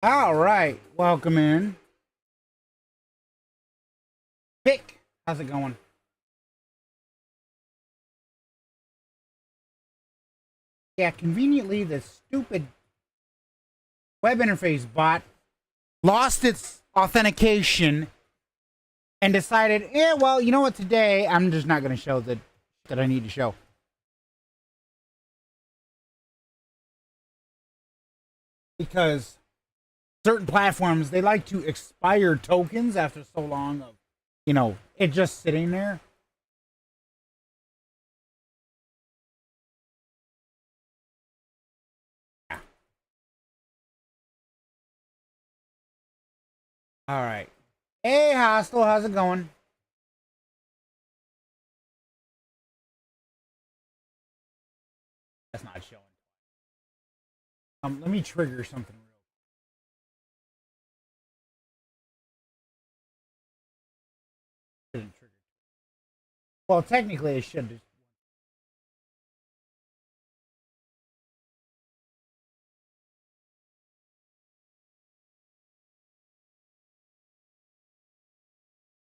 All right, welcome in. Vic, how's it going? Yeah, conveniently, the stupid web interface bot lost its authentication and decided, well, you know what? Today, I'm just not going to show that I need to show. Because certain platforms, they like to expire tokens after so long of, it just sitting there. All right. Hey, Hostel, how's it going? That's not showing. Let me trigger something real. Shouldn't trigger. Well, technically, it should just.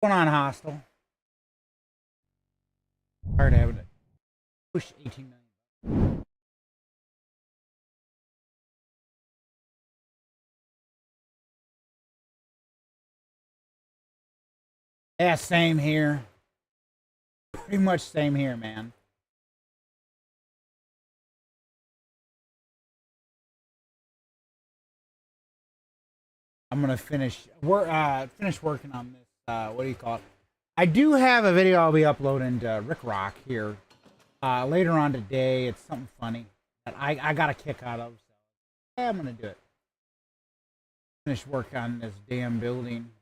What's going on, Hostel? Hard to have it. Push 18 million. Yeah, same here. Pretty much same here, man. I'm gonna finish working on this. What do you call it? I do have a video I'll be uploading to Rick Rock here later on today. It's something funny that I got a kick out of. So yeah, I'm gonna do it. Finish work on this damn building.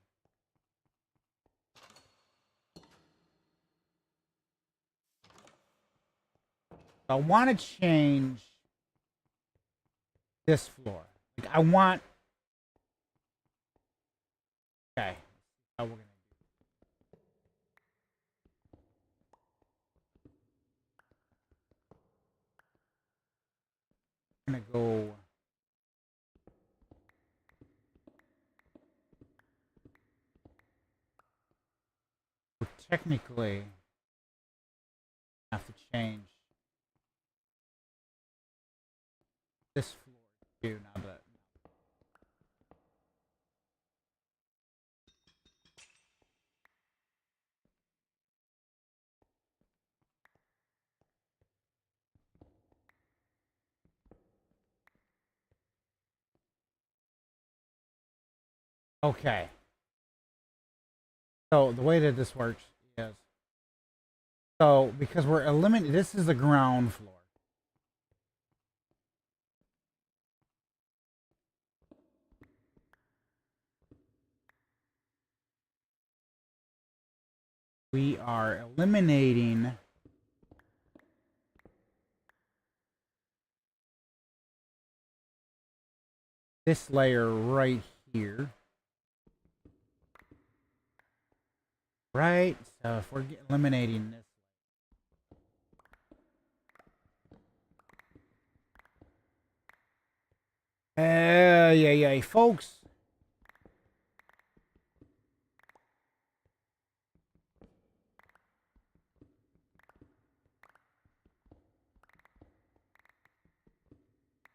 I want to change this floor. Like I want. Okay, how we're gonna. I'm gonna go. Technically, have to change this floor too. Now that. Okay. So the way that this works is so because we're eliminating this is the ground floor. We are eliminating this layer right here. Right? So if we're eliminating this. Yeah, folks.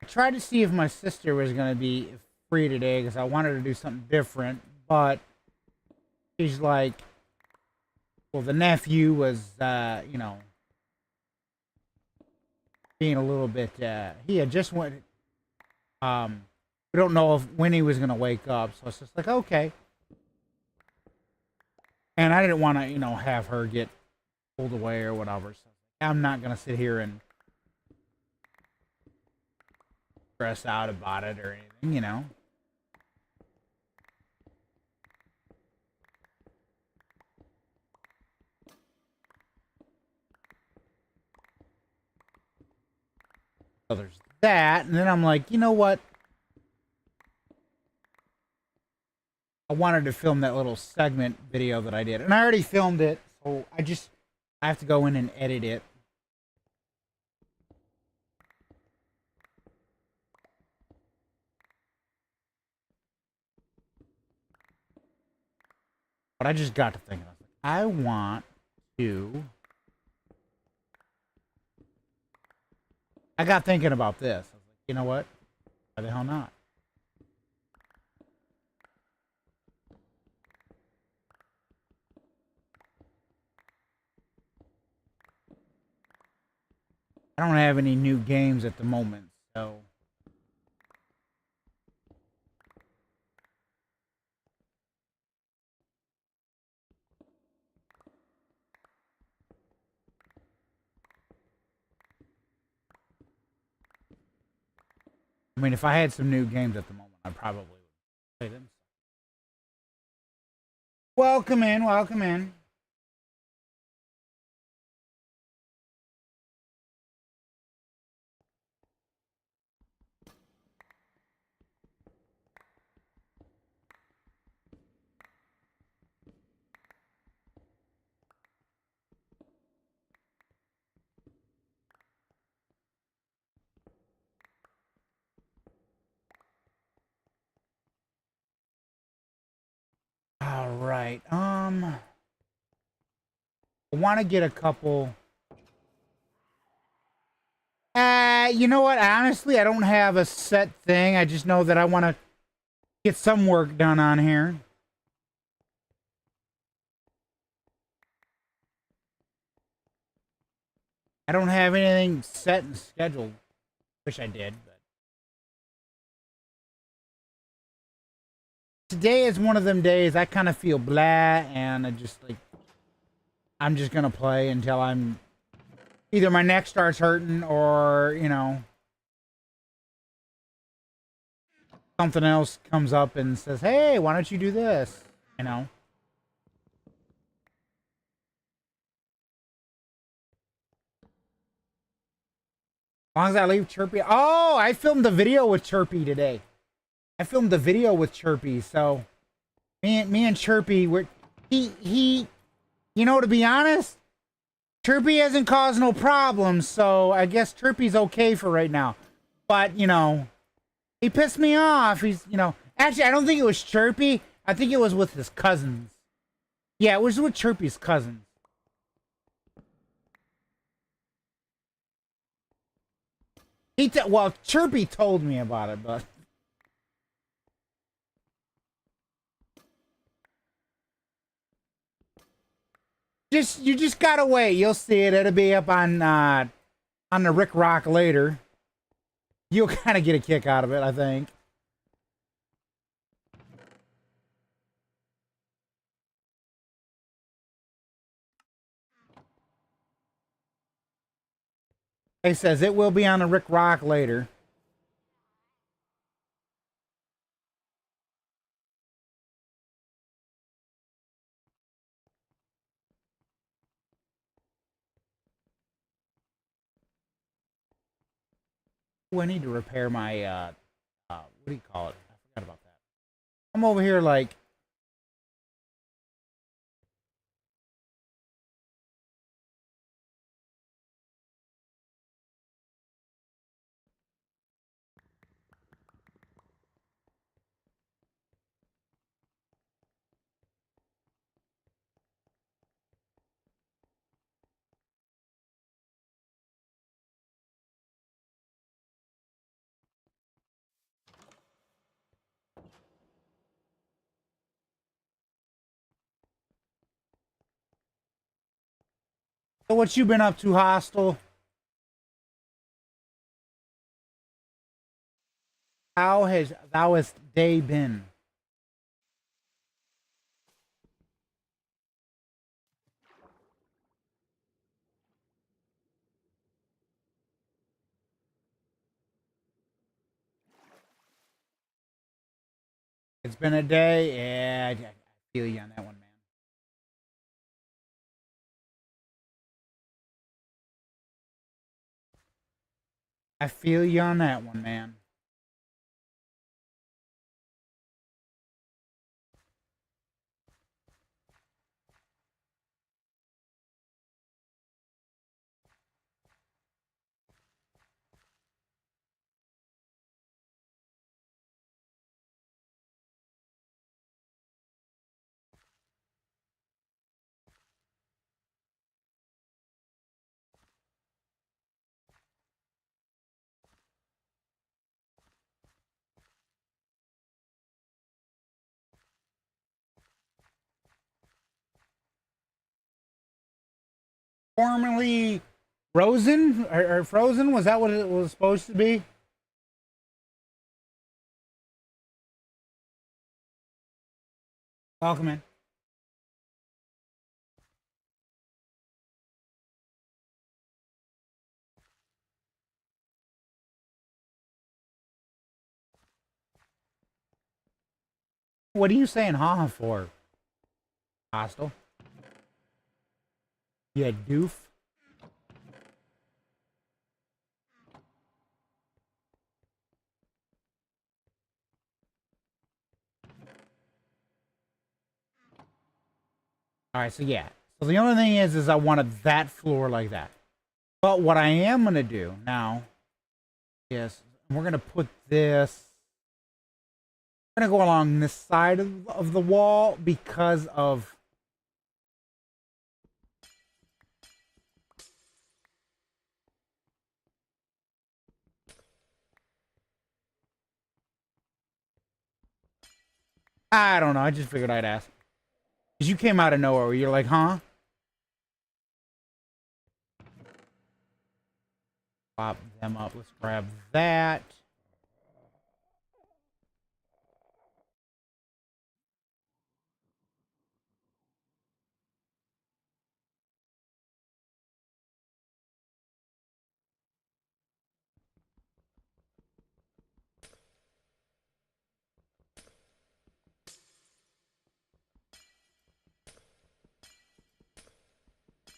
I tried to see if my sister was going to be free today because I wanted to do something different, but she's like, well, the nephew was, being a little bit, he had just went, we don't know when he was going to wake up, so it's just like, okay. And I didn't want to, have her get pulled away or whatever, so I'm not going to sit here and stress out about it or anything. So there's that, and then I'm like, you know what? I wanted to film that little segment video that I did, and I already filmed it, so I have to go in and edit it. But I just got to thinking, I want to. I got thinking about this. I was like, you know what? Why the hell not? I don't have any new games at the moment, so. I mean, if I had some new games at the moment, I probably would play them. Welcome in, welcome in. All right. I want to get a couple. You know what? Honestly, I don't have a set thing. I just know that I want to get some work done on here. I don't have anything set and scheduled. Wish I did, but today is one of them days I kind of feel blah, and I just like I'm just gonna play until I'm either my neck starts hurting or something else comes up and says, "Hey, why don't you do this?" You know. As long as I leave Chirpy. Oh, I filmed the video with Chirpy today. I filmed the video with Chirpy, so me and Chirpy were he to be honest, Chirpy hasn't caused no problems, so I guess Chirpy's okay for right now. But, he pissed me off. He's, actually I don't think it was Chirpy. I think it was with his cousins. Yeah, it was with Chirpy's cousins. Well, Chirpy told me about it, but you just gotta wait. You'll see it. It'll be up on the Rick Rock later. You'll kind of get a kick out of it, I think. He says it will be on the Rick Rock later. Ooh, I need to repair my what do you call it? I forgot about that. I'm over here like so what you been up to, Hostile? How has day been? It's been a day. Yeah, I feel you on that one, man. I feel you on that one, man. Formerly frozen or frozen? Was that what it was supposed to be? Welcome in. What are you saying haha for? Hostile. You doof. Alright, so yeah. So the only thing is I wanted that floor like that. But what I am gonna do now is we're gonna put this. We're gonna go along this side of the wall because of I don't know. I just figured I'd ask. Because you came out of nowhere where you're like, huh? Pop them up. Let's grab that.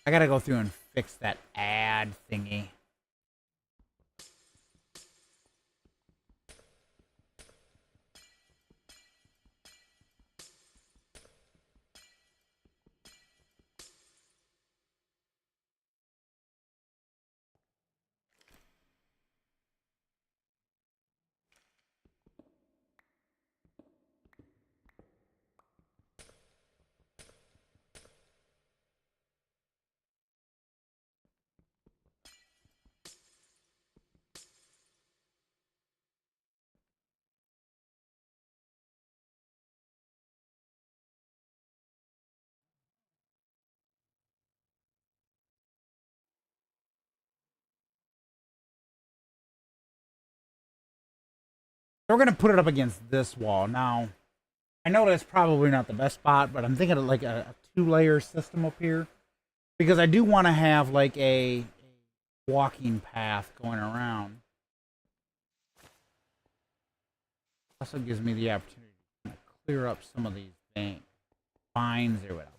I gotta go through and fix that ad thingy. So we're gonna put it up against this wall. Now, I know that's probably not the best spot, but I'm thinking of like a two-layer system up here. Because I do want to have like a walking path going around. Also gives me the opportunity to clear up some of these things, vines or whatever.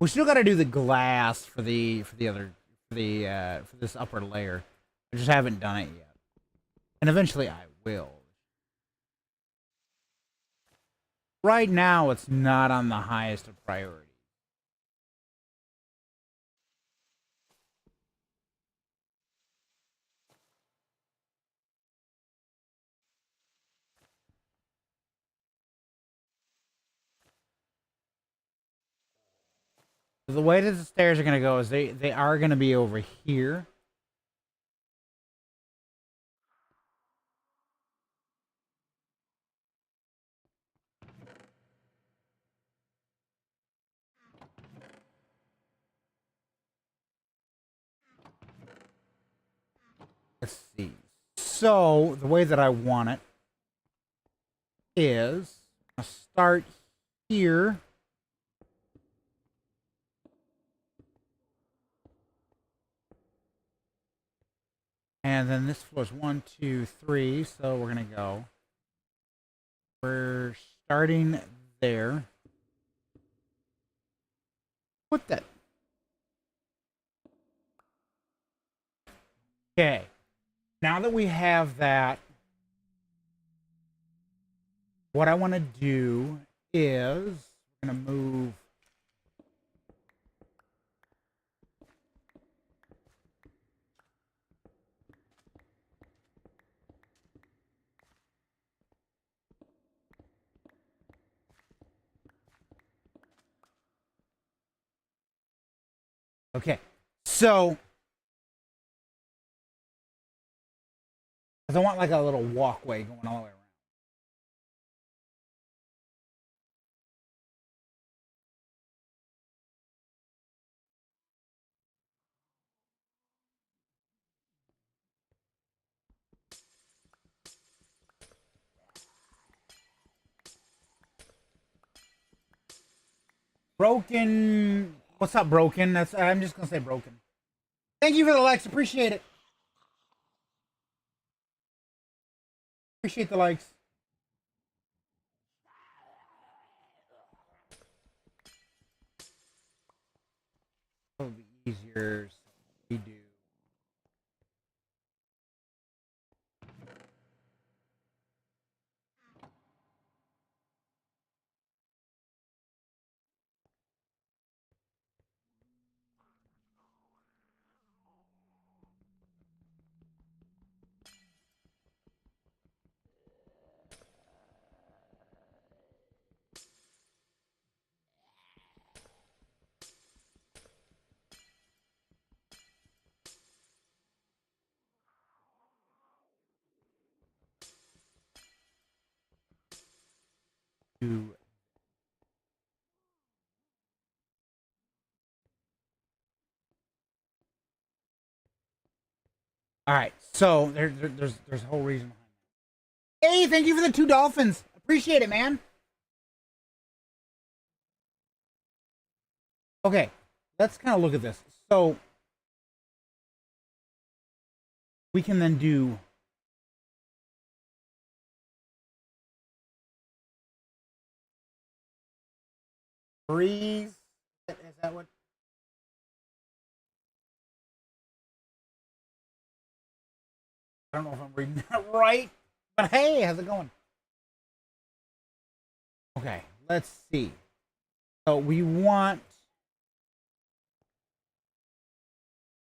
We still got to do the glass for the other for this upper layer. I just haven't done it yet, and eventually I will. Right now, it's not on the highest of priority. The way that the stairs are gonna go is they are gonna be over here. Let's see. So the way that I want it is I'll start here. And then this floor is 1, 2, 3. So we're gonna go. We're starting there. Put that. Okay. Now that we have that, what I want to do is we're gonna move. Okay, so I want like a little walkway going all the way around. Broken. What's up, Broken? That's. I'm just gonna say Broken. Thank you for the likes. Appreciate it. Appreciate the likes. It'll be easier. So we do. Do. All right. So there's a whole reason behind it. Hey, thank you for the 2 dolphins. Appreciate it, man. Okay, let's kind of look at this. So we can then do freeze. Is that what? I don't know if I'm reading that right, but hey, how's it going? Okay, let's see. So we want.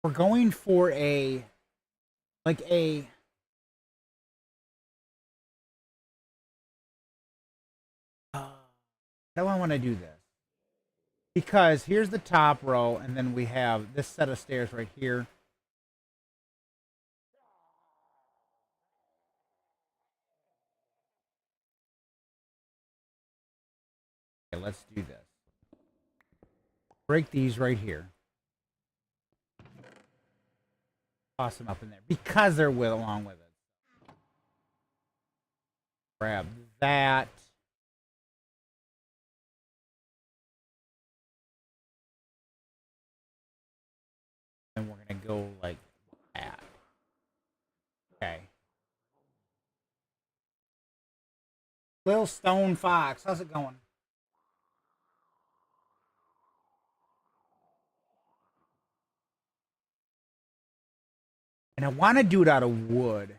We're going for a like a how do I want to do this? Because here's the top row, and then we have this set of stairs right here. Okay, let's do this. Break these right here. Toss them up in there because they're along with it. Grab that. And we're gonna go like that. Okay. Little Stone Fox, how's it going? And I want to do it out of wood.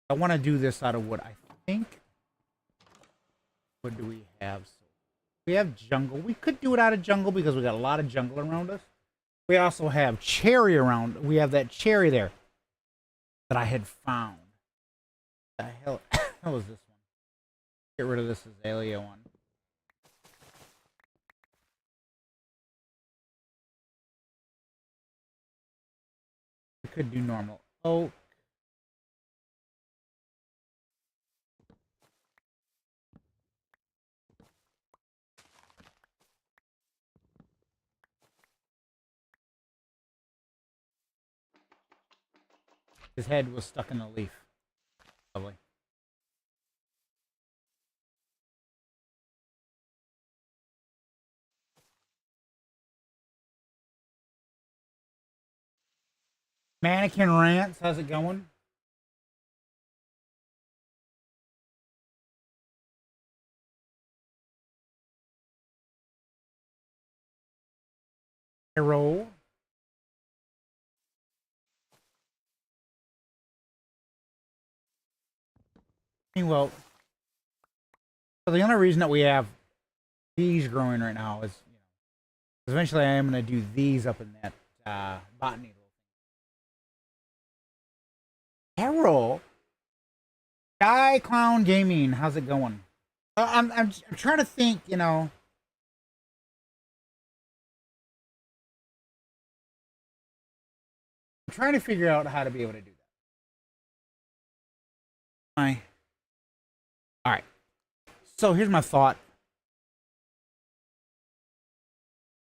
I want to do this out of wood. I think. What do we have? We have jungle. We could do it out of jungle because we got a lot of jungle around us. We also have cherry around. We have that cherry there that I had found. What the hell? How was this one? Get rid of this azalea one. We could do normal oak. His head was stuck in the leaf. Lovely. Mannequin Rants, how's it going? Arrow. Well, so the only reason that we have these growing right now is, eventually I am going to do these up in that botany. Arrow. Guy Clown Gaming, how's it going? I'm trying to think, trying to figure out how to be able to do that. All right. So here's my thought.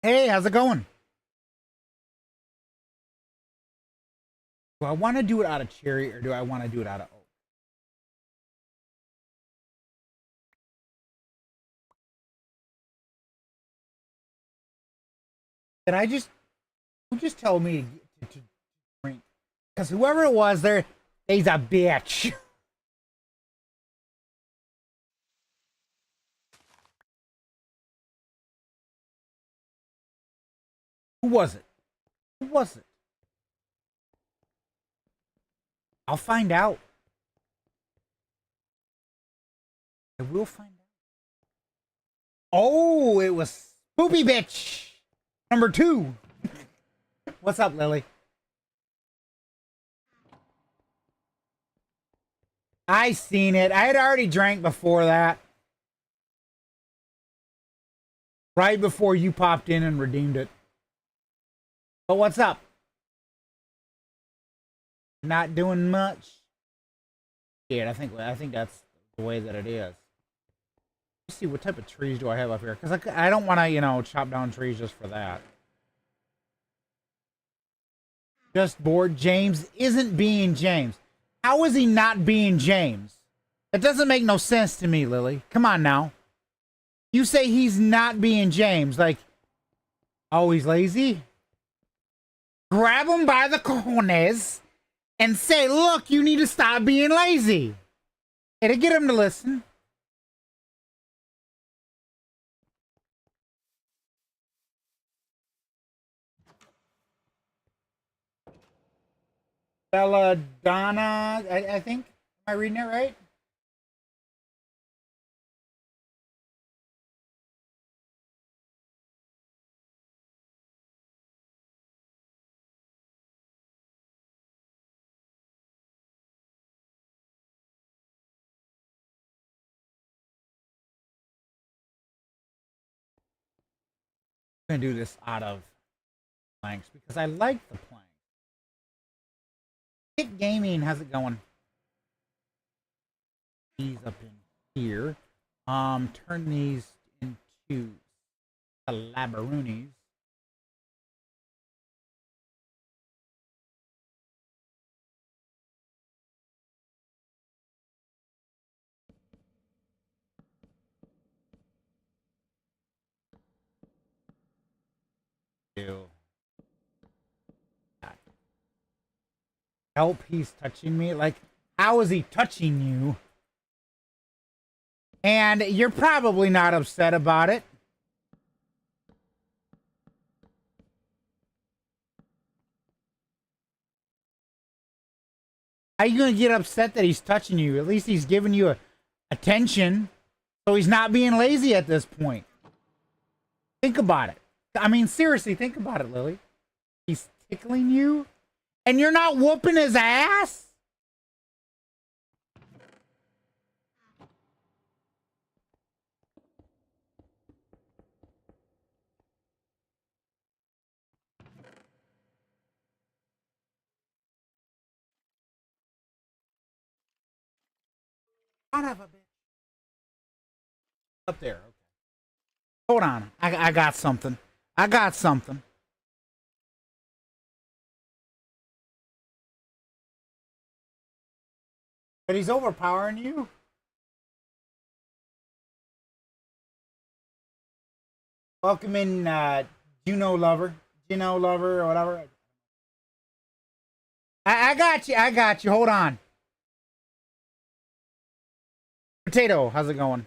Hey, how's it going? Do I want to do it out of cherry or do I want to do it out of oak? Did I just, who just told me to drink? Because whoever it was there, he's a bitch. Who was it? Who was it? I'll find out. I will find out. Oh, it was Poopy Bitch number 2. What's up, Lily? I seen it. I had already drank before that. Right before you popped in and redeemed it. But what's up? Not doing much. Yeah, I think that's the way that it is. Let's see, what type of trees do I have up here? Because I don't want to, you know, chop down trees just for that. Just bored. James isn't being James. How is he not being James? That doesn't make no sense to me, Lily. Come on now. You say he's not being James. Like, oh, he's lazy? Grab him by the cojones and say, look, you need to stop being lazy. It'll get him to listen. Belladonna, I think. Am I reading it right? I'm going to do this out of planks because I like the plank. Hit Gaming, how's it going? These up in here. Turn these into Labaroonies. Help, he's touching me. Like, how is he touching you? And you're probably not upset about it. How are you going to get upset that he's touching you? At least he's giving you attention. So he's not being lazy at this point. Think about it. I mean, seriously, think about it, Lily. He's tickling you, and you're not whooping his ass? Son of a bitch. Up there. Okay. Hold on. I got something. I got something. But he's overpowering you? Welcome in, Juno Lover. Juno Lover or whatever. I got you. I got you. Hold on. Potato, how's it going?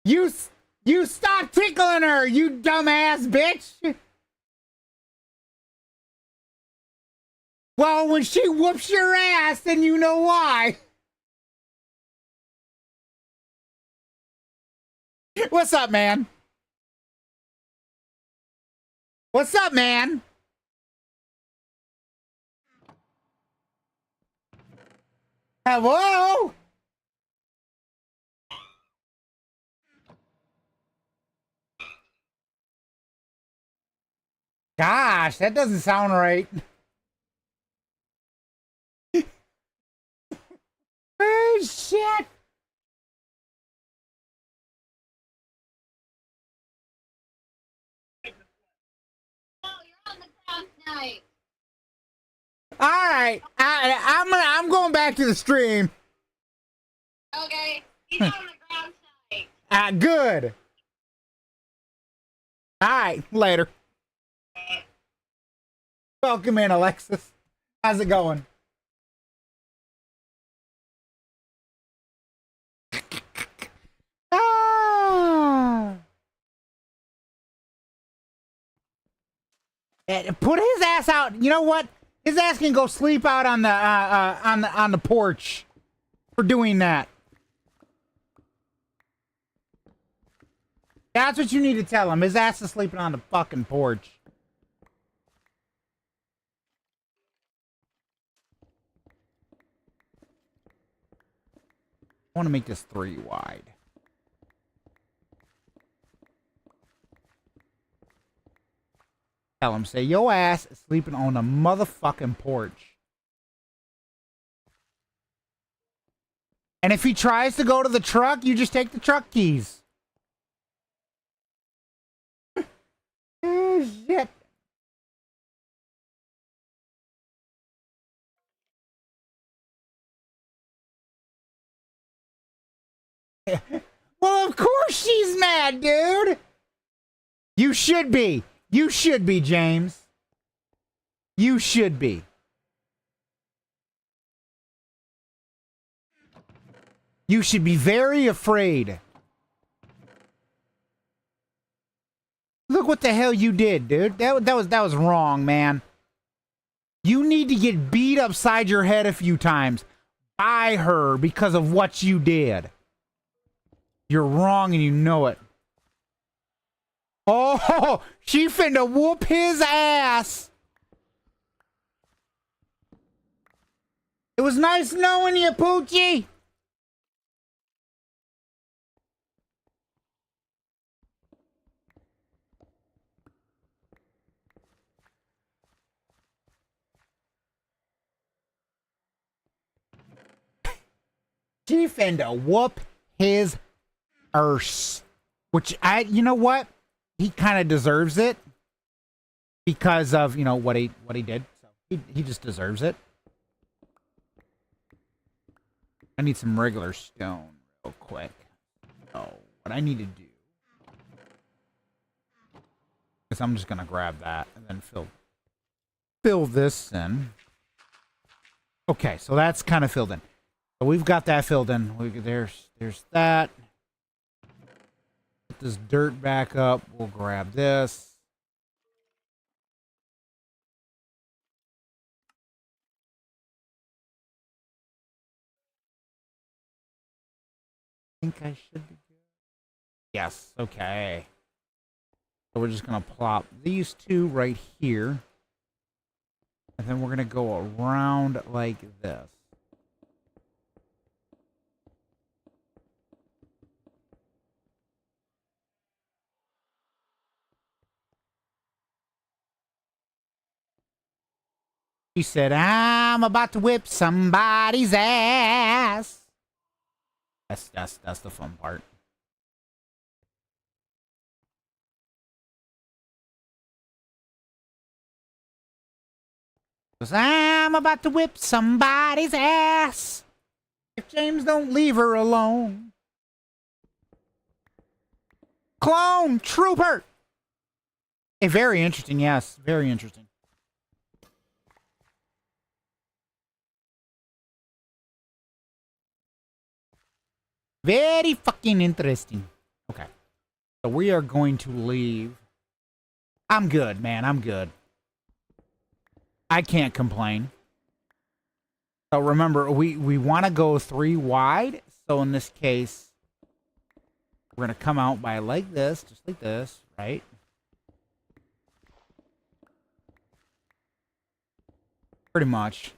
You stop tickling her, you dumbass bitch! Well, when she whoops your ass, then you know why. What's up, man? What's up, man? Hello? Gosh, that doesn't sound right. Oh, shit. All right, I'm going back to the stream. Okay, he's on the ground tonight. Good. All right, later. Welcome in, Alexis. How's it going? Ah. Put his ass out. You know what? His ass can go sleep out on the porch for doing that. That's what you need to tell him. His ass is sleeping on the fucking porch. I want to make this 3 wide. Tell him, say, yo ass is sleeping on the motherfucking porch. And if he tries to go to the truck, you just take the truck keys. Oh, shit. Well, of course she's mad, dude. You should be. You should be, James. You should be. You should be very afraid. Look what the hell you did, dude. That was wrong, man. You need to get beat upside your head a few times by her because of what you did. You're wrong and you know it. Oh, she finna whoop his ass. It was nice knowing you, Poochie. She finna whoop his arse. Which, you know what? He kind of deserves it. Because of, you know, what he did. So he just deserves it. I need some regular stone real quick. Oh, what I need to do is I'm just gonna grab that and then fill this in. Okay, so that's kind of filled in. So we've got that filled in. There's that. Put this dirt back up. We'll grab this. I think I should be good. Yes, okay. So we're just gonna plop these two right here. And then we're gonna go around like this. She said, I'm about to whip somebody's ass. That's the fun part. Cause I'm about to whip somebody's ass. If James don't leave her alone. Clone Trooper. Hey, very interesting, yes. Very interesting. Very fucking interesting. Okay. So we are going to leave. I'm good, man. I'm good. I can't complain. So remember, we want to go 3 wide. So in this case, we're going to come out by like this, just like this, right? Pretty much.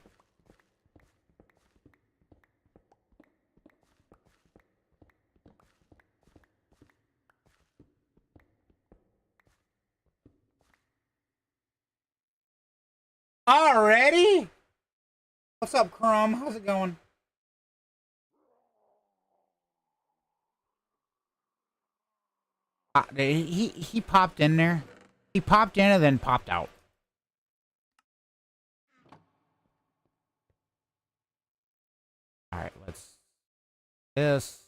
Already? What's up, Crumb? How's it going? He popped in there. He popped in and then popped out. All right, let's this.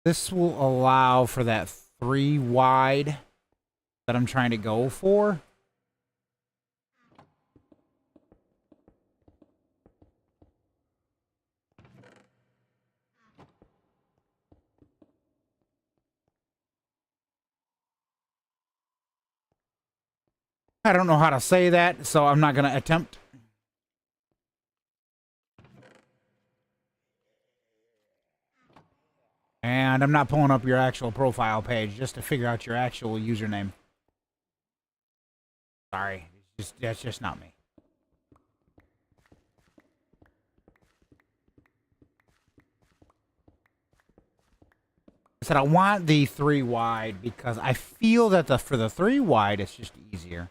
This will allow for that 3 wide that I'm trying to go for. I don't know how to say that, so I'm not going to attempt. And I'm not pulling up your actual profile page just to figure out your actual username. Sorry. That's just not me. I said I want the 3 wide because I feel that for the 3 wide, it's just easier.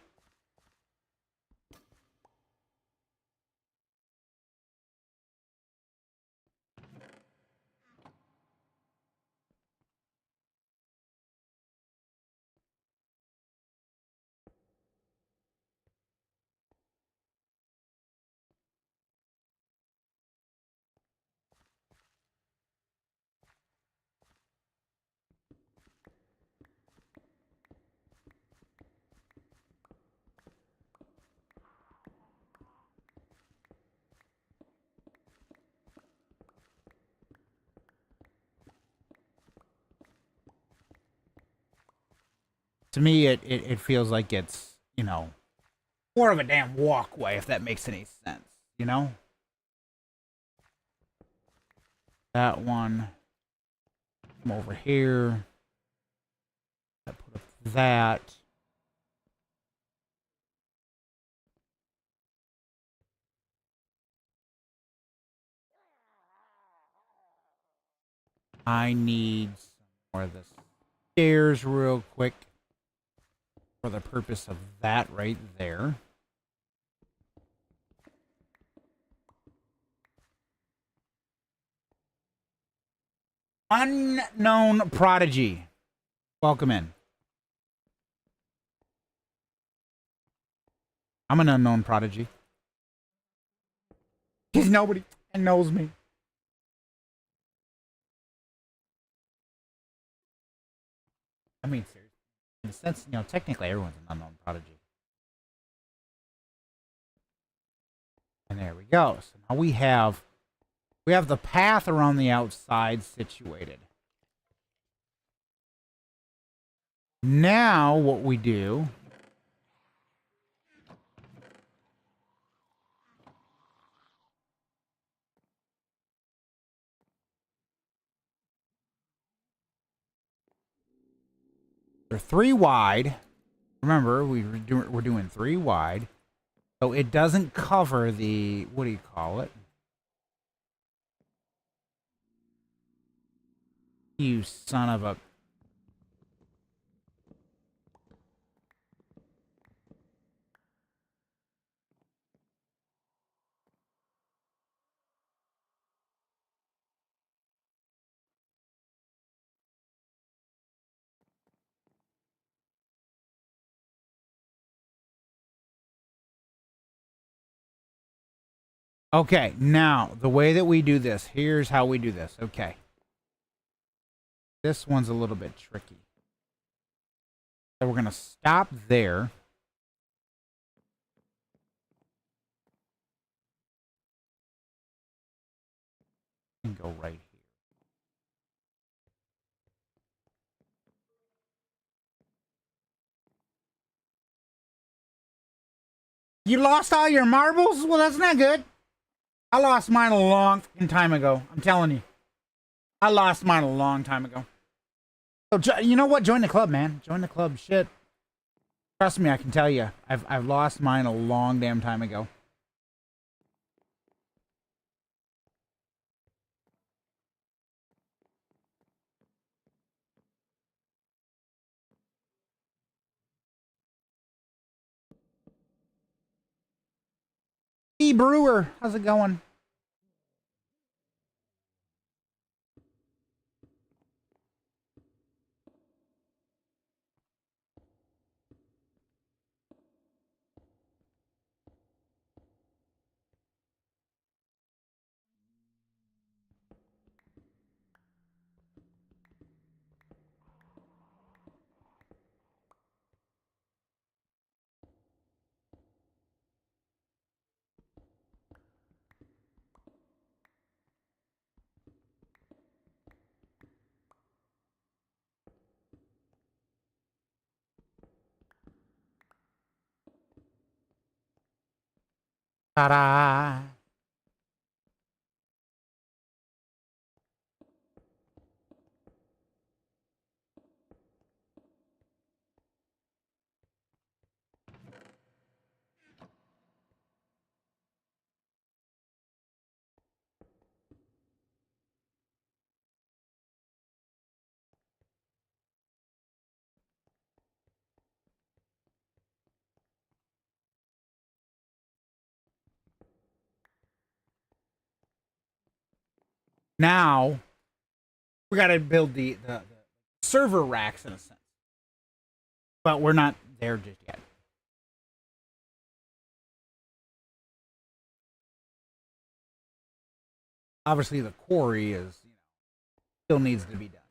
To me, it feels like it's, you know, more of a damn walkway, if that makes any sense, you know? That one. Come over here. I put up that. I need some more of this stairs real quick for the purpose of that right there. Unknown Prodigy. Welcome in. I'm an unknown prodigy. Because nobody knows me. I mean, seriously. In a sense, you know, technically everyone's an unknown prodigy. And there we go. So now we have the path around the outside situated. Now what we do for 3 wide. Remember, we're doing 3 wide. So it doesn't cover the, what do you call it? You son of a... Okay, now, the way that we do this, here's how we do this. Okay. This one's a little bit tricky. So we're going to stop there. And go right here. You lost all your marbles? Well, that's not good. I lost mine a long time ago. I'm telling you. I lost mine a long time ago. So, you know what? Join the club, man. Join the club. Shit. Trust me, I can tell you. I've lost mine a long damn time ago. Mikey Brewer, how's it going? Ta-da! Now we got to build the server racks in a sense, but we're not there just yet. Obviously, the quarry is, still needs to be done.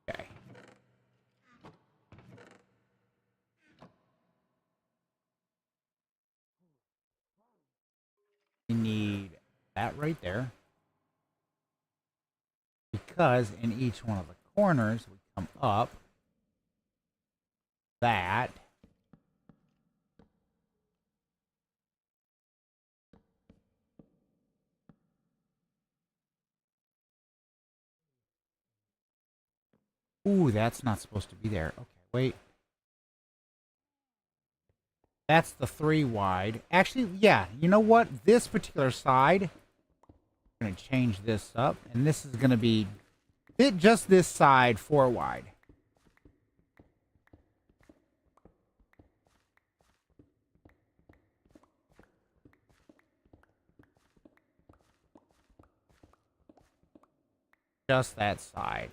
Okay. We need that right there. Because in each one of the corners, we come up that. Ooh, that's not supposed to be there. Okay, wait. That's the 3 wide. Actually, yeah, you know what? This particular side, I'm going to change this up. And this is going to be just this side 4 wide. Just that side.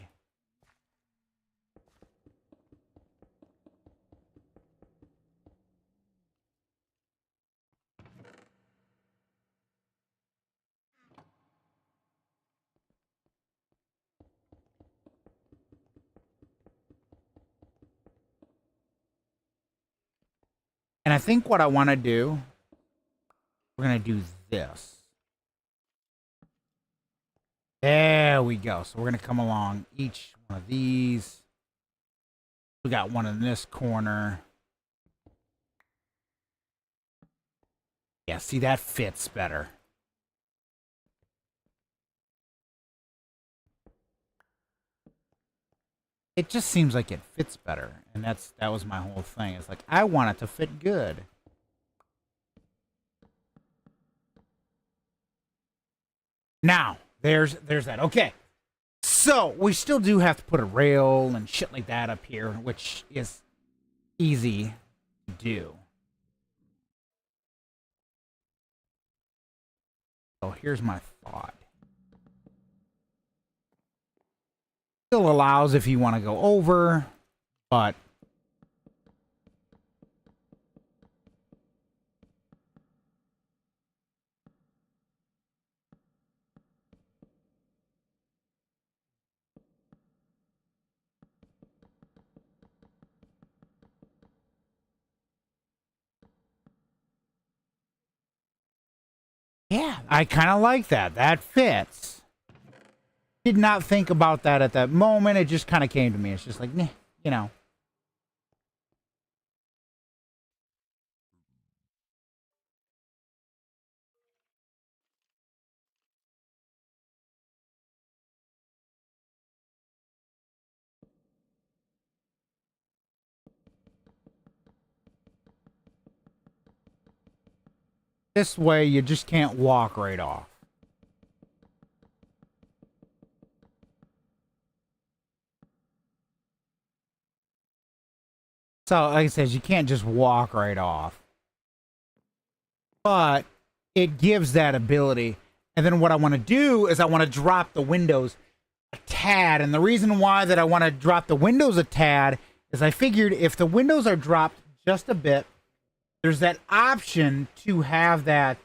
And I think what I want to do, we're going to do this. There we go. So we're going to come along each one of these. We got one in this corner. Yeah, see, that fits better. It just seems like it fits better. And that was my whole thing. It's like, I want it to fit good. Now, there's that. Okay. So, we still do have to put a rail and shit like that up here, which is easy to do. So, here's my thought. Still allows if you want to go over, but yeah, I kind of like that. That fits. Did not think about that at that moment. It just kind of came to me. It's just like, nah, you know. This way, you just can't walk right off. So, like I said, you can't just walk right off. But it gives that ability. And then what I want to do is I want to drop the windows a tad. And the reason why that I want to drop the windows a tad is I figured if the windows are dropped just a bit, there's that option to have that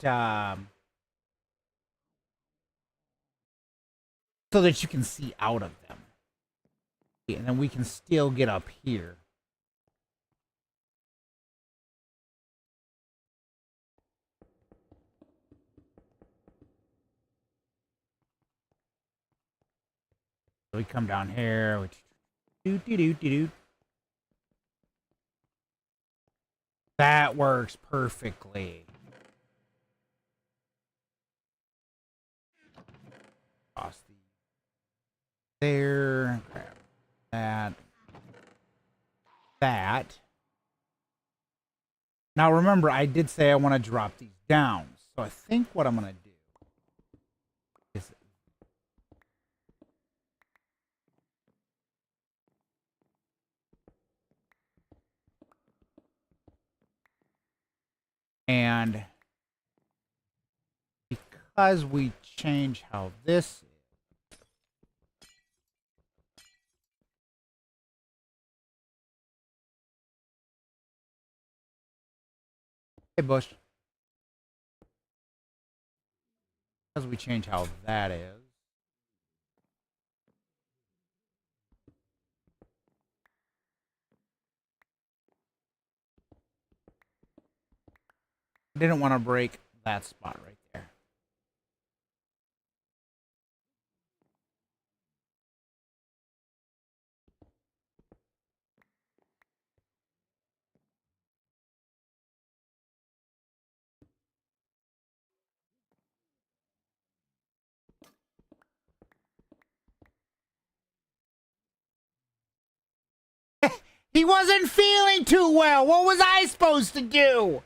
so that you can see out of them. And then we can still get up here. So we come down here, which do. That works perfectly. Cross the there, grab that. That. Now remember, I did say I want to drop these down. So I think what I'm going to do is and because we change how this is, hey Bush, because we change how that is, I didn't want to break that spot right there. He wasn't feeling too well. What was I supposed to do?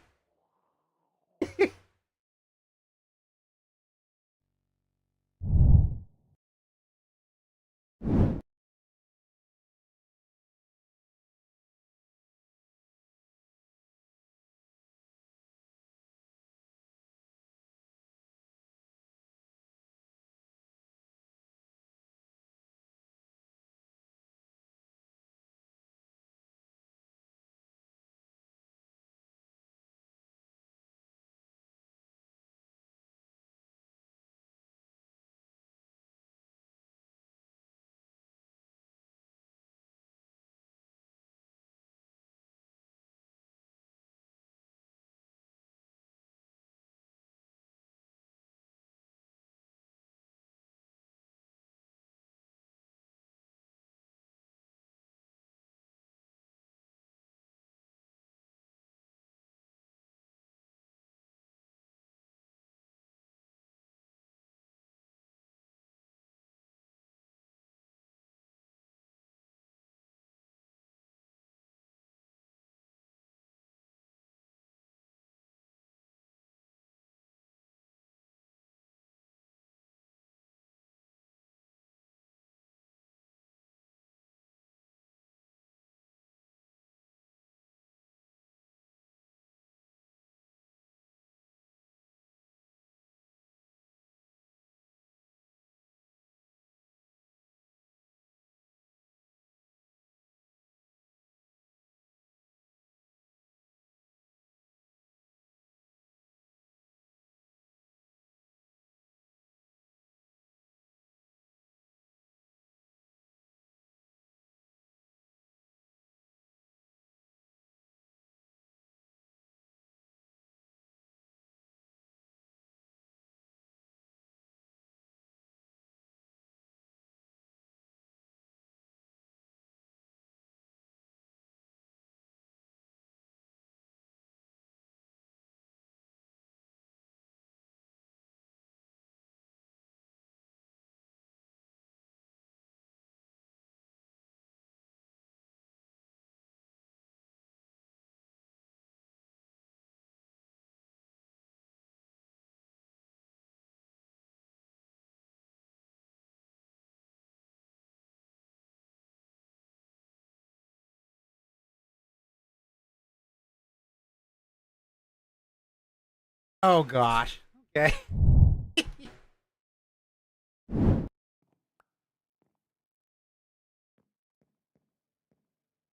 Oh gosh. Okay.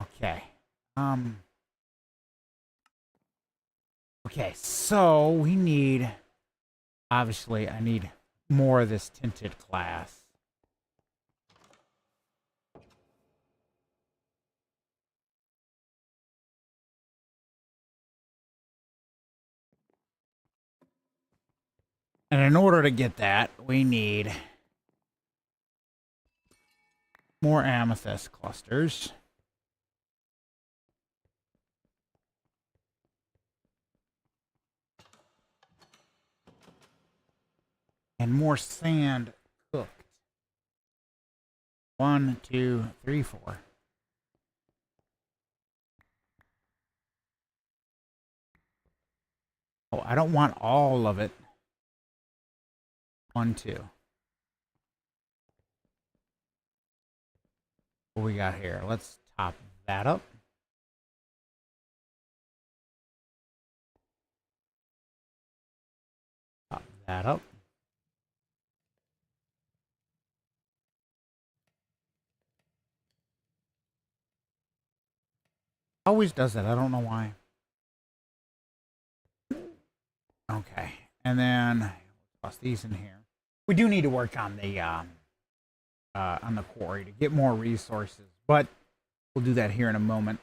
Okay. Um. Okay. So we need. Obviously, I need more of this tinted glass. And in order to get that, we need more amethyst clusters. And more sand cooked. 1, 2, 3, 4. Oh, I don't want all of it. 1, 2. What we got here? Let's top that up. Top that up. Always does that. I don't know why. Okay. And then toss these in here. We do need to work on the quarry to get more resources, but we'll do that here in a moment.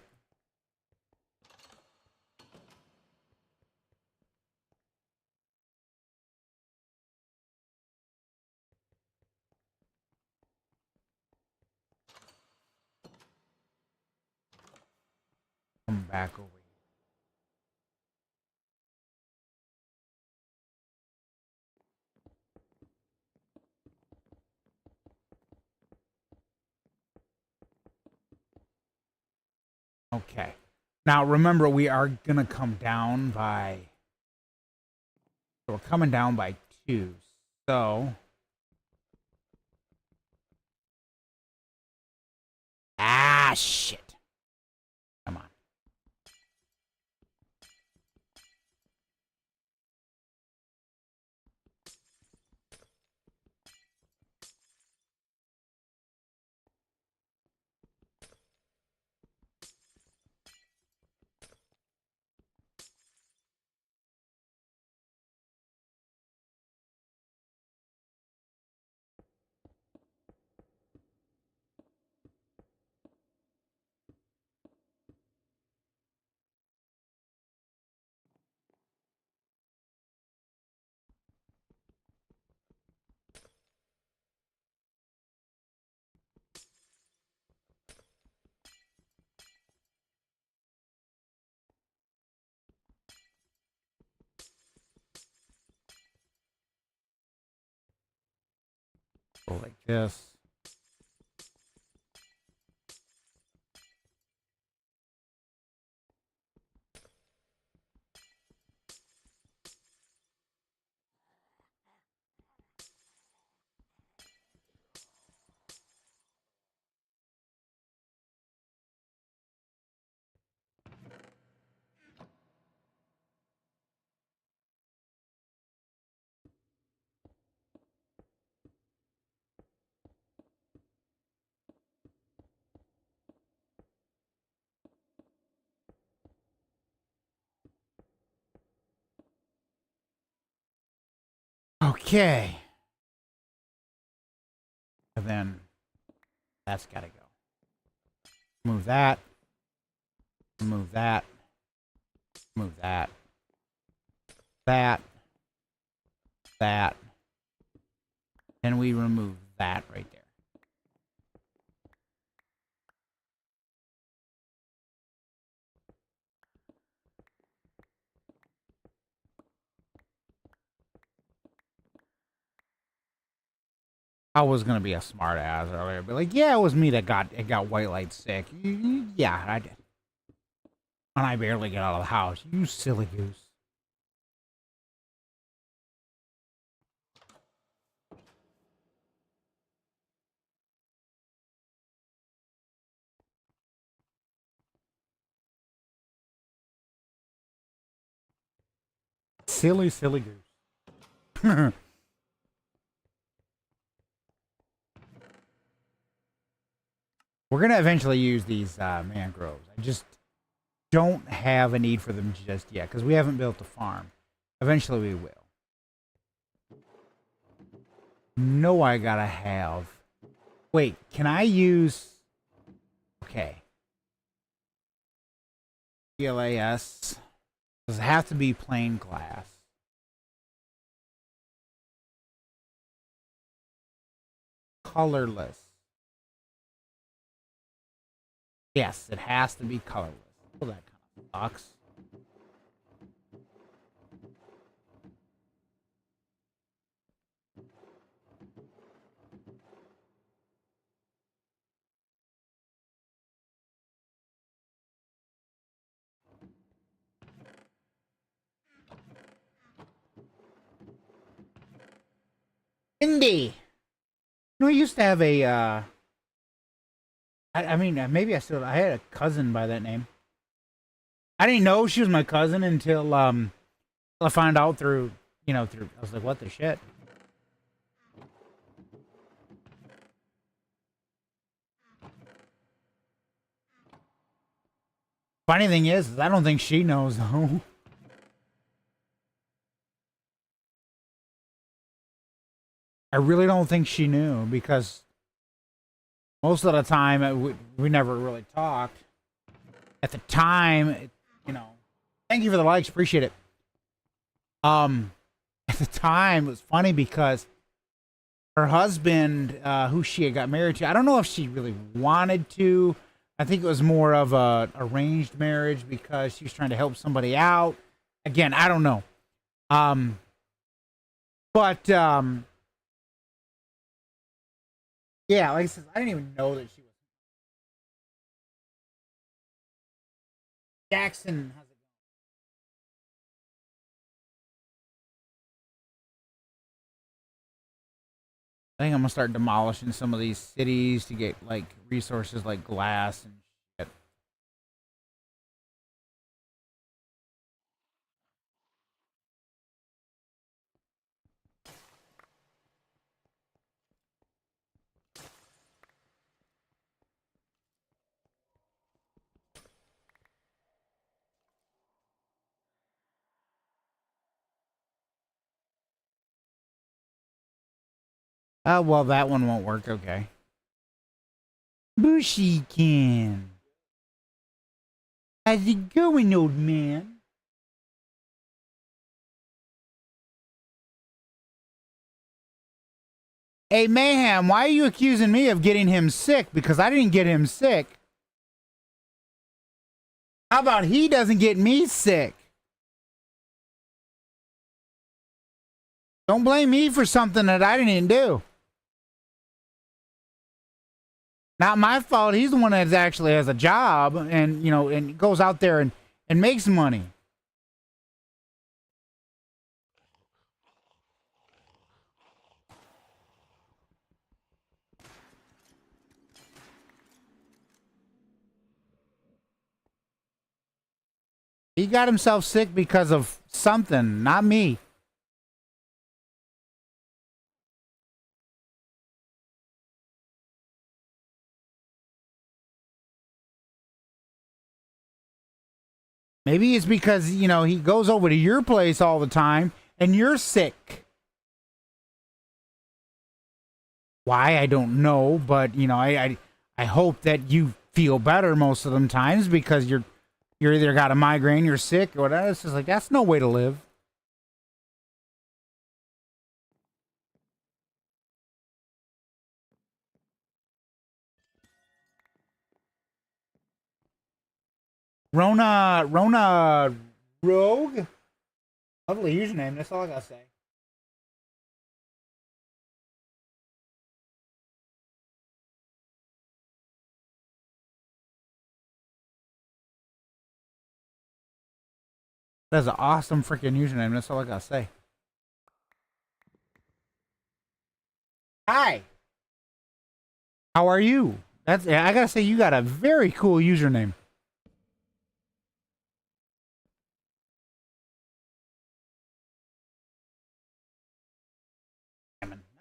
Come back over here. Okay. Now remember, we are gonna come down by. So we're coming down by 2. So. Ah, shit. Come on. Go like this. Okay. And then that's got to go. Move that. Move that. Move that. That. That. And we remove that right there. I was gonna be a smart ass earlier, but like, yeah, it was me that got white light sick. Yeah, I did. And I barely get out of the house. You silly goose. silly, silly goose. We're gonna eventually use these mangroves. I just don't have a need for them just yet because we haven't built a farm. Eventually we will. No, I gotta have. Wait, can I use? Okay. TLAS. Does it have to be plain glass? Colorless. Yes, it has to be colorless. Well, that kind of sucks. Indy. You know, I used to have a. I mean, maybe I still. I had a cousin by that name. I didn't know she was my cousin until I found out through. I was like, what the shit. Funny thing is I don't think she knows though. I really don't think she knew because most of the time we never really talked. At the time, thank you for the likes, appreciate it. At the time, it was funny because her husband, who she had got married to, I don't know if she really wanted to. I think it was more of a arranged marriage because she was trying to help somebody out. Again, I don't know. But yeah, like I said, I didn't even know that she was. Jackson, how's it going? I think I'm gonna start demolishing some of these cities to get like resources like glass and shit. Oh, well, that one won't work. Okay. Bushikin. How's it going, old man? Hey, Mayhem, why are you accusing me of getting him sick? Because I didn't get him sick. How about he doesn't get me sick? Don't blame me for something that I didn't do. Not my fault. He's the one that actually has a job and, and goes out there and makes money. He got himself sick because of something, not me. Maybe it's because, he goes over to your place all the time and you're sick. Why, I don't know, but, I hope that you feel better most of them times because you're either got a migraine, you're sick, or whatever. It's just like, that's no way to live. Rona Rogue? Lovely username, that's all I gotta say. That's an awesome freaking username, that's all I gotta say. Hi. How are you? I gotta say, you got a very cool username.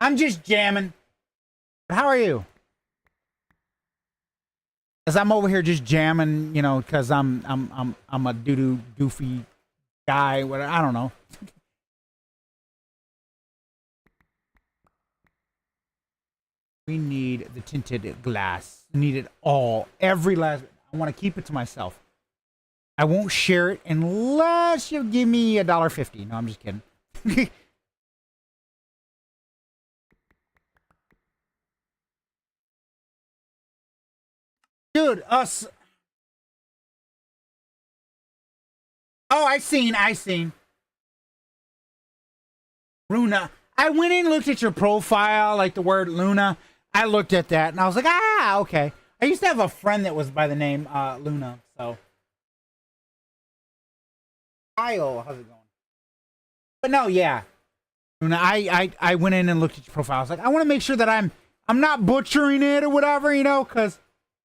I'm just jamming. But how are you? Cause I'm over here just jamming, you know, cause I'm a doo-doo goofy guy. What I don't know. We need the tinted glass. Need it all. Every last. I want to keep it to myself. I won't share it unless you give me $1.50. No, I'm just kidding. Dude, us. Oh, I seen. Runa. I went in and looked at your profile, like the word Luna. I looked at that and I was like, ah, okay. I used to have a friend that was by the name Luna. So, Kyle, how's it going? But no, yeah. Luna, I went in and looked at your profile. I was like, I want to make sure that I'm not butchering it or whatever, you know, because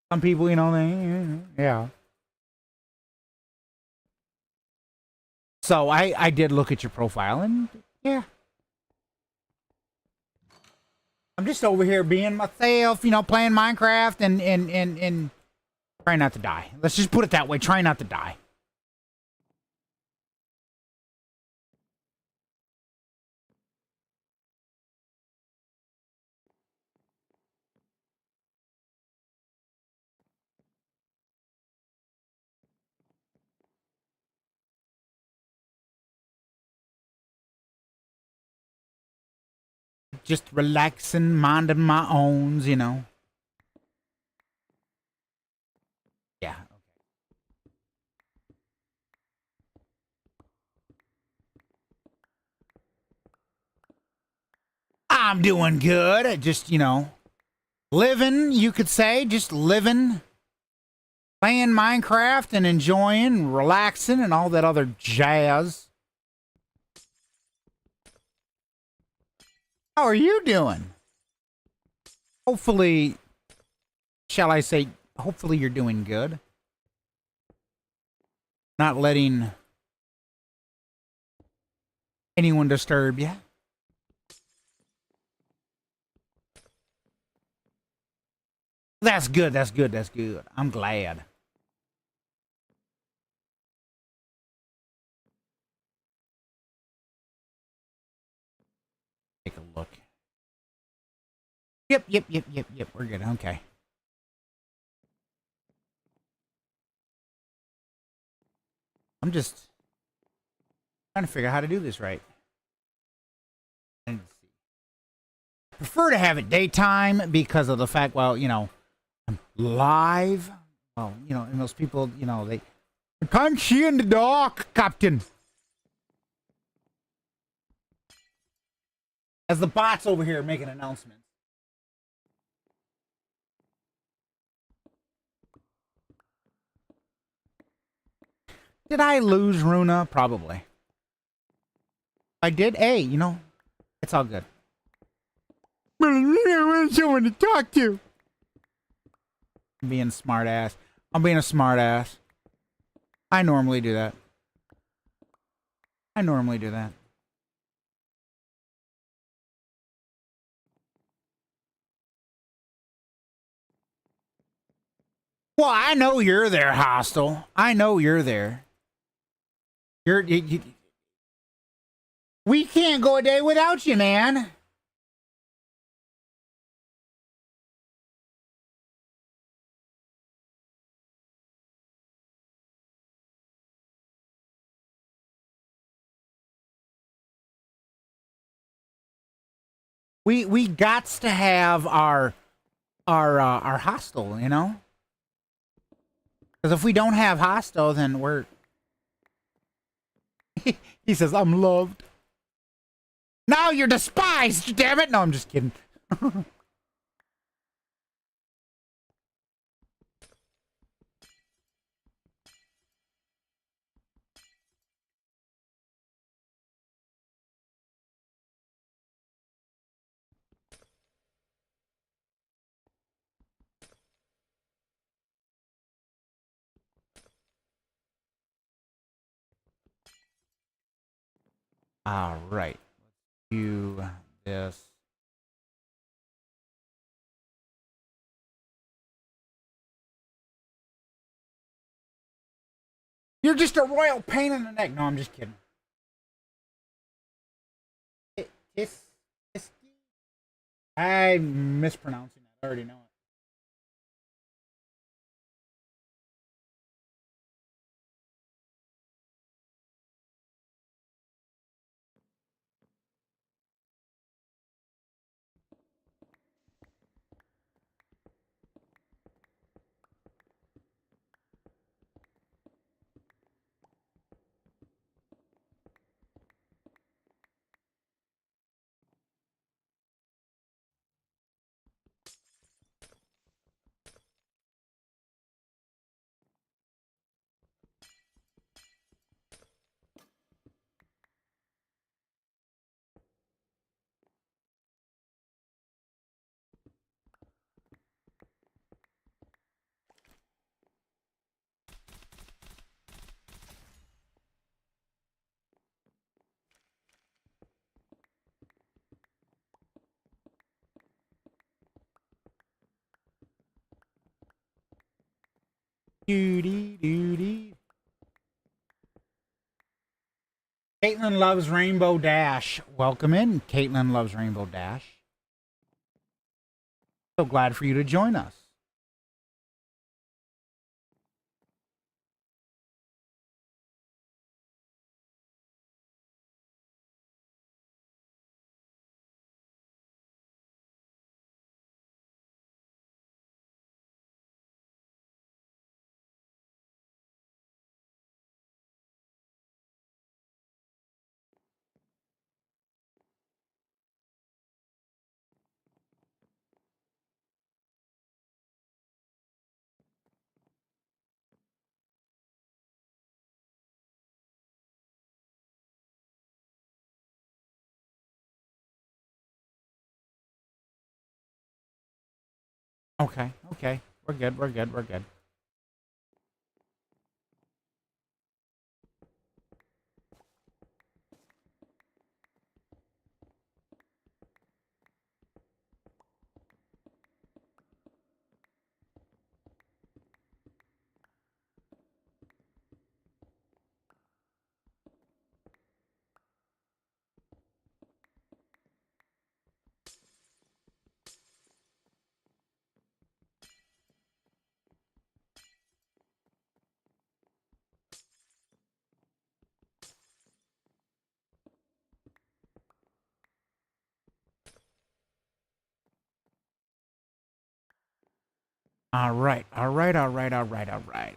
some people, you know, they, yeah. So I did look at your profile and yeah. I'm just over here being myself, you know, playing Minecraft and trying not to die. Let's just put it that way. Try not to die. Just relaxing, minding my owns, you know. Yeah. I'm doing good. Just, you know, living, you could say, just living, playing Minecraft and enjoying, relaxing, and all that other jazz. How are you doing? Hopefully, shall I say, hopefully you're doing good. Not letting anyone disturb you. That's good. That's good. That's good. I'm glad. Take a look. Yep. We're good. Okay. I'm just trying to figure out how to do this right. And prefer to have it daytime because of the fact, well, you know, I'm live. Well, you know, and those people, you know, they can't see in the dark, Captain. As the bots over here making announcements. Did I lose Runa? Probably. I did. Hey, you know, it's all good. But I want someone to talk to. I'm being smart ass. I'm being a smart ass. I normally do that. I normally do that. Well, I know you're there, Hostile. I know you're there. We can't go a day without you, man. We gots to have our hostile, you know? Because if we don't have hostile, then we're he says, I'm loved. Now you're despised, damn it. No, I'm just kidding. All right. Do this. You're just a royal pain in the neck. No, I'm just kidding. I'm mispronouncing that. I already know it. Doody doody. Caitlin loves Rainbow Dash. Welcome in. Caitlin loves Rainbow Dash. So glad for you to join us. Okay, okay. We're good, we're good, we're good. All right, all right, all right, all right, all right.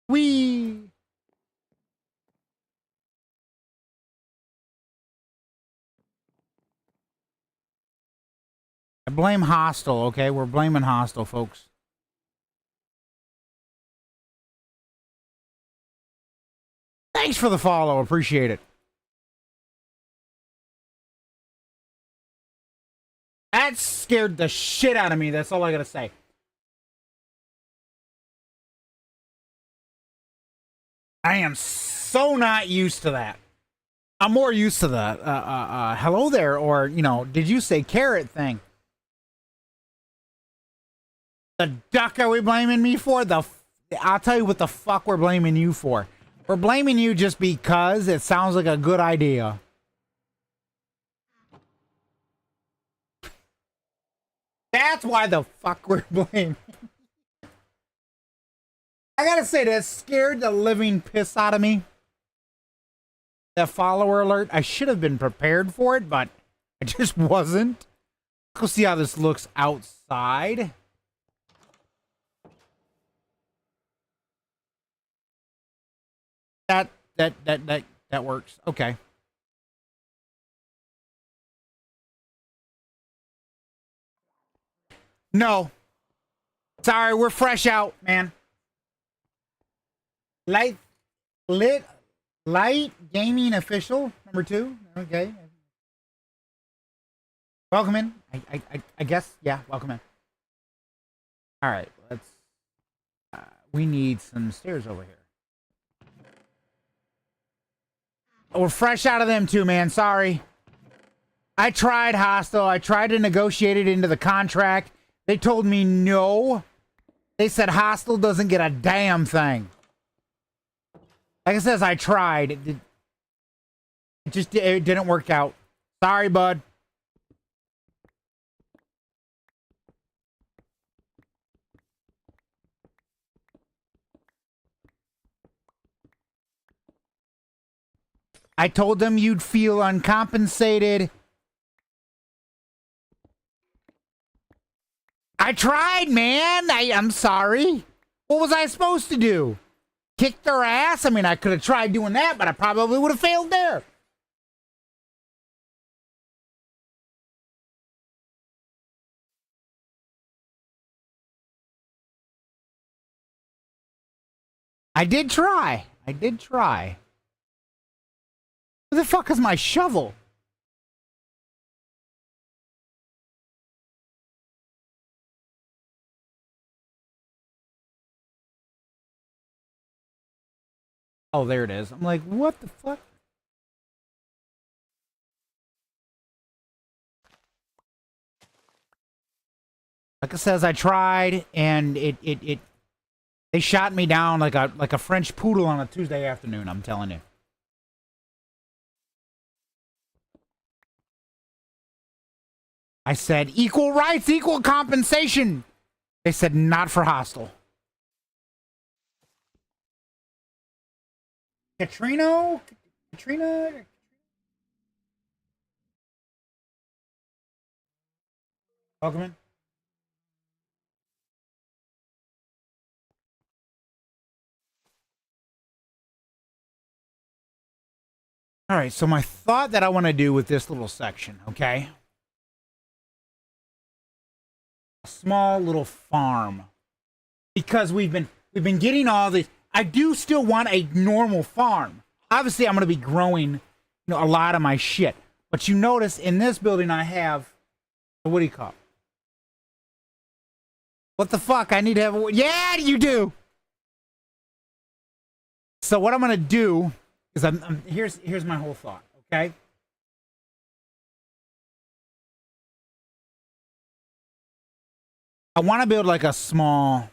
Wee. I blame Hostile, okay? We're blaming Hostile, folks. Thanks for the follow. Appreciate it. That scared the shit out of me. That's all I gotta say. I am so not used to that. I'm more used to the hello there, or, you know, did you say carrot thing? The duck are we blaming me for? I'll tell you what the fuck we're blaming you for. We're blaming you just because it sounds like a good idea. That's why the fuck we're blaming. I gotta say, that scared the living piss out of me. That follower alert. I should have been prepared for it, but I just wasn't. Let's go see how this looks outside. That that works. Okay. No. Sorry, we're fresh out, man. Light gaming official number 2. Okay. Welcome in. I guess, yeah, welcome in. All right, let's. We need some stairs over here. We're fresh out of them too, man. Sorry. I tried hostile. I tried to negotiate it into the contract. They told me no. They said hostile doesn't get a damn thing. Like I says, I tried. It didn't work out. Sorry, bud. I told them you'd feel uncompensated. I tried, man. I'm sorry. What was I supposed to do? Kick their ass? I mean, I could have tried doing that, but I probably would have failed there. I did try. I did try. Where the fuck is my shovel? Oh, there it is. I'm like, what the fuck? Like it says, I tried, and they shot me down like a French poodle on a Tuesday afternoon. I'm telling you. I said equal rights, equal compensation. They said not for hostile. Katrina. Welcome in. All right, so my thought that I want to do with this little section, okay? A small little farm. Because we've been getting all this. I do still want a normal farm. Obviously, I'm going to be growing, you know, a lot of my shit. But you notice in this building I have, what do you call it? What the fuck? I need to have a... Yeah, you do! So what I'm going to do is here's my whole thought, okay? I want to build like a small...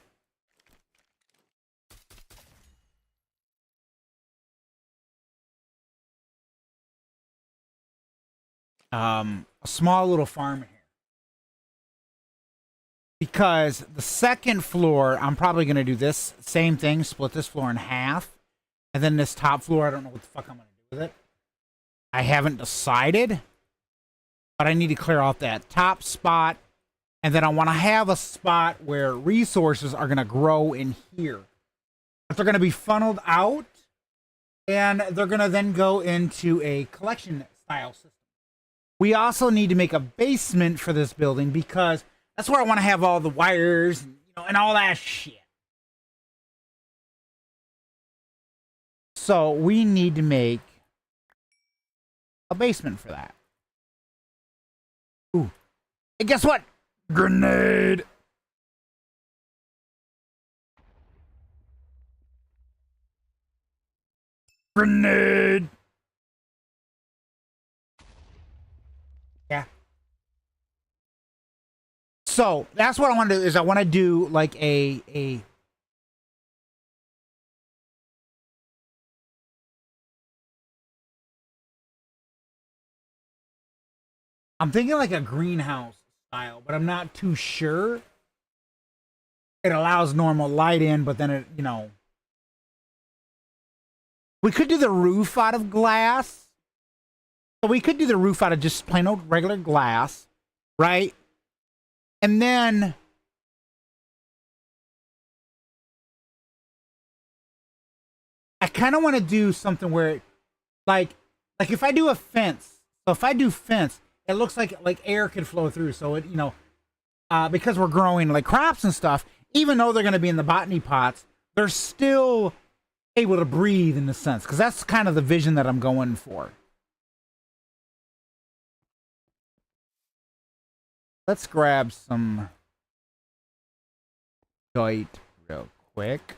a small little farm here. Because the second floor, I'm probably going to do this same thing, split this floor in half. And then this top floor, I don't know what the fuck I'm going to do with it. I haven't decided. But I need to clear out that top spot. And then I want to have a spot where resources are going to grow in here. But they're going to be funneled out. And they're going to then go into a collection style system. We also need to make a basement for this building because that's where I want to have all the wires and, you know, and all that shit. So we need to make a basement for that. Ooh. And guess what? Grenade. Grenade. Yeah. So that's what I want to do is I want to do like a I'm thinking like a greenhouse style, but I'm not too sure. It allows normal light in, but then it, you know, we could do the roof out of glass. So we could do the roof out of just plain old regular glass, right? And then I kind of want to do something where Like if I do a fence, so if I do fence, it looks like air could flow through. So it, you know, because we're growing like crops and stuff, even though they're going to be in the botany pots, they're still able to breathe in a sense, because that's kind of the vision that I'm going for. Let's grab some dirt real quick.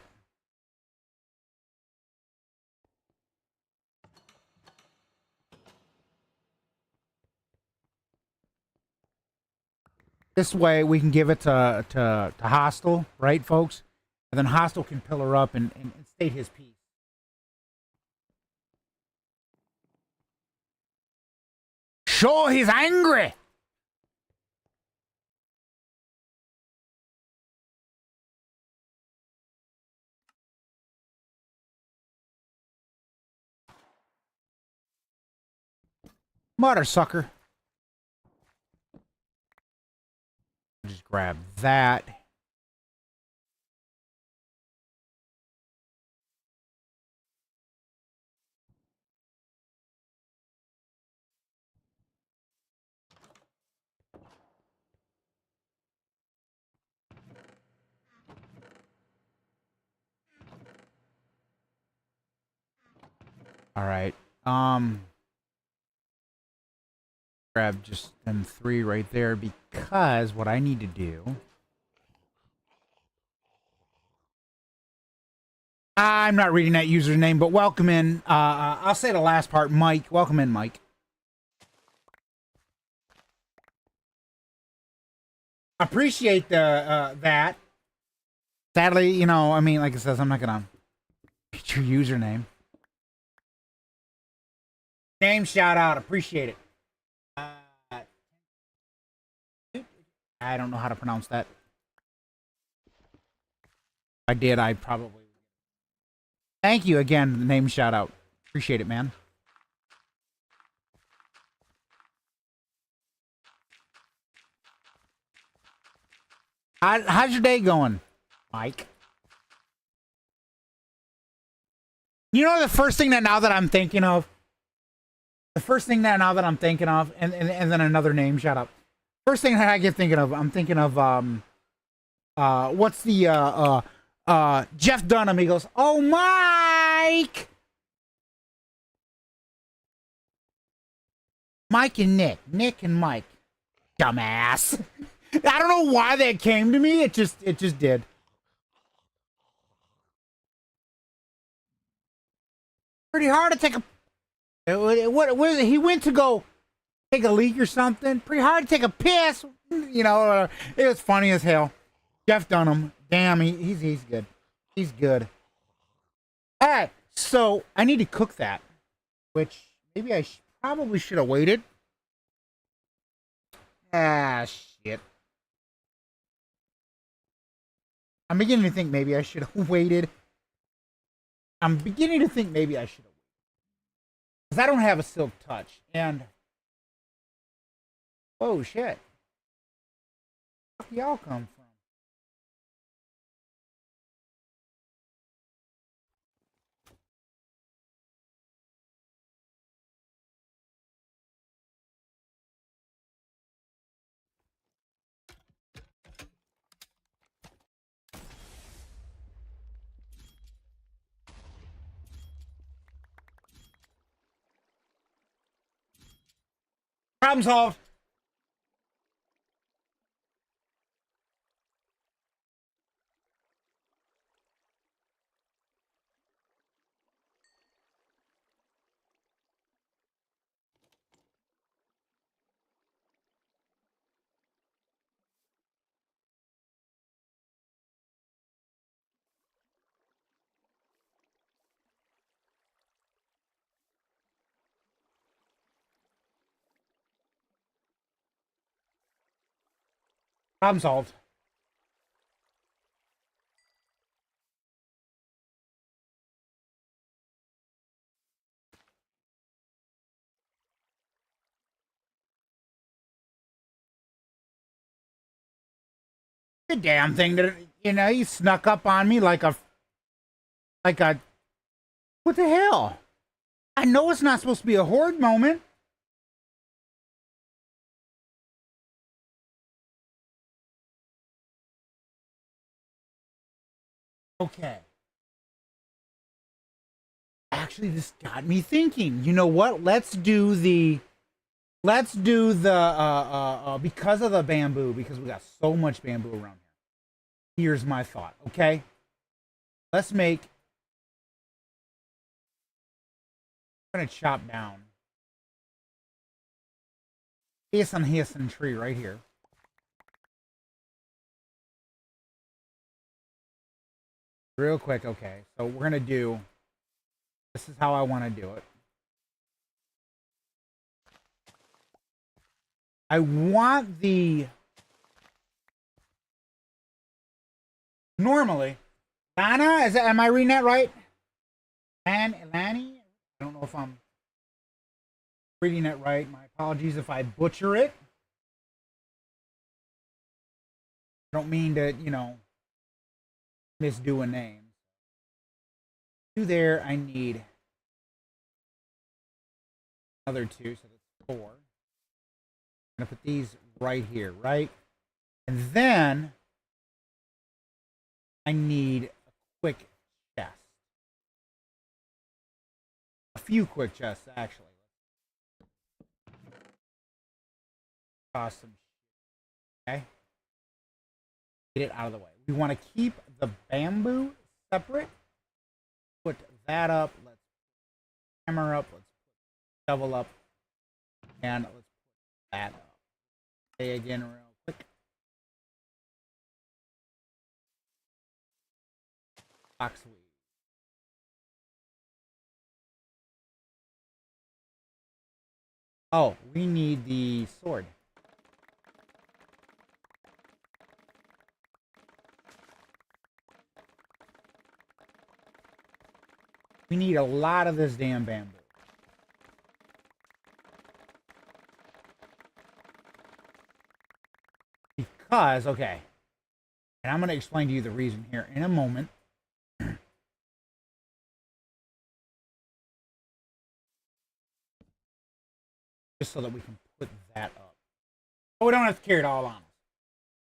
This way we can give it to Hostile, right, folks? And then Hostile can pillar up and state his piece. Sure, he's angry. Mother sucker. Just grab that. All right. Grab just them 3 right there, because what I need to do. I'm not reading that username, but welcome in. I'll say the last part, Mike. Welcome in, Mike. Appreciate the that. Sadly, you know, I mean, like it says, I'm not gonna get your username. Name shout out, appreciate it. I don't know how to pronounce that. If I did, I probably. Thank you again, name shout out. Appreciate it, man. How's your day going, Mike? You know, the first thing that now that I'm thinking of, and then another name shout out. First thing that I get thinking of, I'm thinking of what's the Jeff Dunham. He goes, "Oh, Mike, Mike and Nick and Mike, dumbass." I don't know why that came to me. It just did. Pretty hard to take a. What he went to go take a leak or something. Pretty hard to take a piss. You know, it was funny as hell. Jeff Dunham, damn, he's good. He's good. All right, so I need to cook that, which maybe I probably should have waited. Ah, shit. I'm beginning to think maybe I should have waited. I'm beginning to think maybe I should have. Because I don't have a silk touch. And. Oh, shit. Where y'all come from? Problem solved. Problem solved. The damn thing that, you know, he snuck up on me like a. What the hell? I know it's not supposed to be a horde moment. Okay. Actually, this got me thinking. You know what? Let's do the because of the bamboo, because we got so much bamboo around here. Here's my thought, okay? Let's make, I'm gonna chop down Hasten tree right here. Real quick, okay. So we're gonna do, this is how I wanna do it. I want normally, Lana, am I reading that right? Lani? I don't know if I'm reading it right. My apologies if I butcher it. I don't mean to, misdo a name. There, I need another 2, so that's 4. I'm gonna put these right here, right? And then I need a quick chest. A few quick chests, actually. Awesome. Okay. Get it out of the way. We want to keep the bamboo separate. Put that up. Let's put hammer up. Let's put shovel up. And let's put that up. Okay, again, real quick. Boxweed. Oh, we need the sword. We need a lot of this damn bamboo. Because, okay, and I'm going to explain to you the reason here in a moment. Just so that we can put that up. But we don't have to carry it all on us.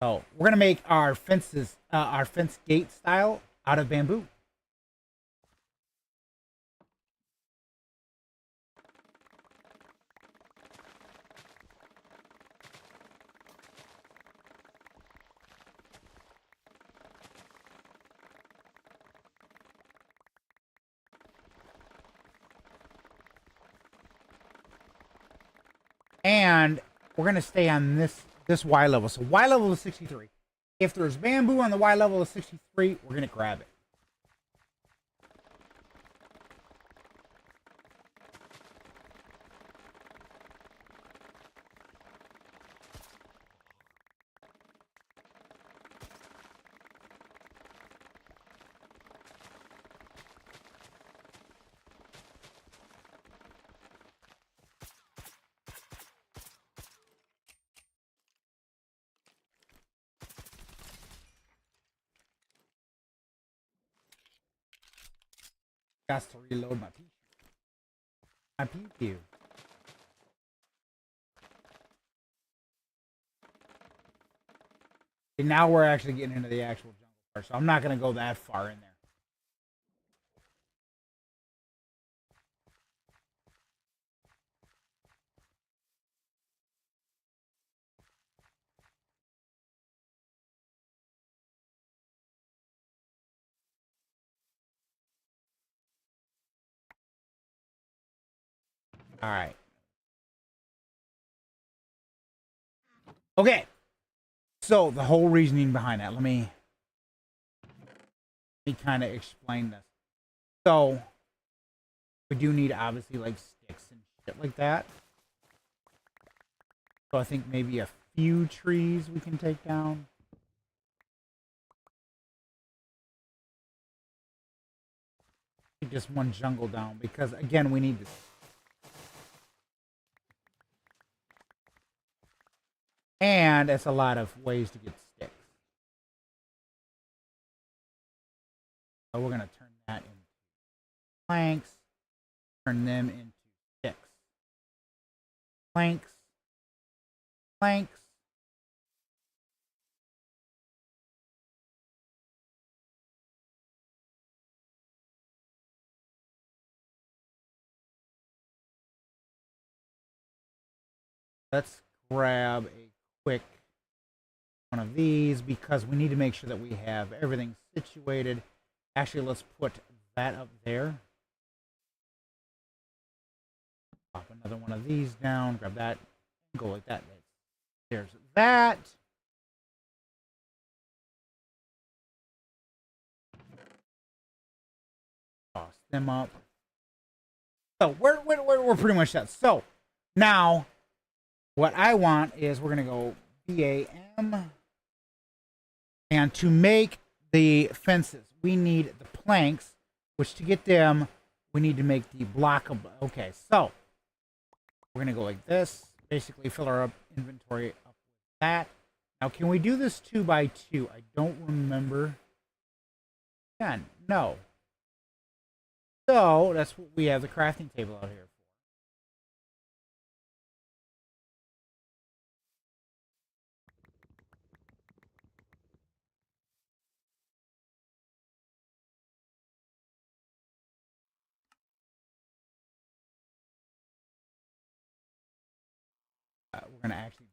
So we're going to make our fences, our fence gate style out of bamboo. And we're going to stay on this Y level. So Y level is 63. If there's bamboo on the Y level of 63, we're going to grab it. Got to reload my PQ. And now we're actually getting into the actual jungle part, so I'm not going to go that far in there. All right. Okay. So the whole reasoning behind that, let me kind of explain this. So we do need obviously like sticks and shit like that. So I think maybe a few trees we can take down. Just one jungle down because again we need this. And it's a lot of ways to get sticks. So we're gonna turn that into planks. turn them into sticks. Planks. Planks. Let's grab a quick one of these because we need to make sure that we have everything situated. Actually, let's put that up there. Pop another one of these down, grab that, and go like that. There's that. Toss them up. So we're pretty much set. So now what I want is we're gonna go BAM, and to make the fences we need the planks, which to get them we need to make the blockable. Okay, so we're gonna go like this, basically fill our inventory up with that. Now can we do this 2 by 2? I don't remember. Again, no. So that's what we have the crafting table out here for. We're gonna actually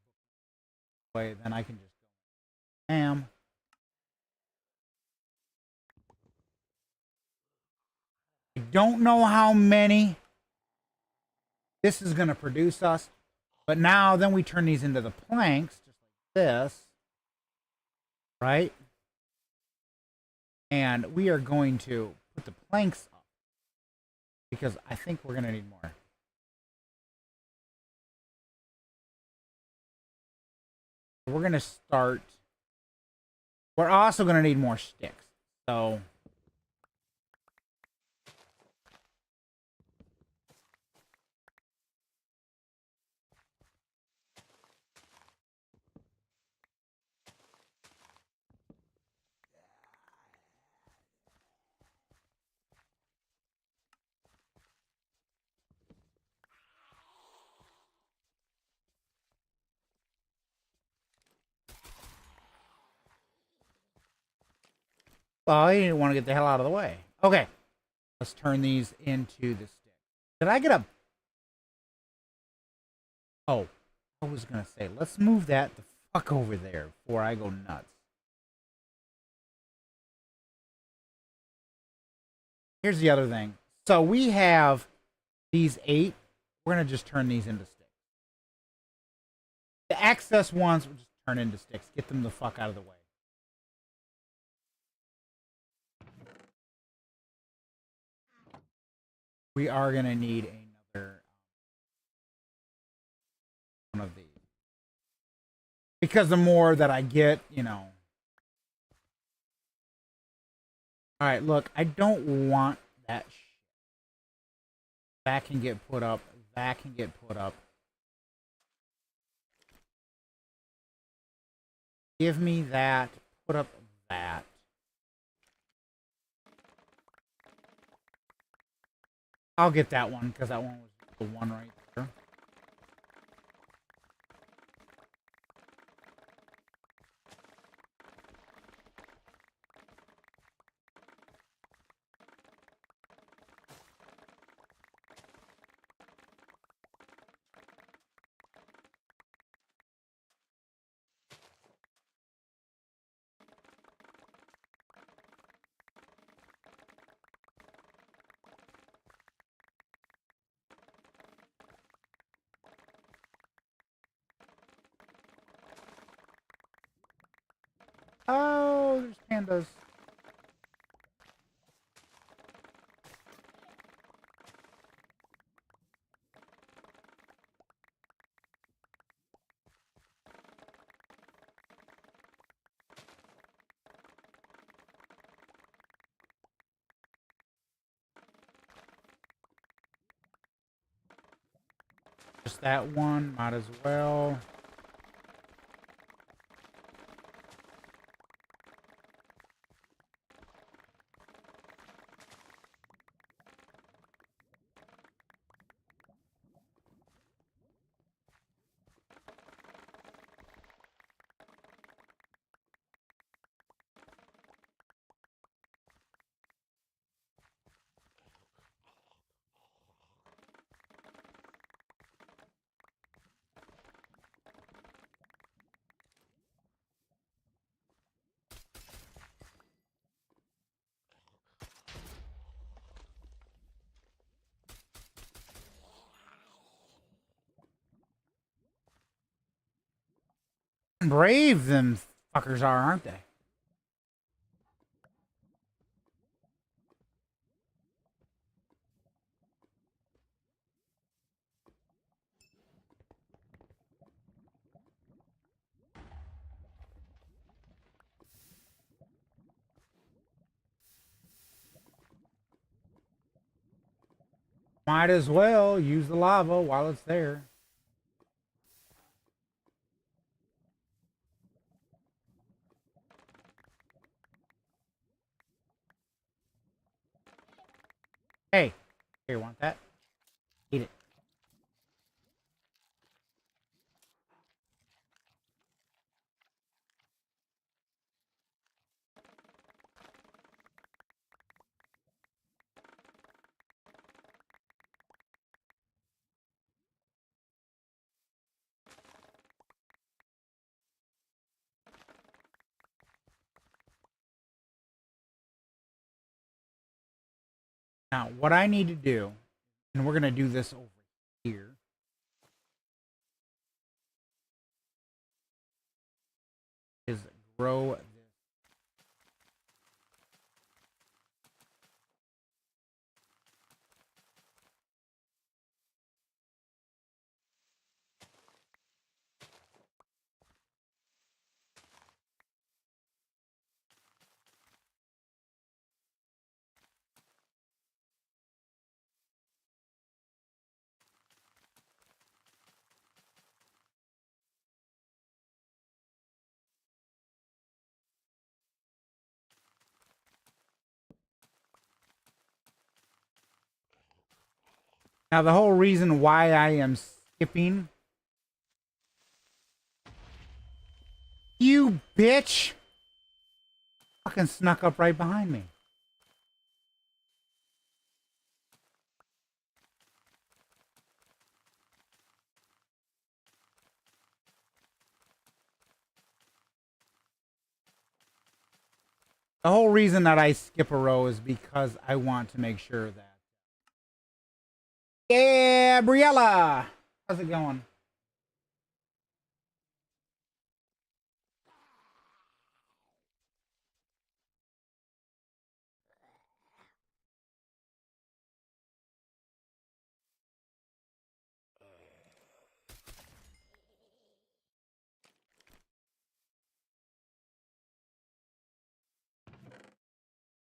play. Then I can just go bam. I don't know how many this is gonna produce us, but now then we turn these into the planks, just like this, right? And we are going to put the planks up because I think we're gonna need more. We're gonna start. We're also gonna need more sticks. So I didn't want to get the hell out of the way. Okay. Let's turn these into the stick. Did I get a... Oh, I was going to say, let's move that the fuck over there before I go nuts. Here's the other thing. So we have these 8. We're going to just turn these into sticks. The excess ones will just turn into sticks. Get them the fuck out of the way. We are going to need another one of these. Because the more that I get, you know. Alright, look, I don't want that shit. That can get put up. That can get put up. Give me that. Put up that. I'll get that one because that one was the one right there. Oh, there's pandas. Just that one, might as well. Brave them fuckers are, aren't they? Might as well use the lava while it's there. Hey, here, want that? Eat it. Now, what I need to do, and we're going to do this over here, is grow this. Now, the whole reason why I am skipping, you bitch, fucking snuck up right behind me. The whole reason that I skip a row is because I want to make sure that. Yeah, Briella, how's it going?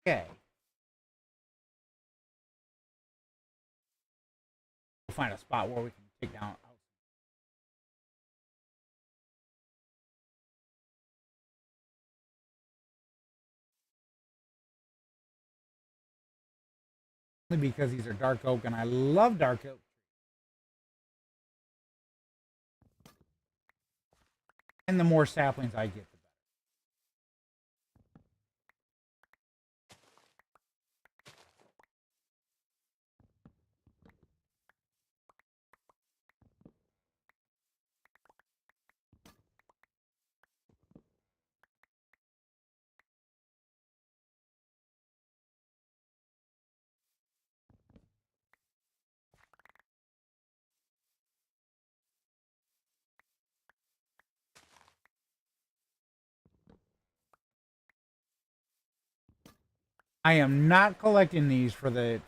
Okay. We'll find a spot where we can take down. Only because these are dark oak, and I love dark oak. And the more saplings I get, the better. I am not collecting these for the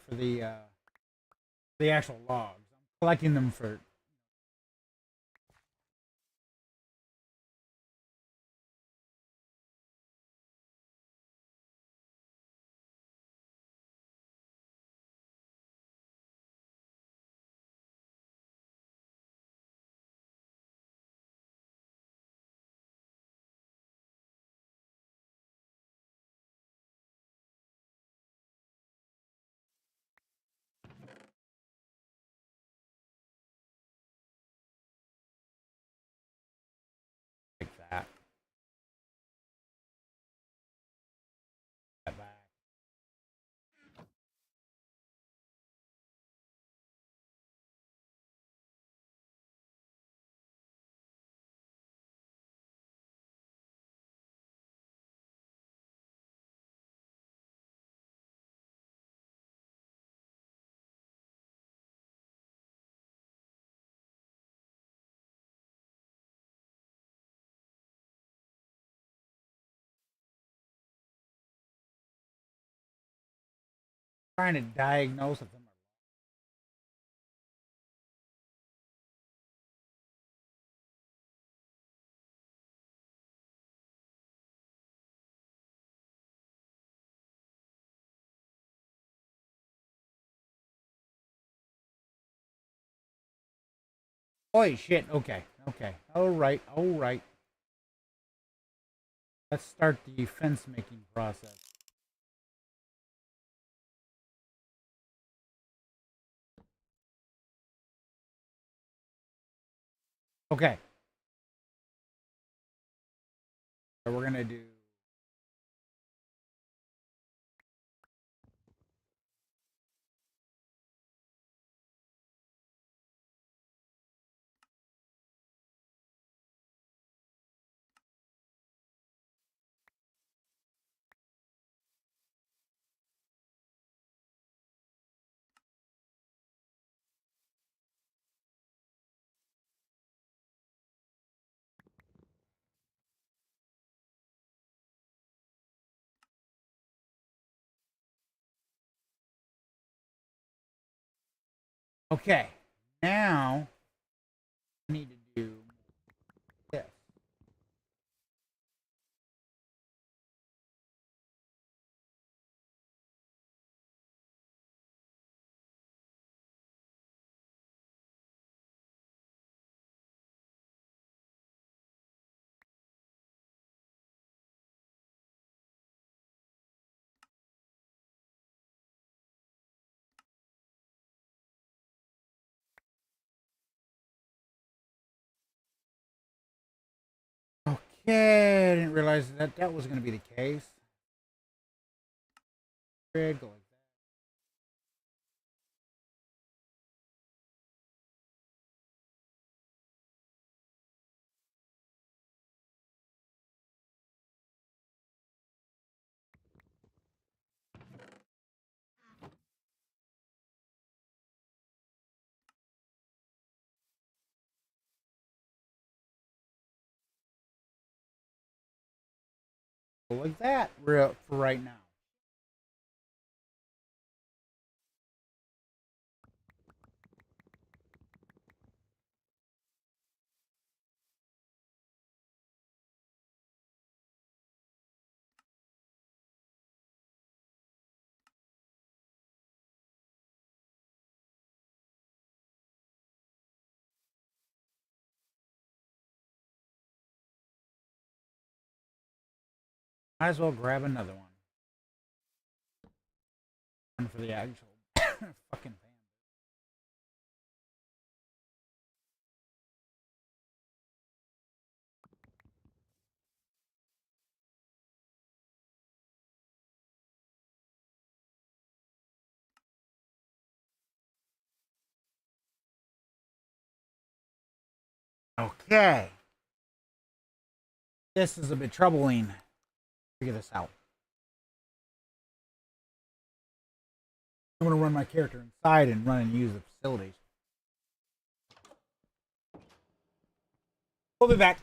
actual logs. I'm collecting them for. trying to diagnose if them. Holy shit. Okay. Okay. All right. All right. Let's start the fence making process. Okay. So we're going to do. Okay. Now I need to do this. Okay. I didn't realize that that was going to be the case. Grid, go like that. Go like that for right now. Might as well grab another one. One for the actual fucking fan. Okay. This is a bit troubling. Figure this out. I'm going to run my character inside and run and use the facilities. We'll be back.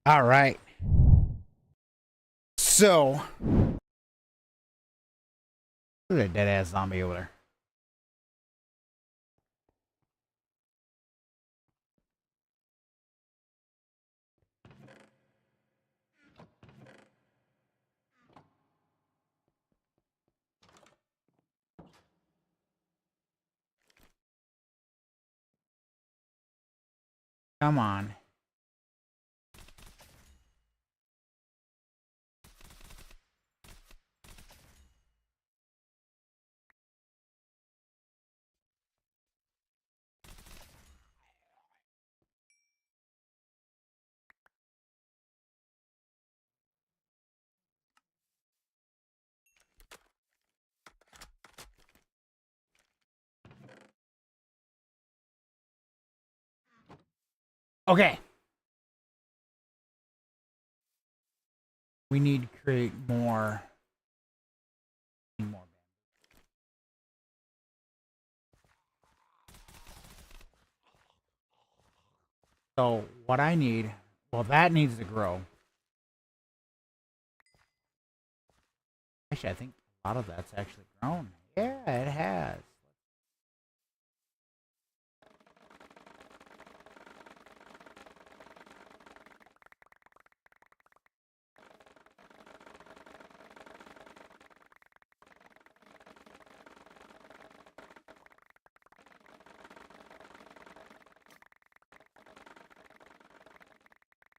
All right. So, look at that dead ass zombie over there. Come on. Okay. We need to create more. More. So what I need, well, that needs to grow. Actually, I think a lot of that's actually grown. Yeah, it has.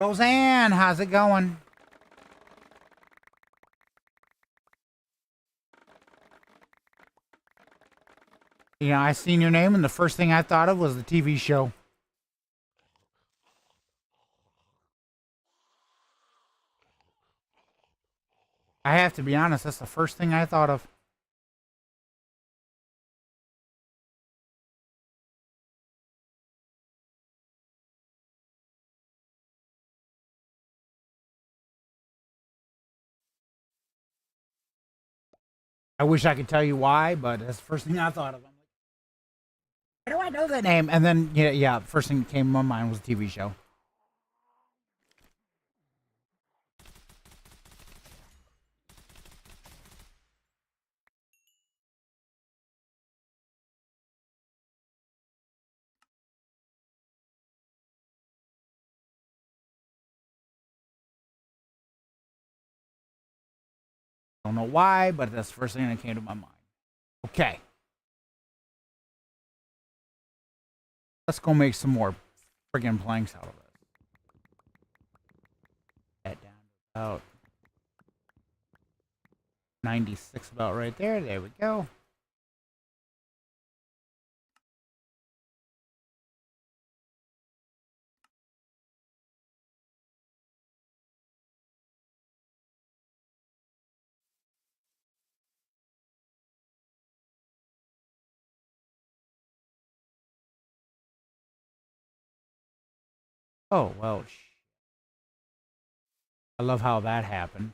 Roseanne, how's it going? You know, I seen your name, and the first thing I thought of was the TV show. I have to be honest, that's the first thing I thought of. I wish I could tell you why, but that's the first thing I thought of. I'm like, why do I know that name? And then, yeah, first thing that came to my mind was the TV show. Don't know why, but that's the first thing that came to my mind. Okay. Let's go make some more friggin' planks out of this. That down to about 96, about right there. There we go. Oh, well, I love how that happened.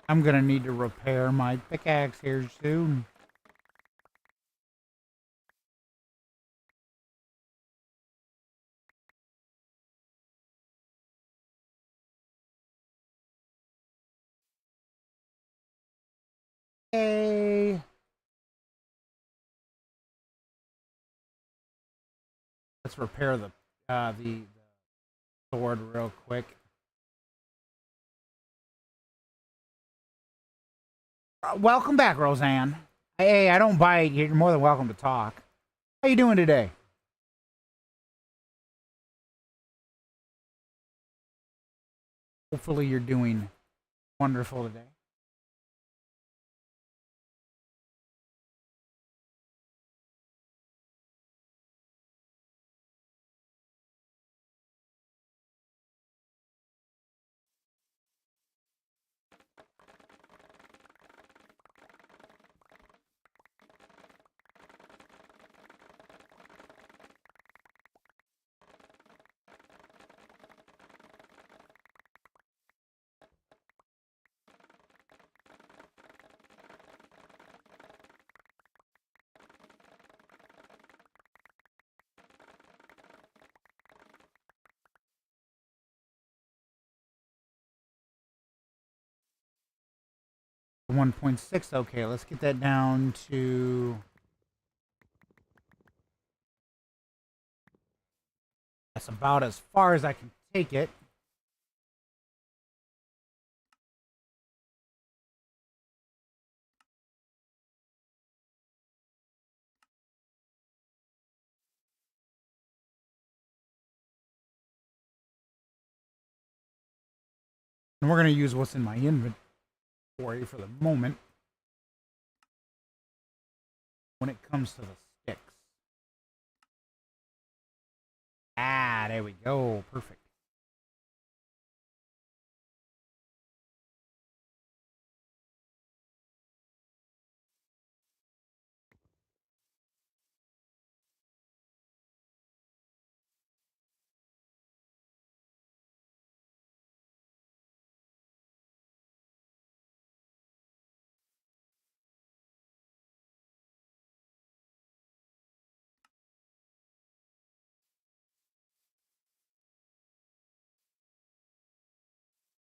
I'm gonna need to repair my pickaxe here soon. Hey. Let's repair the sword real quick. Welcome back, Roseanne. Hey, I don't bite. You're more than welcome to talk. How you doing today? Hopefully you're doing wonderful today. 1.6. Okay, let's get that down to... That's about as far as I can take it. And we're going to use what's in my inventory for the moment when it comes to the sticks. Ah, there we go. Perfect.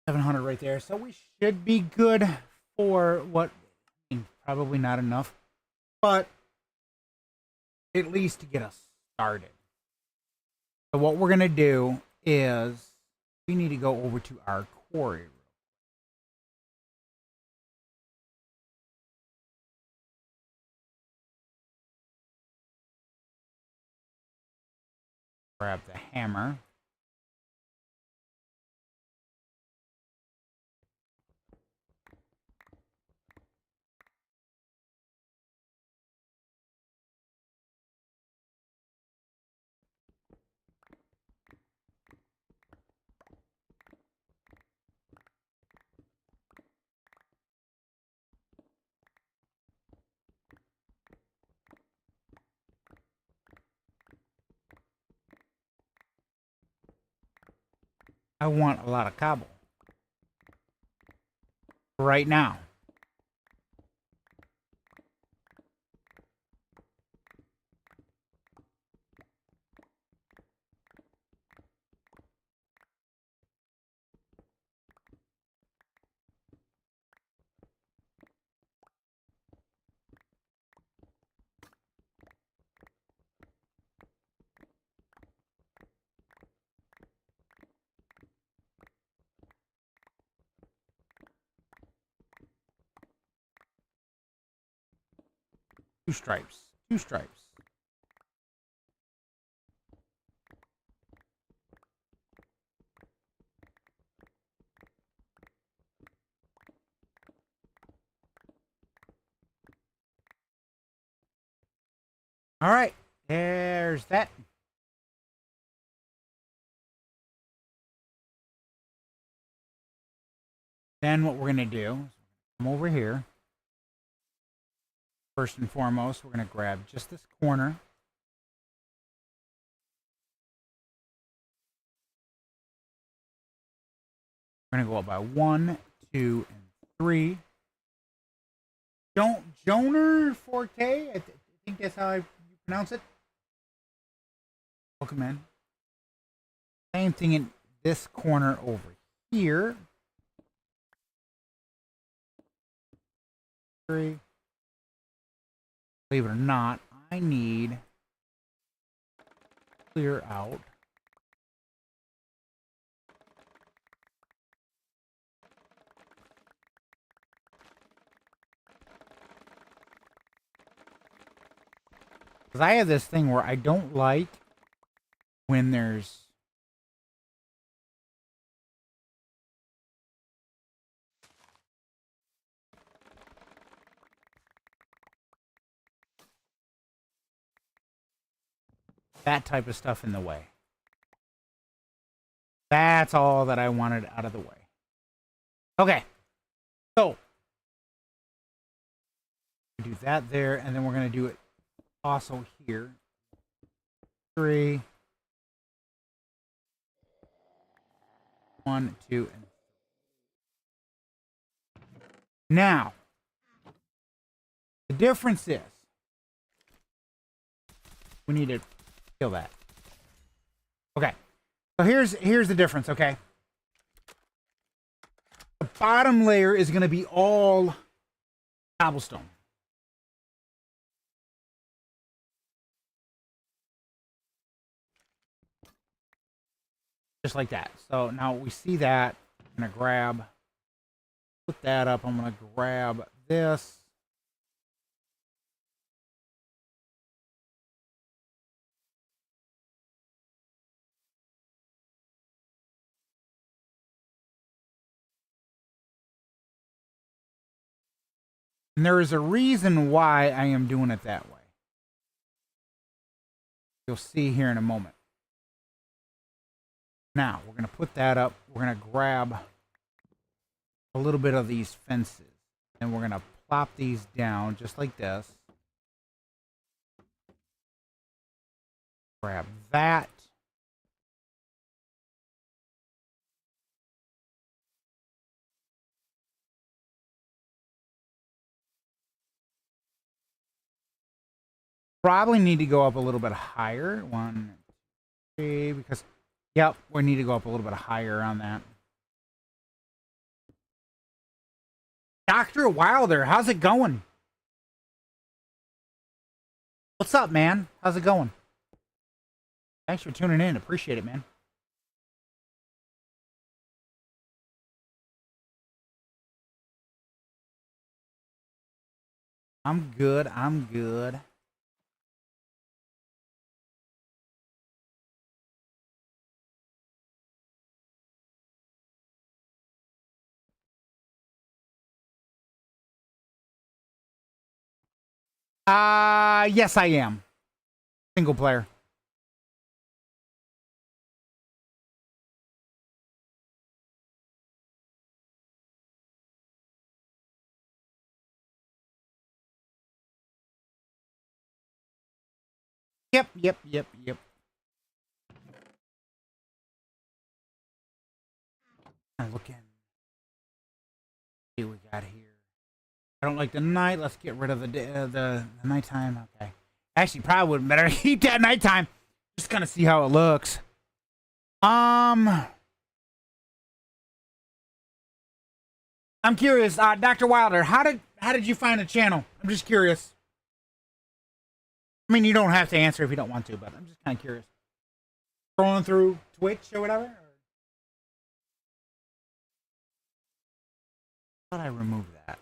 $700 right there. So we should be good for what, I mean, probably not enough, but at least to get us started. So what we're going to do is we need to go over to our quarry. Grab the hammer. I want a lot of cobble right now. Two stripes. Two stripes. All right. There's that. Then what we're going to do is come over here. First and foremost, we're going to grab just this corner. We're going to go up by 1, 2, and 3. Joner 4K? I think that's how I pronounce it. Welcome in. Same thing in this corner over here. 3. Believe it or not, I need clear out. Because I have this thing where I don't like when there's that type of stuff in the way. That's all that I wanted out of the way. Okay. So, do that there, and then we're going to do it also here. 3. 1, 2, and 3. Now, the difference is we need to kill that. Okay. So here's the difference, okay? The bottom layer is going to be all cobblestone. Just like that. So now we see that. I'm gonna grab, put that up. I'm gonna grab this. And there is a reason why I am doing it that way. You'll see here in a moment. Now, we're going to put that up. We're going to grab a little bit of these fences. And we're going to plop these down just like this. Grab that. Probably need to go up a little bit higher. 1, 2, because, yep, we need to go up a little bit higher on that. Dr. Wilder, how's it going? What's up, man? How's it going? Thanks for tuning in. Appreciate it, man. I'm good. I'm good. Yes, I am. Single player. Yep. I'm looking. See what we got here. I don't like the night. Let's get rid of the nighttime. Okay. Actually, probably would better keep that nighttime. Just kind of see how it looks. I'm curious, Dr. Wilder. How did you find the channel? I'm just curious. I mean, you don't have to answer if you don't want to, but I'm just kind of curious. Scrolling through Twitch or whatever. How did I remove that?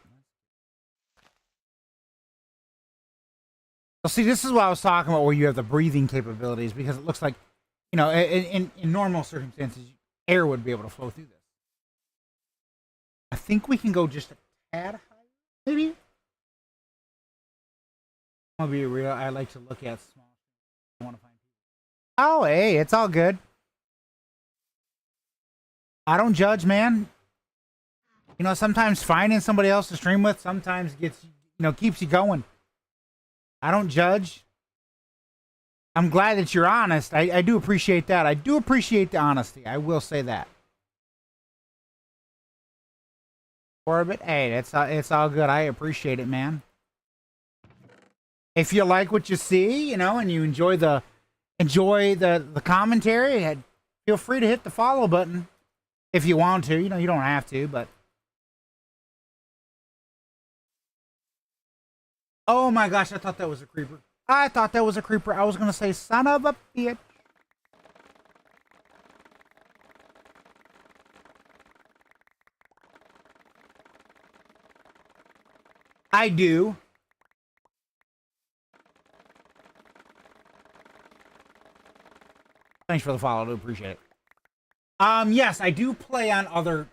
Well, see, this is what I was talking about, where you have the breathing capabilities, because it looks like, you know, in normal circumstances, air would be able to flow through this. I think we can go just a tad higher, maybe. I'll be real. I like to look at small. I want to find people. Oh, hey, it's all good. I don't judge, man. You know, sometimes finding somebody else to stream with sometimes gets, you know, keeps you going. I don't judge. I'm glad that you're honest. I do appreciate that. I do appreciate the honesty. I will say that. Orbit, hey, it's all good. I appreciate it, man. If you like what you see, you know, and you enjoy the commentary, feel free to hit the follow button if you want to. You know, you don't have to, but oh my gosh, I thought that was a creeper. I thought that was a creeper. I was gonna say, son of a bitch. I do. Thanks for the follow. I do appreciate it. Yes, I do play on other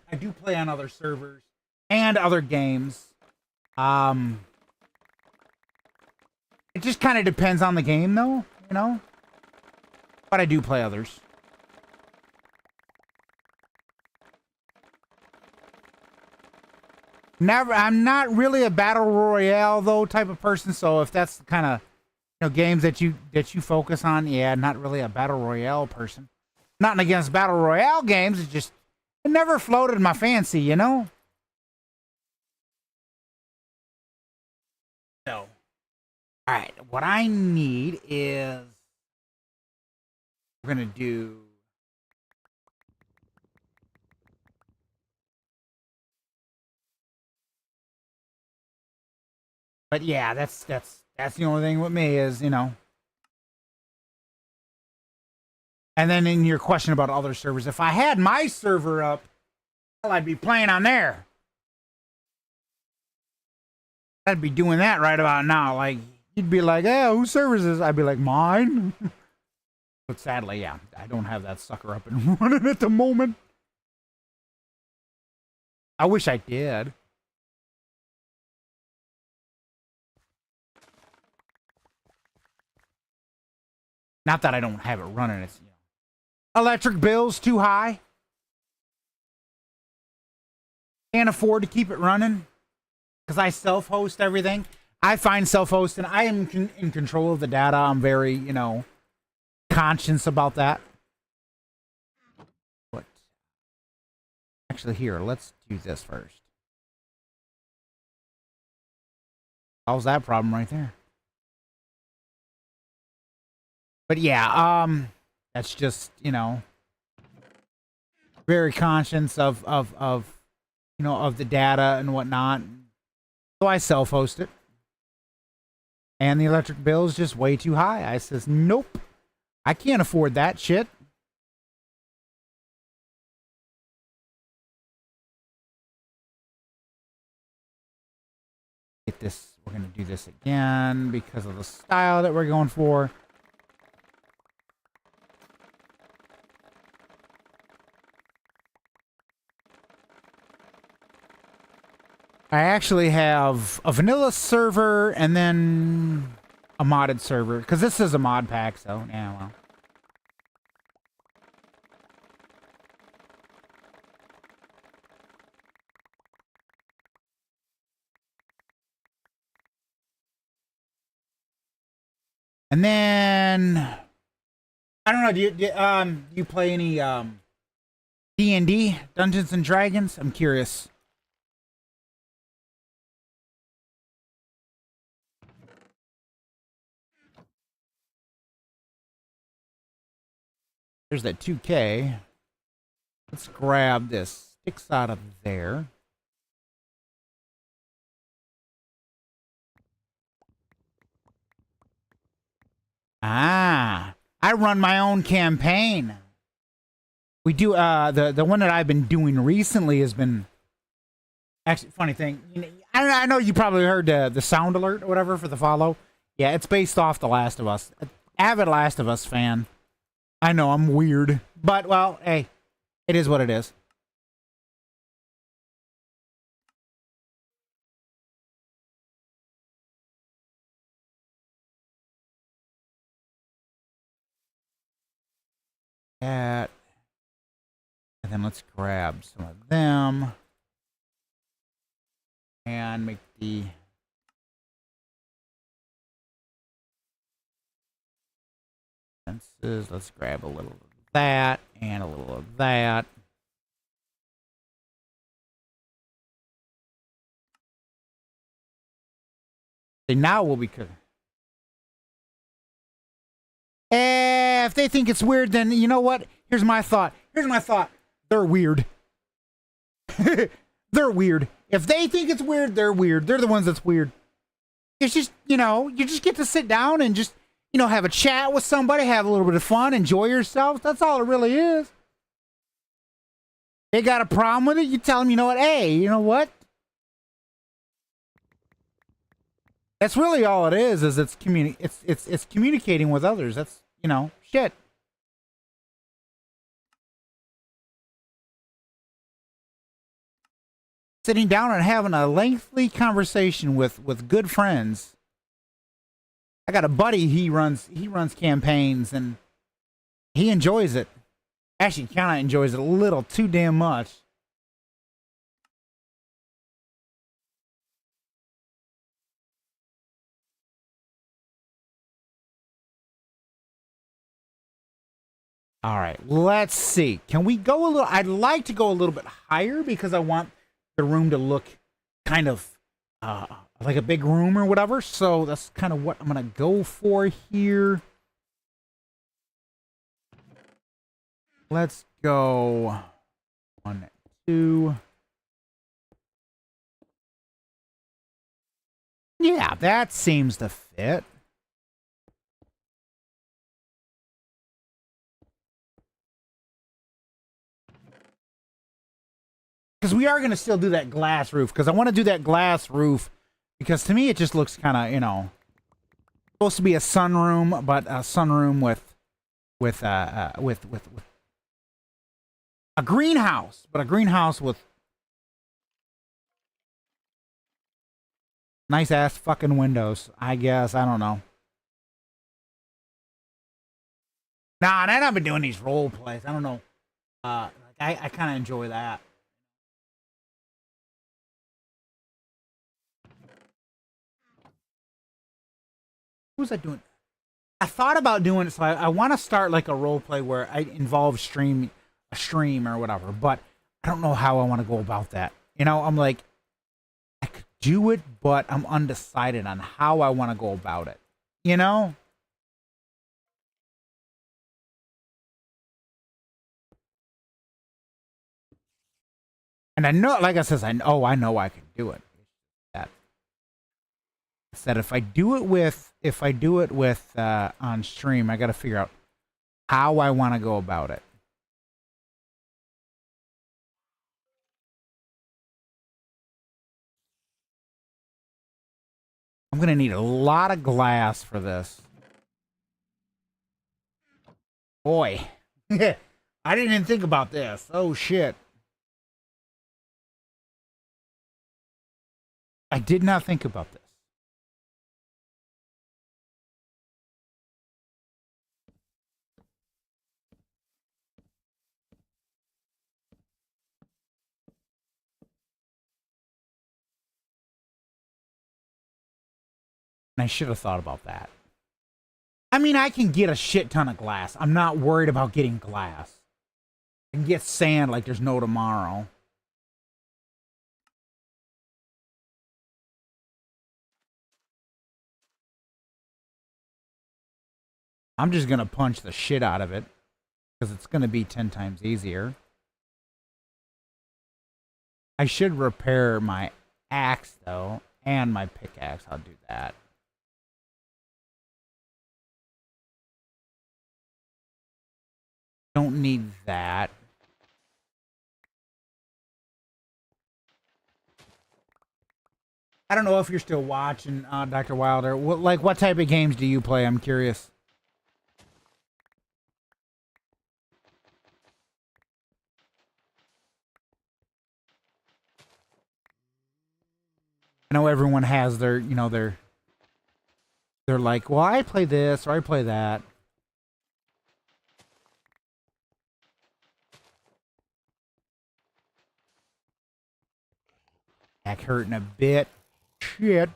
servers and other games. It just kind of depends on the game, though, you know? But I do play others. I'm not really a battle royale though type of person. So if that's the kind of, you know, games that you focus on, yeah, not really a battle royale person. Nothing against battle royale games. It never floated my fancy, you know. So, all right, what I need is we're gonna do. But yeah, that's the only thing with me is, you know. And then in your question about other servers, if I had my server up, well, I'd be playing on there. I'd be doing that right about now. Like, you'd be like, "Oh, whose server is this?" I'd be like, "Mine." But sadly, yeah, I don't have that sucker up and running at the moment. I wish I did. Not that I don't have it running. It's, you know, electric bills too high. Can't afford to keep it running because I self-host everything. I find self-hosting. I am in control of the data. I'm very, you know, conscious about that. But actually, here, let's do this first. How's that problem right there? But yeah, that's just, you know, very conscious of you know, of the data and whatnot. So I self-host it. And the electric bill is just way too high. I says, nope, I can't afford that shit. Get this, we're gonna do this again because of the style that we're going for. I actually have a vanilla server and then a modded server because this is a mod pack, so yeah, well. And then I don't know. Do you play any D&D, Dungeons and Dragons? I'm curious. There's that 2K. Let's grab this. Sticks out of there. Ah, I run my own campaign. We do the one that I've been doing recently has been actually funny thing. You know, I know you probably heard the sound alert or whatever for the follow. Yeah, it's based off The Last of Us. Avid Last of Us fan. I know I'm weird, but well, hey, it is what it is. That, and then let's grab some of them and make the fences. Let's grab a little of that and a little of that. And now we'll be good. If they think it's weird, then you know what? Here's my thought. They're weird. They're weird. If they think it's weird, they're weird. They're the ones that's weird. It's just, you know, you just get to sit down and just, you know, have a chat with somebody, have a little bit of fun, enjoy yourself. That's all it really is. They got a problem with it, you tell them, you know what? Hey, you know what? That's really all it is it's communicating with others. That's, you know, shit. Sitting down and having a lengthy conversation with good friends. I got a buddy, he runs campaigns and he enjoys it. Actually kinda enjoys it a little too damn much. All right, let's see. Can we go a little? I'd like to go a little bit higher because I want the room to look kind of like a big room or whatever. So that's kind of what I'm gonna go for here. Let's go 1, 2. Yeah, that seems to fit. Because we are going to still do that glass roof. Because I want to do that glass roof. Because to me, it just looks kind of, you know, supposed to be a sunroom, but a sunroom with a greenhouse, but a greenhouse with nice ass fucking windows. I guess I don't know. Nah, and I've been doing these role plays. I don't know. I kind of enjoy that. What was I doing? I thought about doing it, so I want to start like a role play where I involve a stream or whatever, but I don't know how I want to go about that. You know, I'm like, I could do it, but I'm undecided on how I want to go about it. You know? And I know, like I says, I know I can do it. That said, if I do it with on stream, I got to figure out how I want to go about it. I'm gonna need a lot of glass for this. Boy, I didn't even think about this. Oh shit. I did not think about this. And I should have thought about that. I mean, I can get a shit ton of glass. I'm not worried about getting glass. I can get sand like there's no tomorrow. I'm just gonna punch the shit out of it because it's gonna be 10 times easier. I should repair my axe though, and my pickaxe. I'll do that. Don't need that. I don't know if you're still watching, Dr. Wilder. What type of games do you play? I'm curious. I know everyone has their, you know, they're like, well, I play this or I play that. Back hurting a bit. Shit.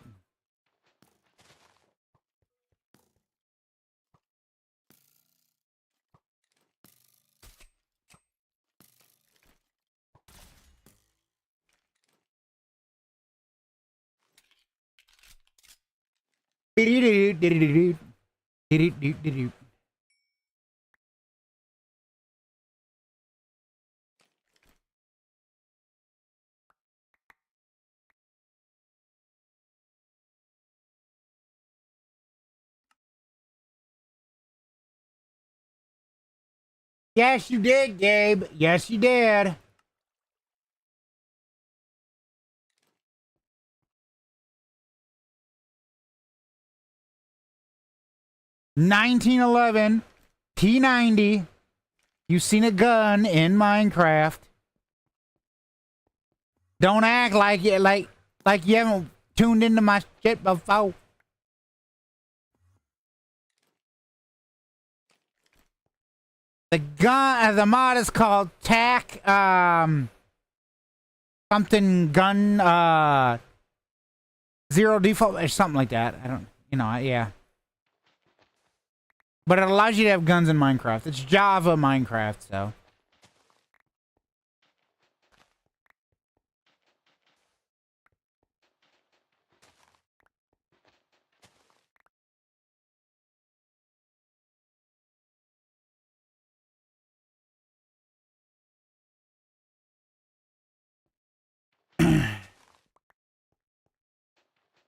Yes, you did, Gabe. Yes, you did. $1911 T90. You seen a gun in Minecraft? Don't act like you haven't tuned into my shit before. The gun, the mod is called TAC, something gun, zero default or something like that. I don't, you know, yeah. But it allows you to have guns in Minecraft. It's Java Minecraft, so.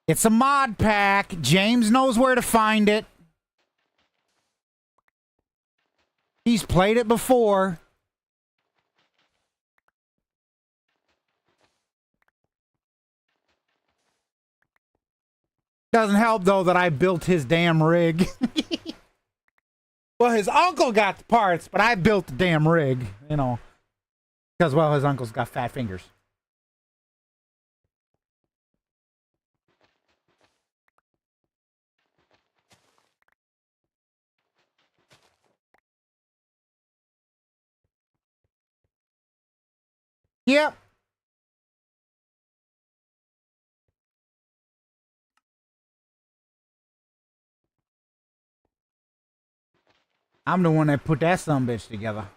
It's a mod pack. James knows where to find it. He's played it before. Doesn't help, though, that I built his damn rig. Well, his uncle got the parts, but I built the damn rig, you know. Because, well, his uncle's got fat fingers. Yep. I'm the one that put that sumbitch together.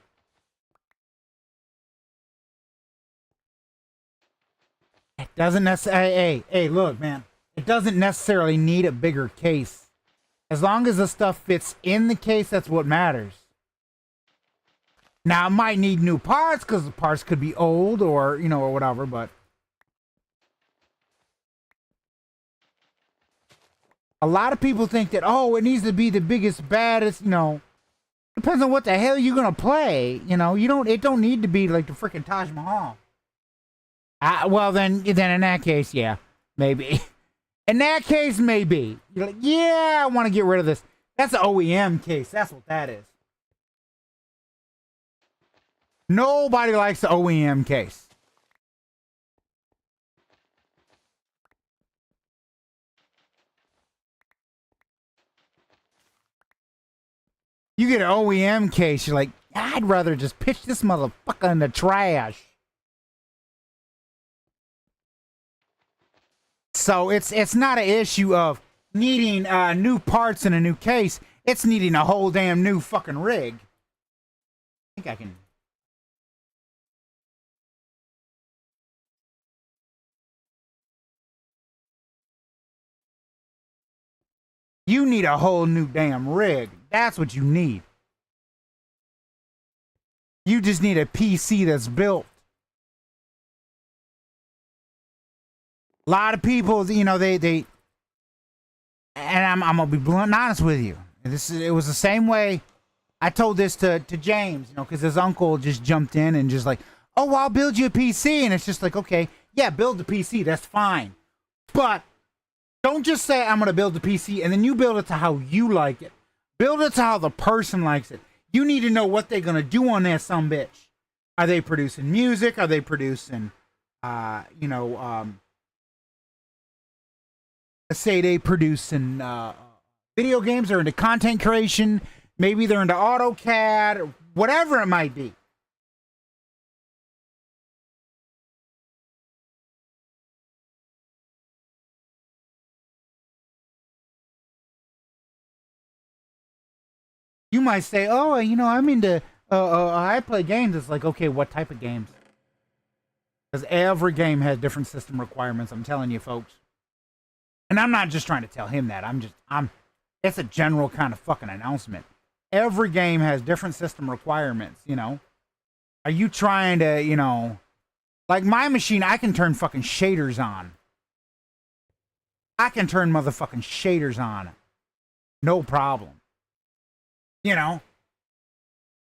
It doesn't necessarily... Hey, look, man. It doesn't necessarily need a bigger case. As long as the stuff fits in the case, that's what matters. Now, it might need new parts, because the parts could be old, or, you know, or whatever, but... A lot of people think that, oh, it needs to be the biggest, baddest, you know... Depends on what the hell you're gonna play, you know. It don't need to be like the freaking Taj Mahal. Well, then in that case, yeah, maybe. In that case, maybe. You're like, yeah, I want to get rid of this. That's an OEM case. That's what that is. Nobody likes the OEM case. You get an OEM case, you're like, I'd rather just pitch this motherfucker in the trash. So it's not an issue of needing new parts in a new case. It's needing a whole damn new fucking rig. I think I can... You need a whole new damn rig. That's what you need. You just need a PC that's built. A lot of people, you know, they and I'm gonna be blunt and honest with you. It was the same way. I told this to James, you know, because his uncle just jumped in and just like, oh, well, I'll build you a PC, and it's just like, okay, yeah, build the PC, that's fine, but don't just say I'm gonna build the PC and then you build it to how you like it. Build it to how the person likes it. You need to know what they're gonna do on that sumbitch. Are they producing music? Are they producing, you know, let's say they producing video games, or into content creation. Maybe they're into AutoCAD, or whatever it might be. You might say, oh, you know, I'm into, I play games. It's like, okay, what type of games? Because every game has different system requirements, I'm telling you, folks. And I'm not just trying to tell him that. It's a general kind of fucking announcement. Every game has different system requirements, you know? Are you trying to, you know... Like my machine, I can turn fucking shaders on. I can turn motherfucking shaders on. No problem. You know?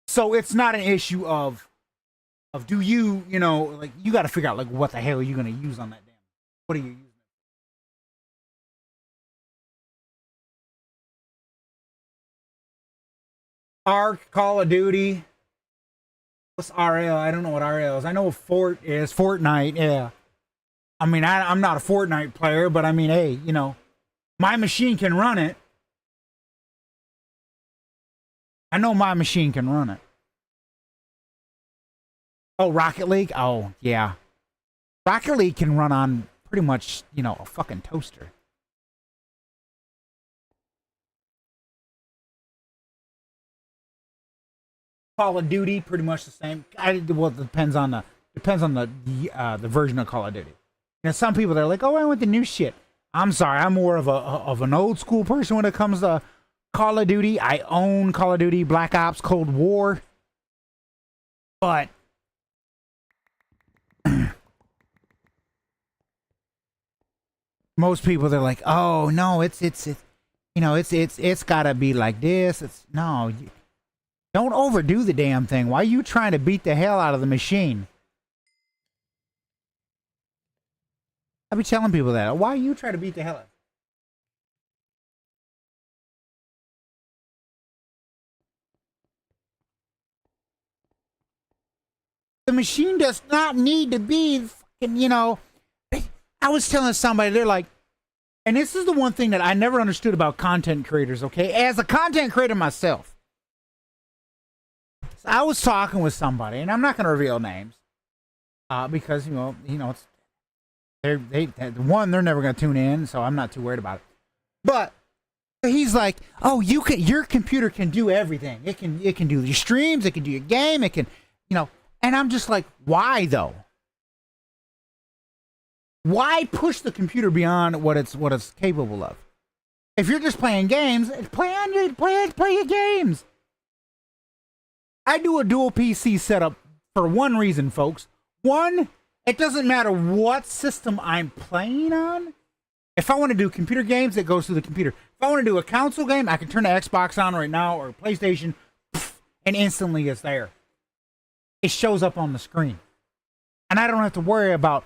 So it's not an issue of do you, you know, like, you got to figure out, like, what the hell are you going to use on that damn... What are you using? Ark, Call of Duty. What's RL? I don't know what RL is. I know what Fort is. Fortnite, yeah. I mean, I'm not a Fortnite player, but I mean, hey, you know, my machine can run it. I know my machine can run it. Oh, Rocket League? Oh, yeah. Rocket League can run on pretty much, you know, a fucking toaster. Call of Duty, pretty much the same. Well, it depends on the version of Call of Duty. You know, some people they're like, oh, I want the new shit. I'm sorry, I'm more of an old school person when it comes to Call of Duty. I own Call of Duty, Black Ops, Cold War, but most people, they're like, oh no, it's you know, it's gotta be like this. It's no, don't overdo the damn thing. Why are you trying to beat the hell out of the machine? I be telling people that. Why are you trying to beat the hell out? The machine does not need to be fucking, you know. I was telling somebody, they're like, and this is the one thing that I never understood about content creators, okay? As a content creator myself, so I was talking with somebody, and I'm not going to reveal names, because it's they're never going to tune in, so I'm not too worried about it. But he's like, "Oh, your computer can do everything. It can do your streams, it can do your game, it can, you know." And I'm just like, why though? Why push the computer beyond what it's capable of? If you're just playing games, play your games. I do a dual PC setup for one reason, folks. One, it doesn't matter what system I'm playing on. If I want to do computer games, it goes to the computer. If I want to do a console game, I can turn the Xbox on right now or PlayStation, and instantly it's there. It shows up on the screen. And I don't have to worry about,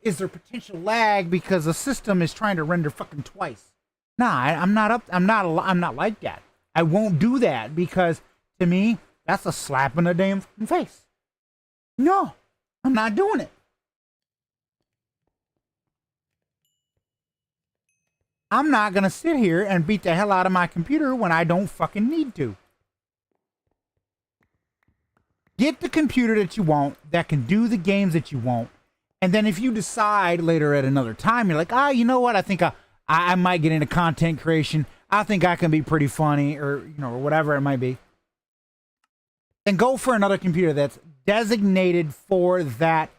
is there potential lag because the system is trying to render fucking twice. Nah, I'm not like that. I won't do that because to me, that's a slap in the damn fucking face. No, I'm not doing it. I'm not going to sit here and beat the hell out of my computer when I don't fucking need to. Get the computer that you want that can do the games that you want. And then if you decide later at another time, you're like, you know what? I think I might get into content creation. I think I can be pretty funny or whatever it might be. Then go for another computer that's designated for that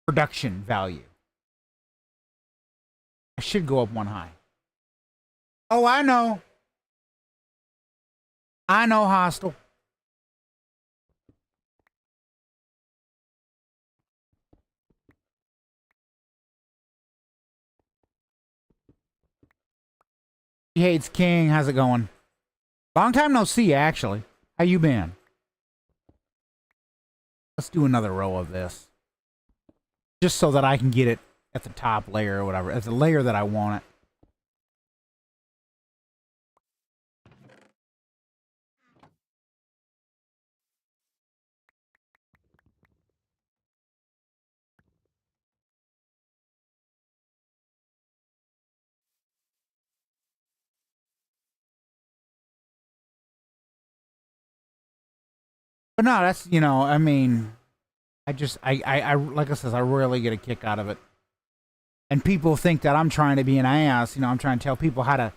production value. I should go up one high. Oh, I know. Hostile. He hates King. How's it going? Long time no see, actually. How you been? Let's do another row of this. Just so that I can get it at the top layer or whatever. At the layer that I want it. But no, that's, I mean, I like I said, I really get a kick out of it. And people think that I'm trying to be an ass. I'm trying to tell people how to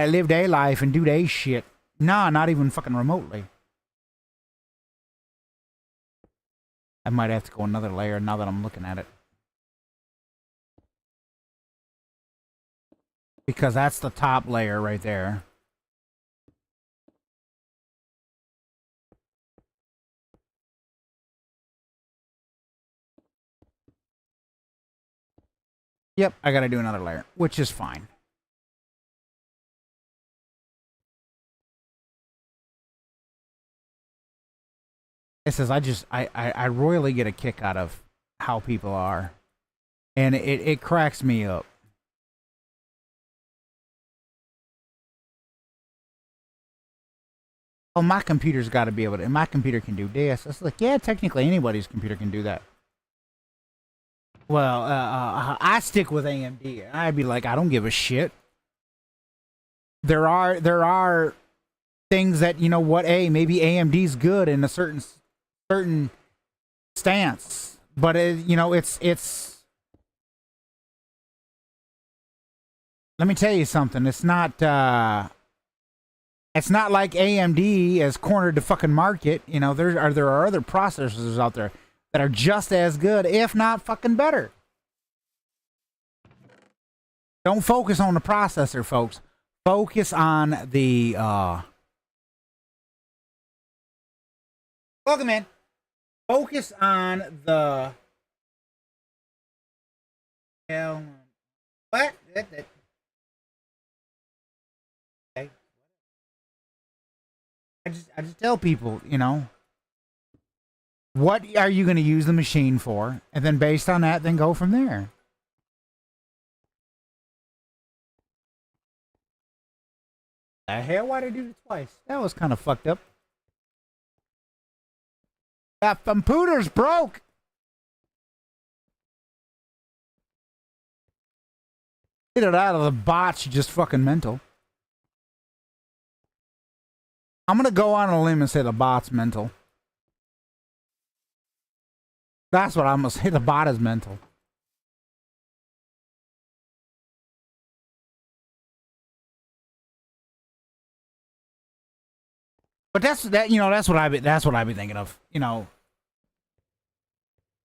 live their life and do their shit. Nah, not even fucking remotely. I might have to go another layer now that I'm looking at it. Because that's the top layer right there. Yep, I gotta do another layer, which is fine. It says I royally get a kick out of how people are. And it cracks me up. Oh, my computer's got to be able to, and my computer can do this. It's like, yeah, technically anybody's computer can do that. Well, I stick with AMD. I'd be like, I don't give a shit. There are things that, maybe AMD's good in a certain stance, but it's. Let me tell you something. It's not like AMD has cornered the fucking market. There are other processors out there that are just as good, if not fucking better. Don't focus on the processor, folks. Focus on the welcome in. Focus on the What? Okay. I just tell people, you know, what are you going to use the machine for? And then based on that, then go from there. The hell? Why'd I do it twice? That was kind of fucked up. That computer's broke. Get it out of the bots, you just fucking mental. I'm going to go on a limb and say the bot's mental. That's what I'm going to say. The bot is mental. But that's what I've been thinking of, you know,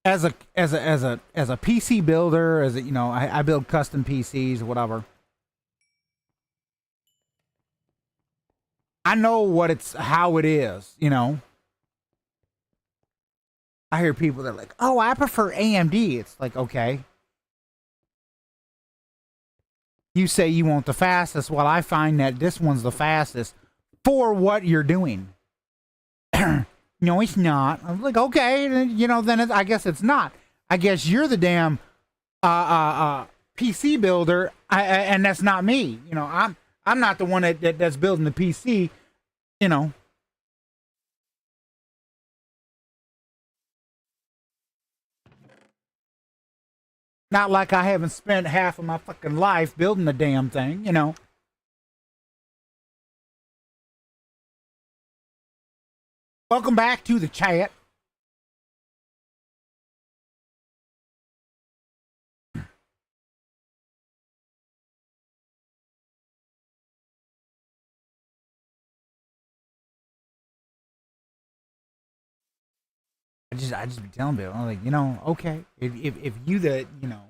as a PC builder, I build custom PCs or whatever. I know how it is, you know. I hear people that are like, "Oh, I prefer AMD." It's like, okay. You say you want the fastest. Well, I find that this one's the fastest for what you're doing. No, it's not. I'm like, okay, you know, then I guess it's not. I guess you're the damn PC builder, and that's not me. You know, I'm not the one that's building the PC. You know, not like I haven't spent half of my fucking life building the damn thing. You know. Welcome back to the chat. I just be telling people, I'm like, you know, okay, if you you know,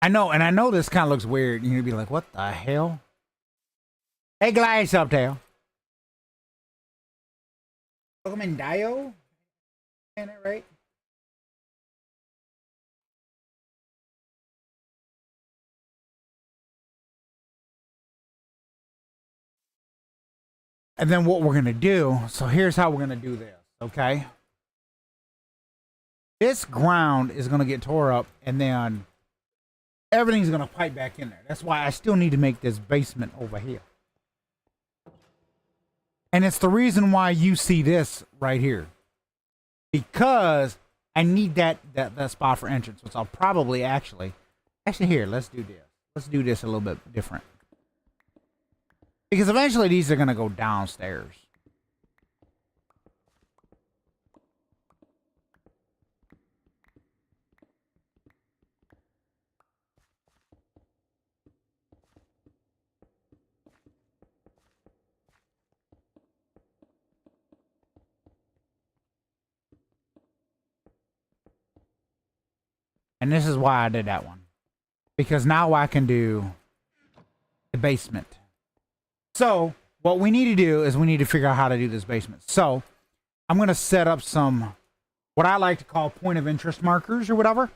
I know this kind of looks weird. You're gonna be like, what the hell? Hey, Glass Uptail. Welcome in, Dio. Saying it right? And then what we're gonna do? So here's how we're gonna do this. Okay. This ground is gonna get tore up, and then everything's gonna pipe back in there. That's why I still need to make this basement over here. And it's the reason why you see this right here. Because I need that spot for entrance, which I'll probably actually here, let's do this. Let's do this a little bit different. Because eventually these are gonna go downstairs. And this is why I did that one. Because now I can do the basement. So, what we need to do is we need to figure out how to do this basement. So, I'm going to set up some, what I like to call point of interest markers or whatever.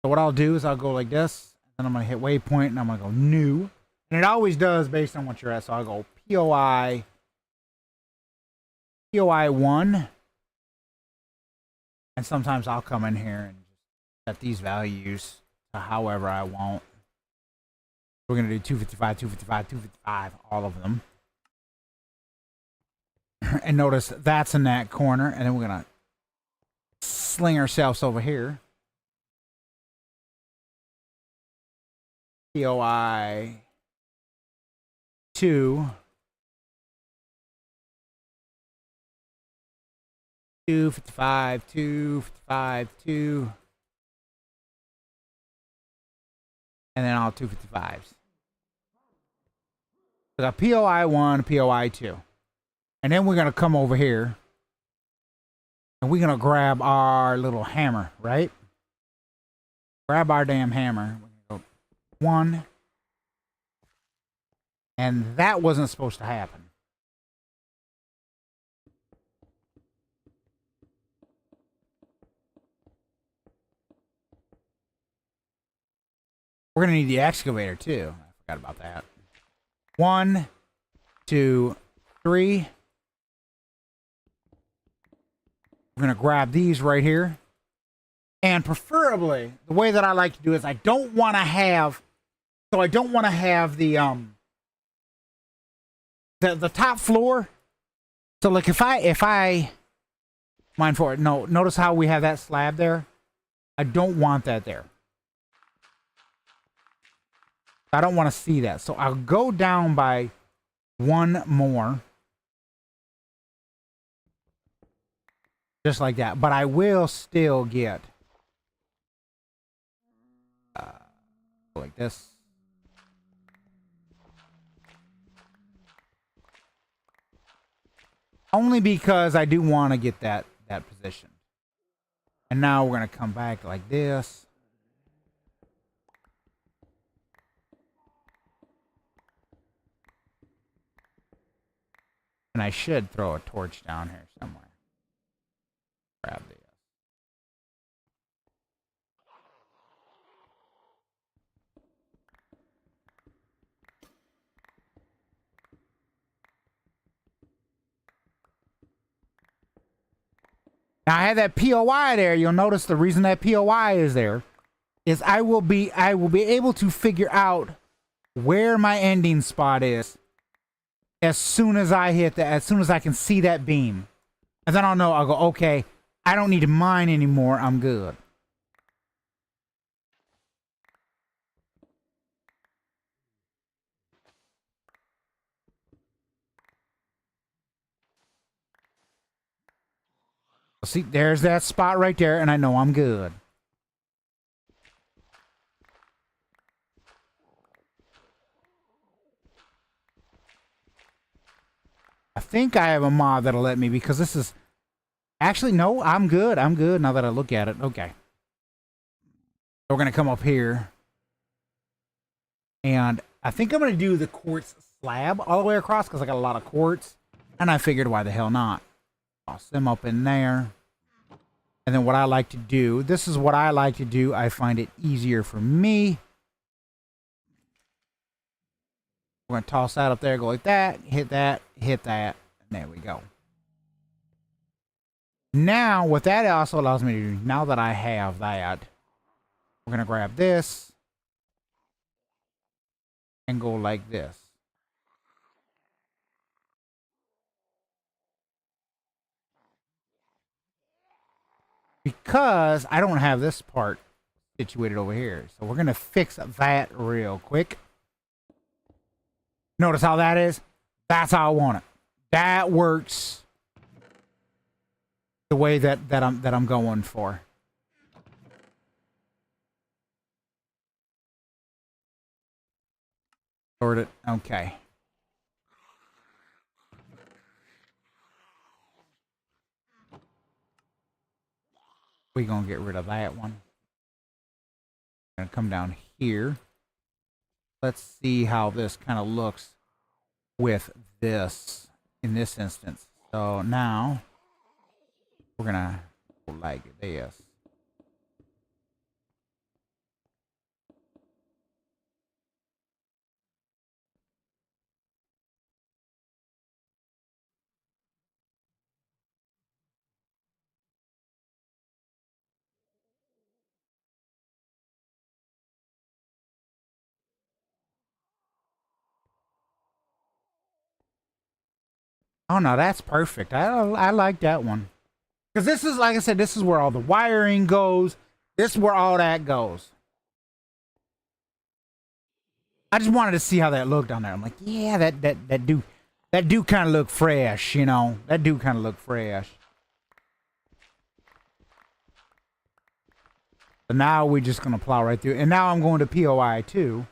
So, what I'll do is I'll go like this. And then I'm going to hit waypoint and I'm going to go new. And it always does based on what you're at. So, I'll go POI 1. And sometimes I'll come in here and set these values to however I want. We're going to do 255, 255, 255, all of them. And notice that's in that corner. And then we're going to sling ourselves over here. POI 2. 255, 255, 2. And then all 255s. We got POI 1, POI 2. And then we're going to come over here. And we're going to grab our little hammer, right? Grab our damn hammer. We're going to go 1. And that wasn't supposed to happen. We're gonna need the excavator too. I forgot about that. 1, 2, 3. We're gonna grab these right here. And preferably, the way that I like to do is I don't want to have the top floor. So like if I mind for it, no, notice how we have that slab there? I don't want that there. I don't want to see that. So I'll go down by 1 more. Just like that. But I will still get like this. Only because I do want to get that position. And now we're going to come back like this. And I should throw a torch down here somewhere. Grab this. Now I have that POI there. You'll notice the reason that POI is there is I will be able to figure out where my ending spot is as soon as I hit that, as soon as I can see that beam. And then I'll know, I'll go, okay, I don't need to mine anymore. I'm good. See, there's that spot right there, and I know I'm good. I think I have a mod that'll let me because this is... Actually, no, I'm good. I'm good now that I look at it. Okay. We're going to come up here. And I think I'm going to do the quartz slab all the way across because I got a lot of quartz. And I figured, why the hell not? Toss them up in there. And then what I like to do, this is what I like to do. I find it easier for me. We're going to toss that up there, go like that, hit that, and there we go. Now, what that also allows me to do, now that I have that, we're going to grab this and go like this. Because I don't have this part situated over here. So we're going to fix that real quick. Notice how that is? That's how I want it. That works the way that I'm going for. Sort it. Okay. We're going to get rid of that one. Going to come down here. Let's see how this kind of looks with this in this instance. So now we're going to go like this. Oh, no, that's perfect. I like that one. Because this is, like I said, this is where all the wiring goes. This is where all that goes. I just wanted to see how that looked on there. I'm like, yeah, that do kind of look fresh, you know. That do kind of look fresh. So now we're just going to plow right through. And now I'm going to POI too.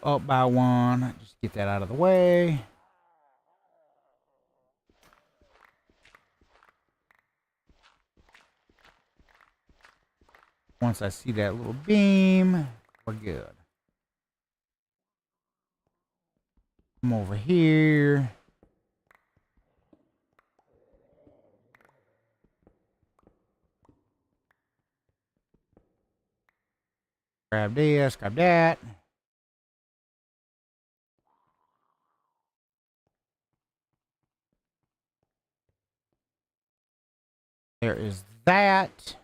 Up by 1. Just get that out of the way. Once I see that little beam, we're good. Come over here. Grab this, grab that. There is that.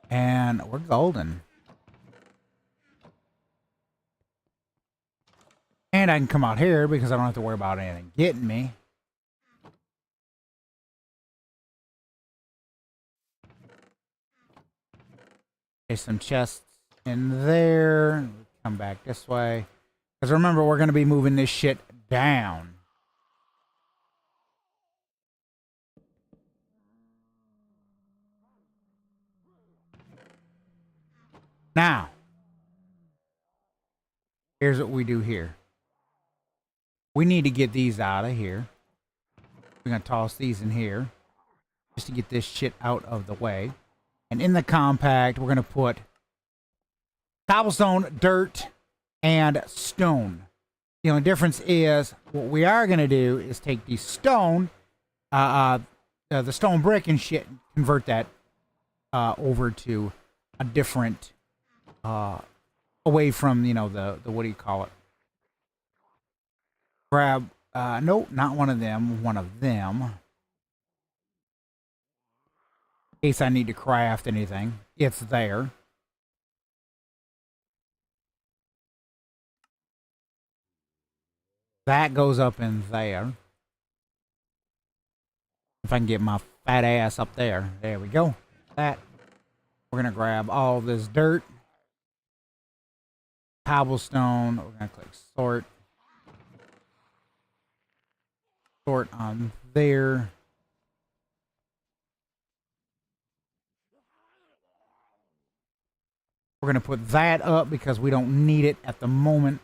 And we're golden. And I can come out here because I don't have to worry about anything getting me. There's some chests in there. Come back this way. Because remember, we're going to be moving this shit down. Now, here's what we do here. We need to get these out of here. We're going to toss these in here just to get this shit out of the way. And in the compact, we're going to put cobblestone, dirt, and stone. The only difference is what we are going to do is take the stone, the stone brick and shit, and convert that over to a different, away from, you know, the what do you call it? Grab, nope, not one of them, one of them. In case I need to craft anything, it's there. That goes up in there. If I can get my fat ass up there. There we go. That. We're going to grab all this dirt. Cobblestone. We're going to click sort. Sort on there. We're going to put that up because we don't need it at the moment.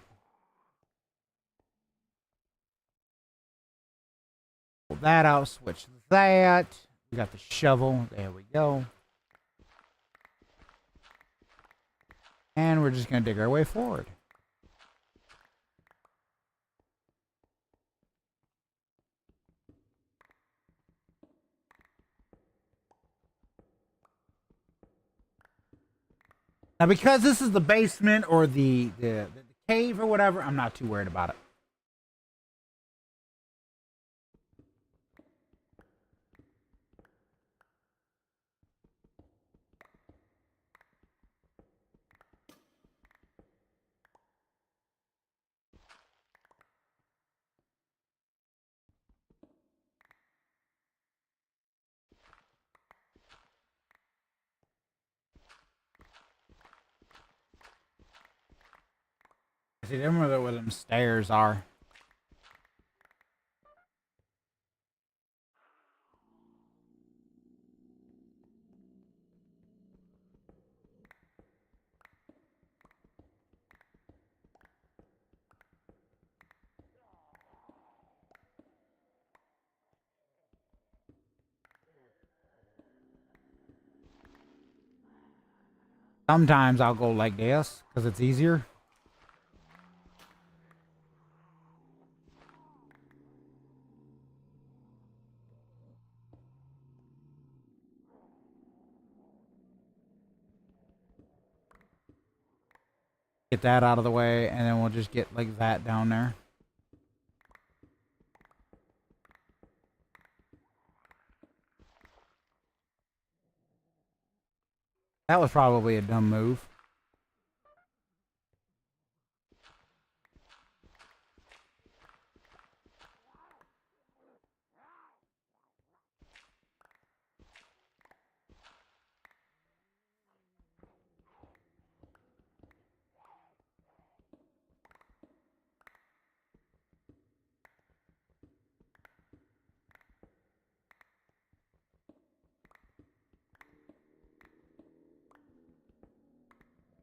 Pull that out. Switch that. We got the shovel. There we go. And we're just going to dig our way forward. Now, because this is the basement or the cave or whatever, I'm not too worried about it. See, them are where them stairs are. Sometimes I'll go like this because it's easier. Get that out of the way, and then we'll just get like that down there. That was probably a dumb move.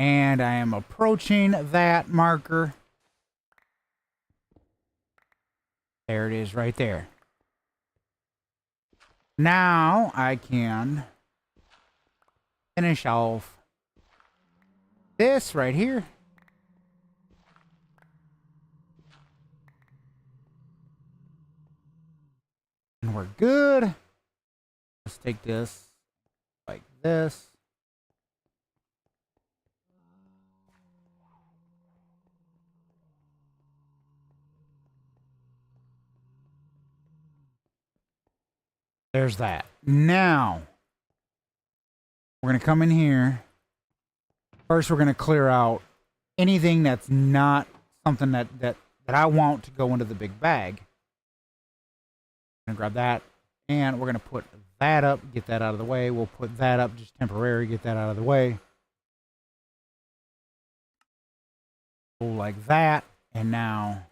And I am approaching that marker. There it is right there. Now I can finish off this right here. And we're good. Let's take this like this. There's that. Now, we're going to come in here. First, we're going to clear out anything that's not something that I want to go into the big bag. I'm going to grab that, and we're going to put that up, get that out of the way. We'll put that up just temporary, get that out of the way. Like that, and now,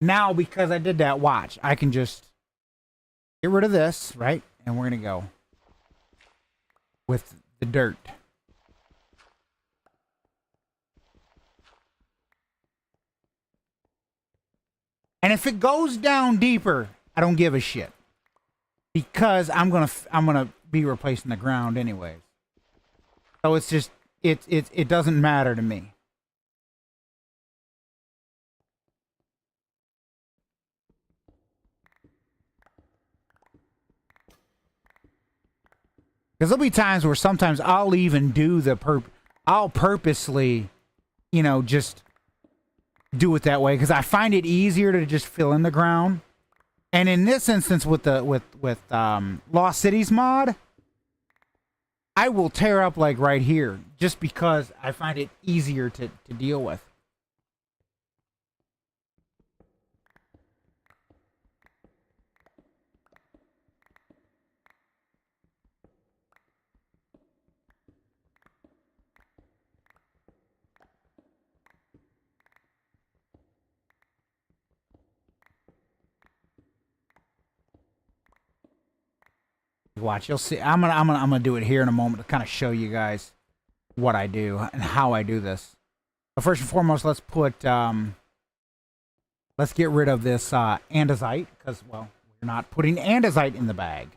now because I did that, watch, I can just get rid of this, right? And we're going to go with the dirt. And if it goes down deeper, I don't give a shit. Because I'm gonna be replacing the ground anyways. So it's just it doesn't matter to me. Because there'll be times where sometimes I'll even do I'll purposely, you know, just do it that way because I find it easier to just fill in the ground. And in this instance, with the Lost Cities mod, I will tear up like right here just because I find it easier to deal with. Watch, you'll see. I'm gonna do it here in a moment to kind of show you guys what I do and how I do this. But first and foremost, let's put let's get rid of this andesite because, well, we're not putting andesite in the bag.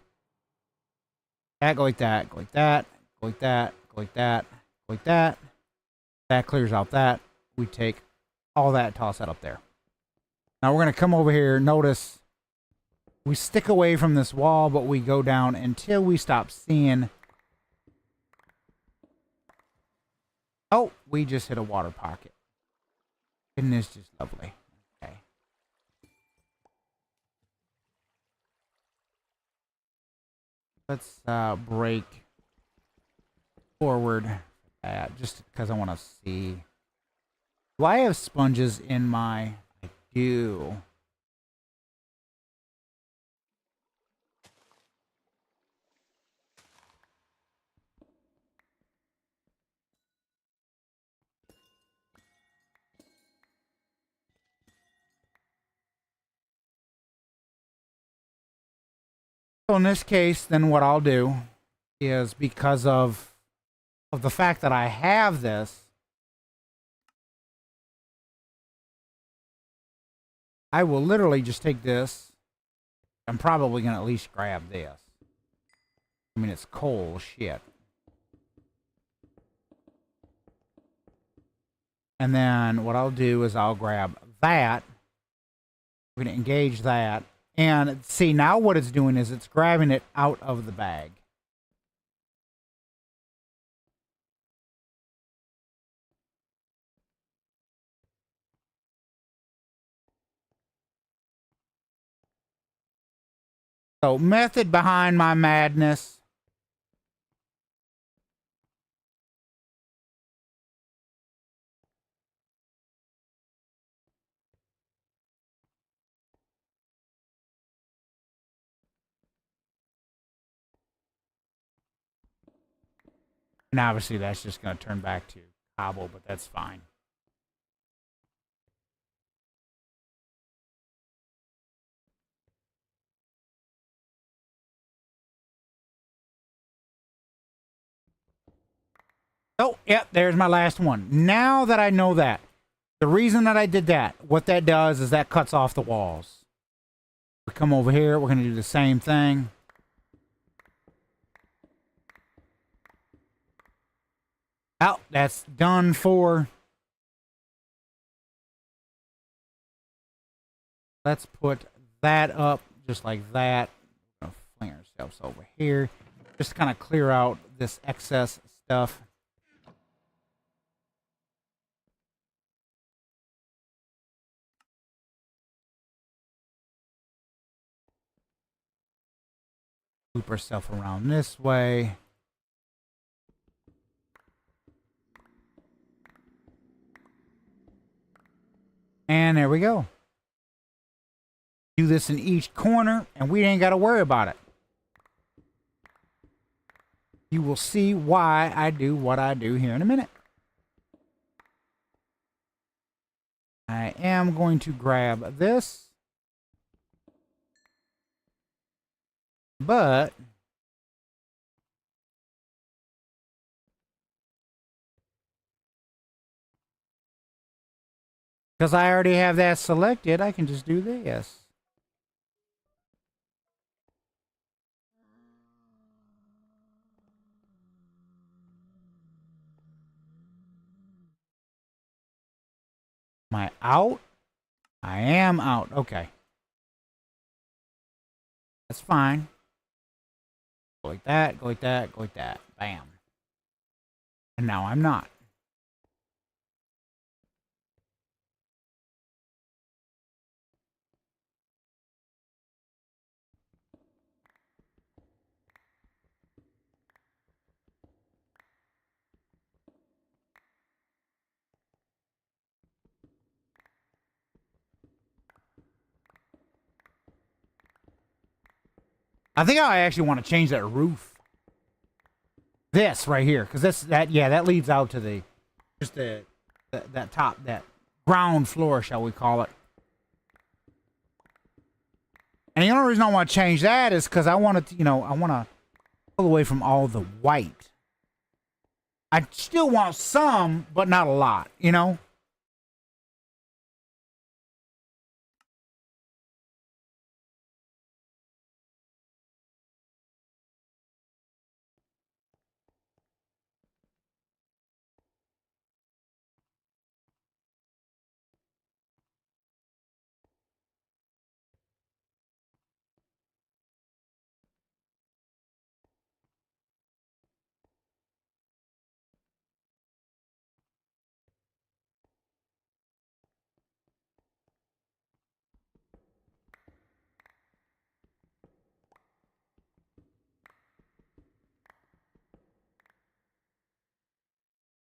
That go like that, go like that, go like that, go like that, go like that. That clears out that. We take all that, toss that up there. Now we're gonna come over here. Notice. We stick away from this wall, but we go down until we stop seeing. Oh, we just hit a water pocket. Isn't this just lovely? Okay. Let's break forward just because I want to see. Do I have sponges in my... I do. So in this case, then what I'll do is, because of the fact that I have this, I will literally just take this. I'm probably going to at least grab this. I mean, it's coal shit. And then what I'll do is I'll grab that. We're going to engage that. And see, now what it's doing is it's grabbing it out of the bag. So, method behind my madness. And obviously that's just going to turn back to cobble, but that's fine. Oh, yep, there's my last one. Now that I know that, the reason that I did that, what that does is that cuts off the walls. We come over here, we're going to do the same thing. Oh, that's done for. Let's put that up just like that. We're gonna fling ourselves over here. Just kind of clear out this excess stuff. Loop ourselves around this way. And there we go. Do this in each corner, and we ain't got to worry about it. You will see why I do what I do here in a minute. I am going to grab this. But because I already have that selected, I can just do this. Am I out? I am out. Okay. That's fine. Go like that, go like that, go like that. Bam. And now I'm not. I think I actually want to change that roof. This right here, because that leads out to the just that top, that ground floor, shall we call it. And the only reason I want to change that is because I want to, I want to pull away from all the white. I still want some, but not a lot,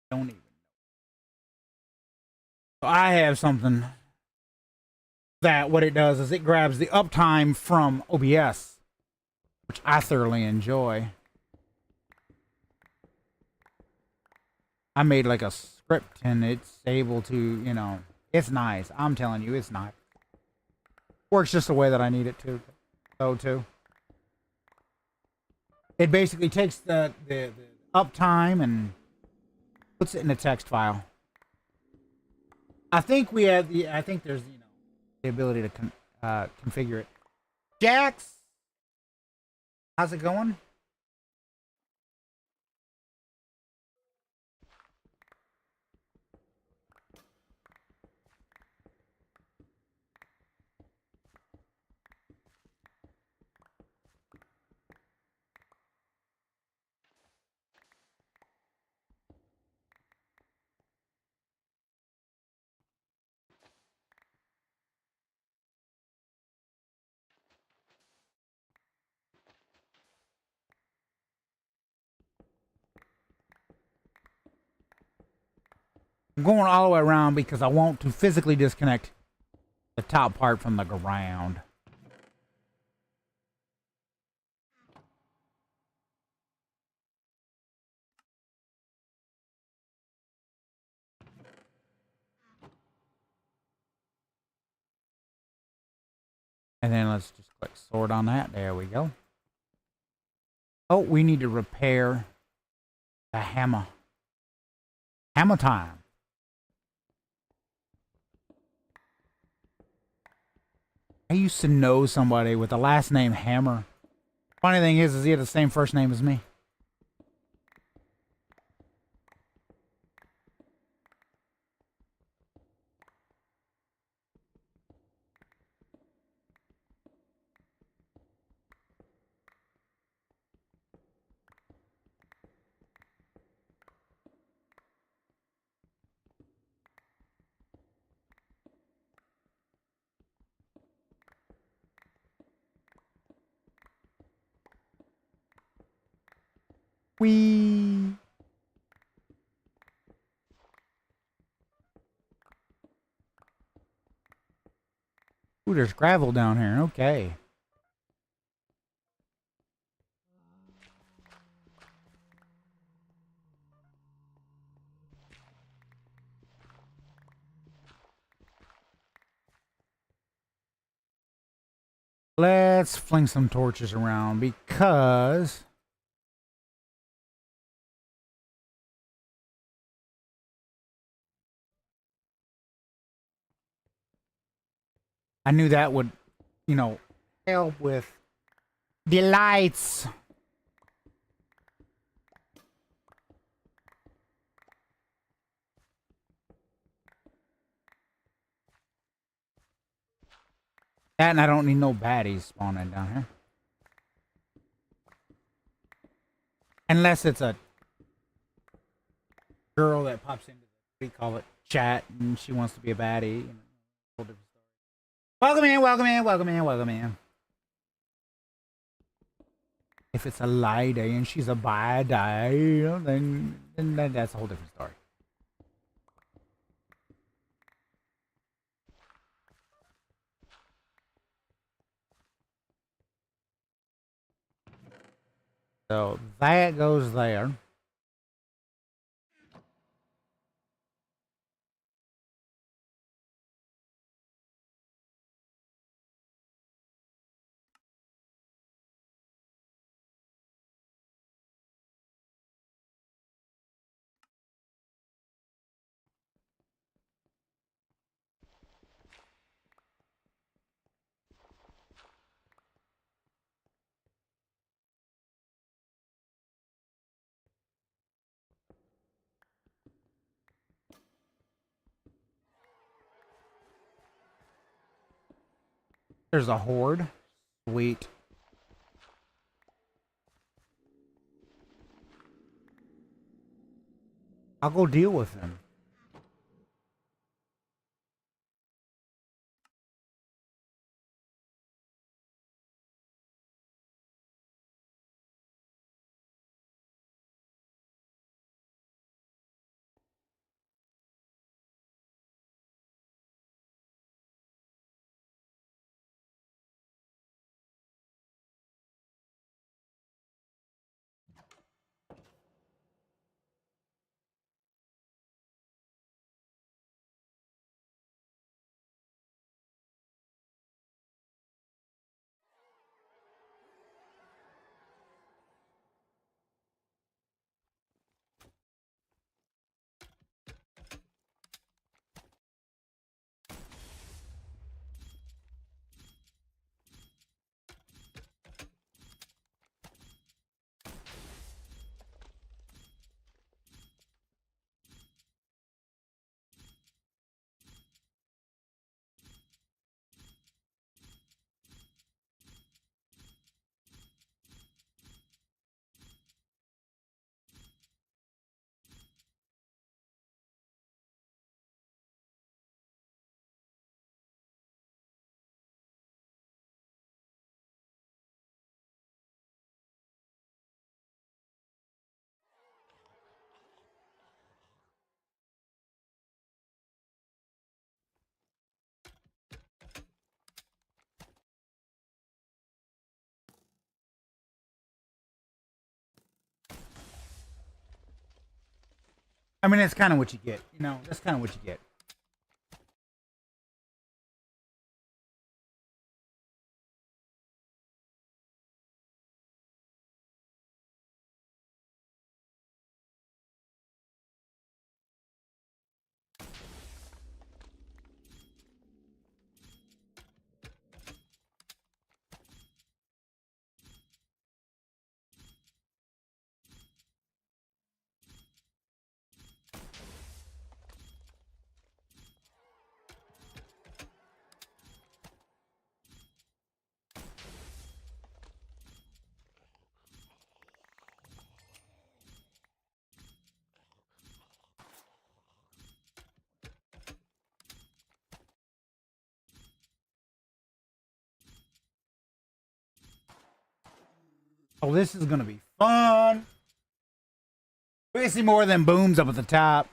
Don't even. So I have something that what it does is it grabs the uptime from OBS, which I thoroughly enjoy. I made like a script and it's able to, it's nice. I'm telling you, it's nice. Works just the way that I need it to. So too. It basically takes the uptime and puts it in a text file. I think there's the ability to configure it. Jax, how's it going? I'm going all the way around because I want to physically disconnect the top part from the ground. And then let's just click sort on that. There we go. Oh, we need to repair the hammer. Hammer time. I used to know somebody with the last name Hammer. Funny thing is he had the same first name as me. Whee! Ooh, there's gravel down here. Okay. Let's fling some torches around because I knew that would, you know, help with the lights. That and I don't need no baddies spawning down here. Unless it's a girl that pops into the, what do you call it, chat, and she wants to be a baddie. You know, whole different story. Welcome in, welcome in, welcome in, welcome in. If it's a lady and she's a baddie, you know, then that's a whole different story. So that goes there. There's a horde. Sweet. I'll go deal with them. I mean, that's kind of what you get. You know, that's kind of what you get. Oh, this is gonna be fun. We can see more of them booms up at the top.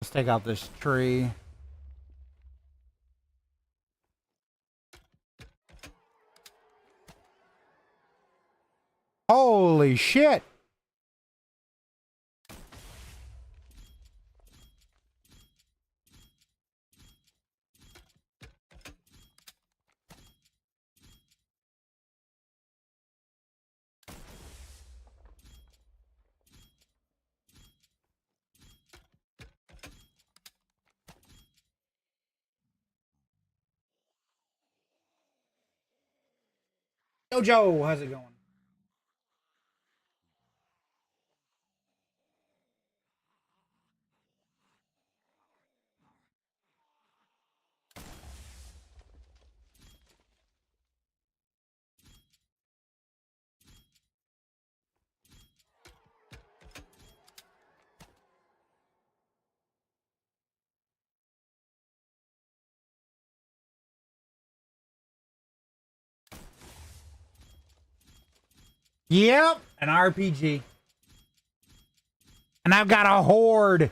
Let's take out this tree. Holy shit. Yo, Joe, how's it going? Yep, an RPG. And I've got a horde.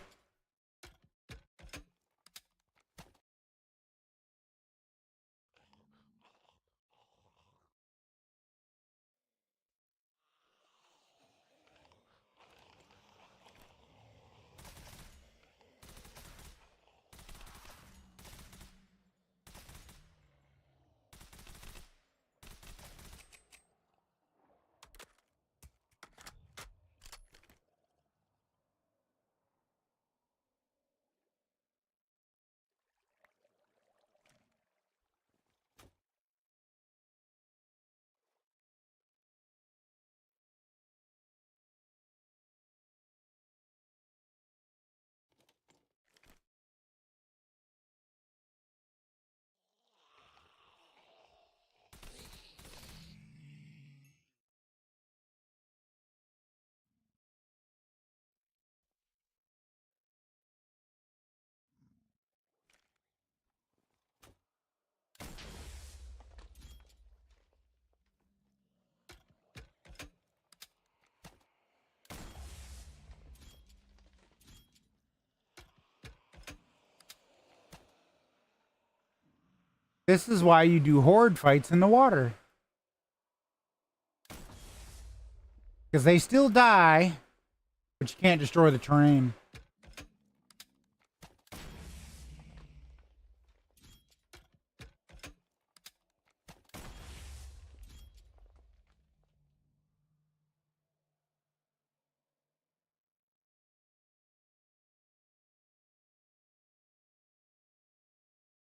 This is why you do horde fights in the water. Because they still die, but you can't destroy the terrain.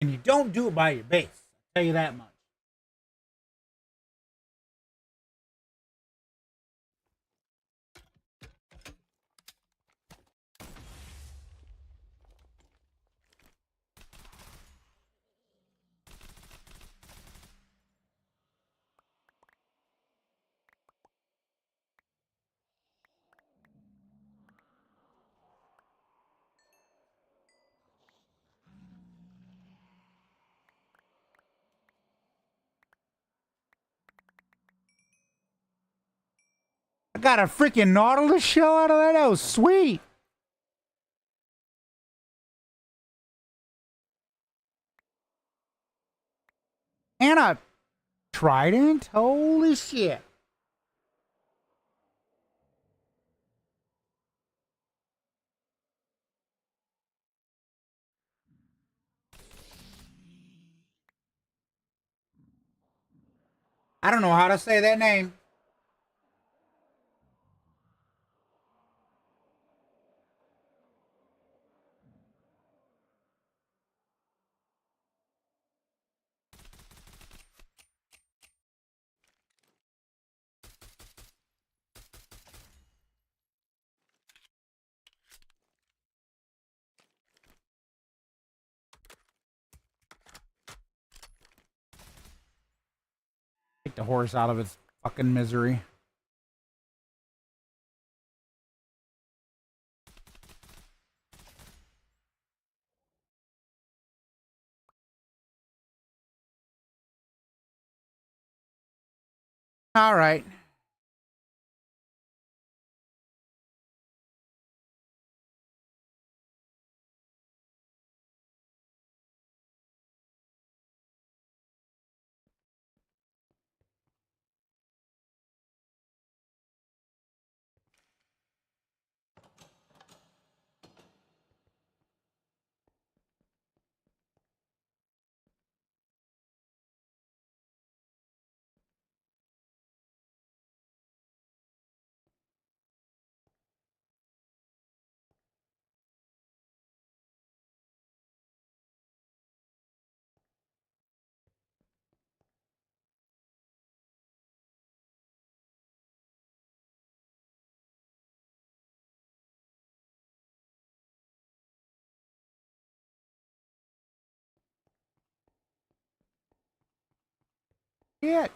And you don't do it by your base. I'll tell you that much. I got a freaking Nautilus shell out of that. That was sweet. And a trident. Holy shit. I don't know how to say that name. Take the horse out of its fucking misery. All right. Yeah.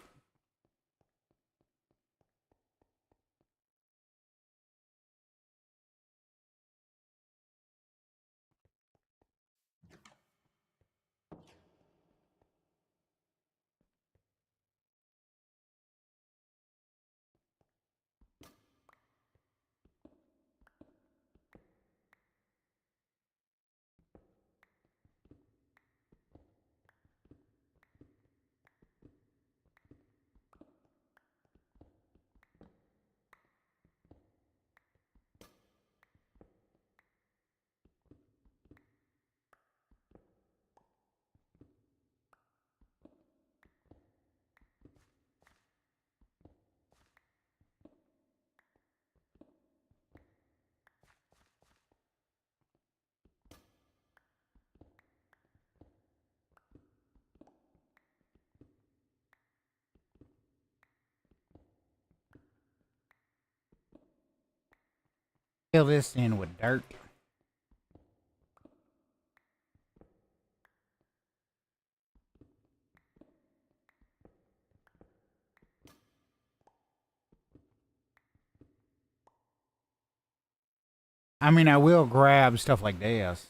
Fill this in with dirt. I mean, I will grab stuff like this.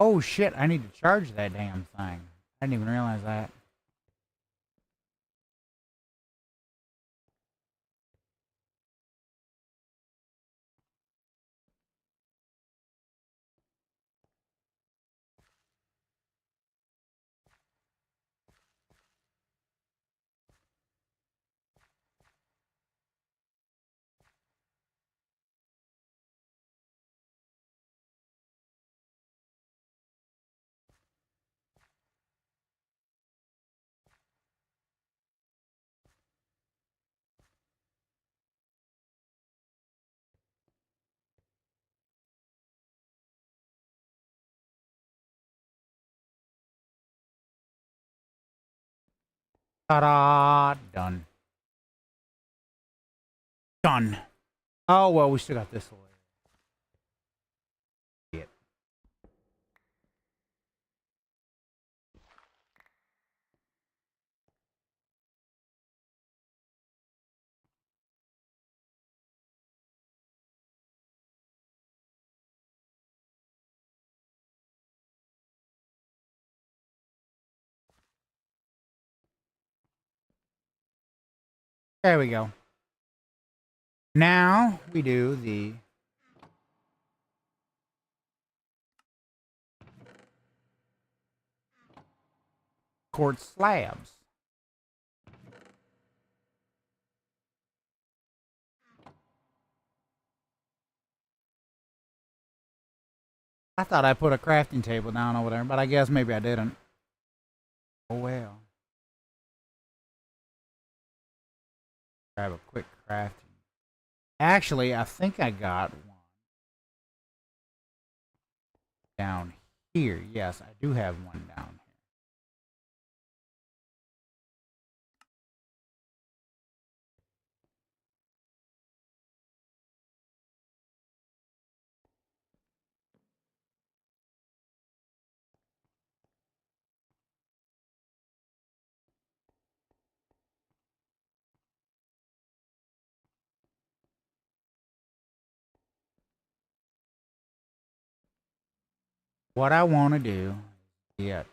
Oh shit, I need to charge that damn thing. I didn't even realize that. Ta-da! Done. Done. Oh, well, we still got this one. Shit. There we go. Now we do the quartz slabs. I thought I put a crafting table down over there, but I guess maybe I didn't. Oh well. Grab a quick crafting. Actually, I think I got one down here. Yes, I do have one down here. What I want to do is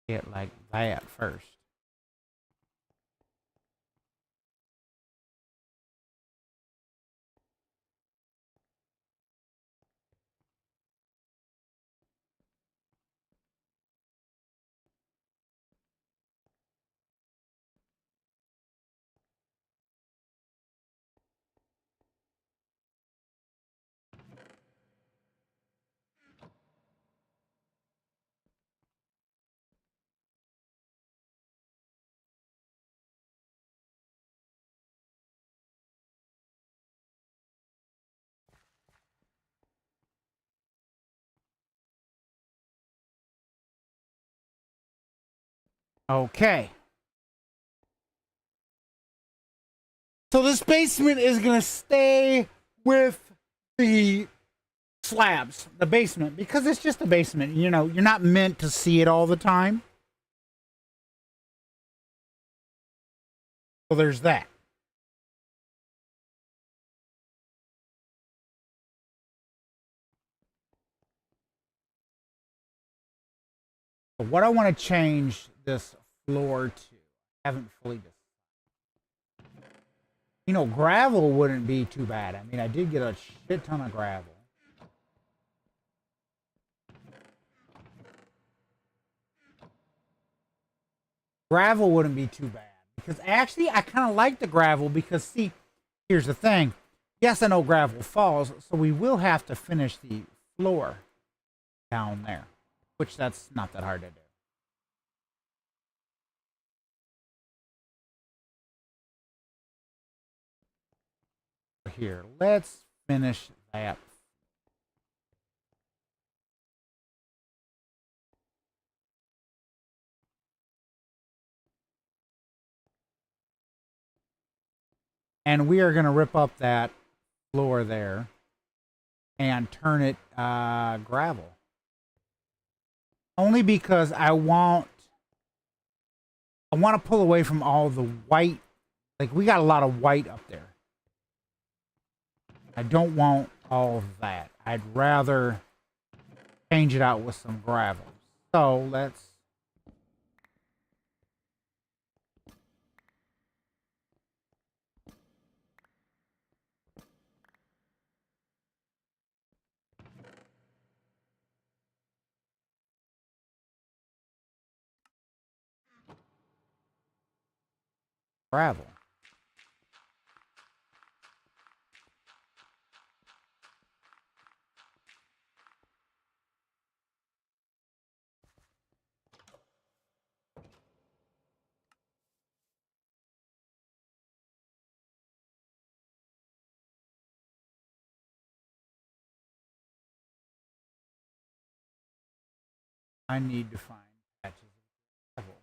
get like that first. Okay. So this basement is gonna stay with the slabs, the basement, because it's just a basement. You know, you're not meant to see it all the time. So there's that. But what I want to change this floor to, I haven't fully decided. You know, gravel wouldn't be too bad. I mean, I did get a shit ton of gravel. Gravel wouldn't be too bad. Because actually, I kind of like the gravel because, see, here's the thing. Yes, I know gravel falls, so we will have to finish the floor down there, which that's not that hard to do. Here, let's finish that. And we are going to rip up that floor there and turn it gravel. Only because I want to pull away from all the white. Like, we got a lot of white up there. I don't want all of that. I'd rather change it out with some gravel. So let's gravel. I need to find patches of gravel.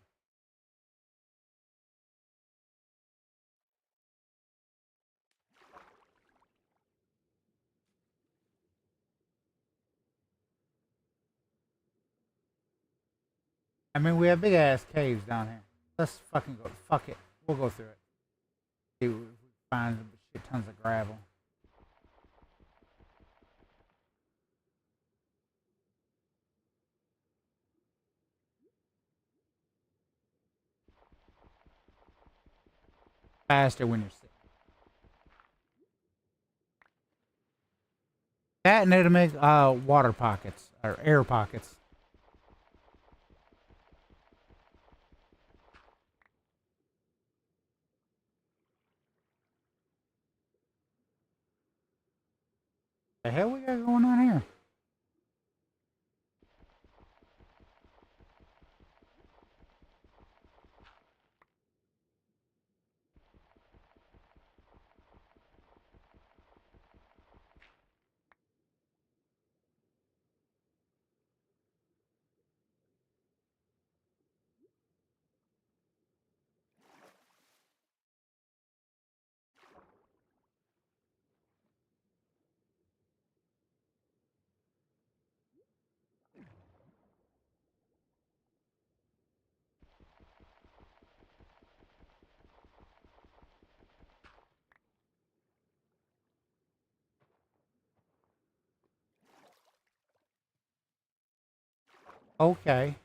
I mean, we have big ass caves down here. Let's fucking go. Fuck it. We'll go through it. See if we find shit tons of gravel. Faster when you're sitting. That and it'll make water pockets or air pockets. The hell we got going on here? Okay.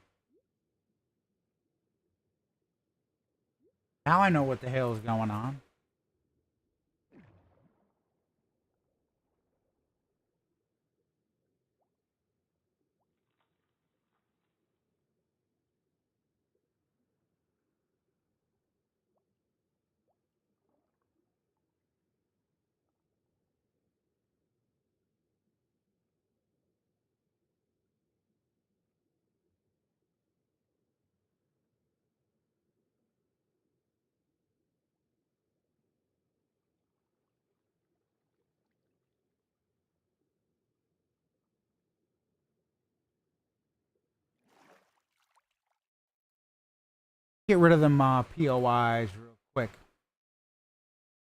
Now I know what the hell is going on. Get rid of them POIs real quick.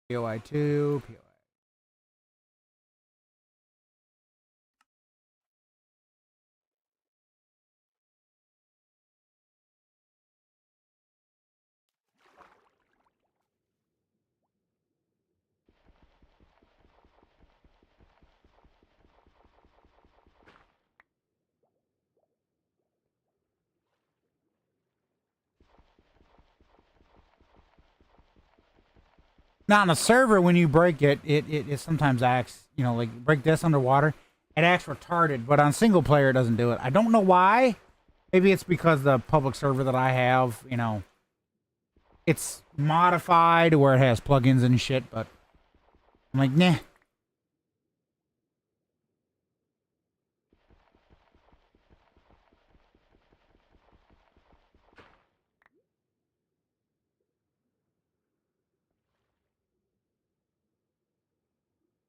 POI 2, POI. Now on a server, when you break it, it sometimes acts, you know, like break this underwater, it acts retarded. But on single player, it doesn't do it. I don't know why. Maybe it's because the public server that I have, you know, it's modified where it has plugins and shit. But I'm like, nah.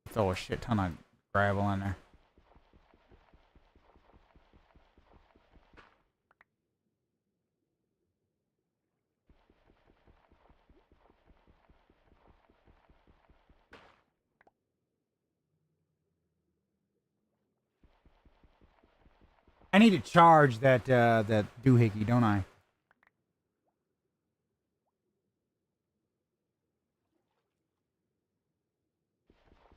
Throw a shit ton of gravel in there. I need to charge that that doohickey, don't I?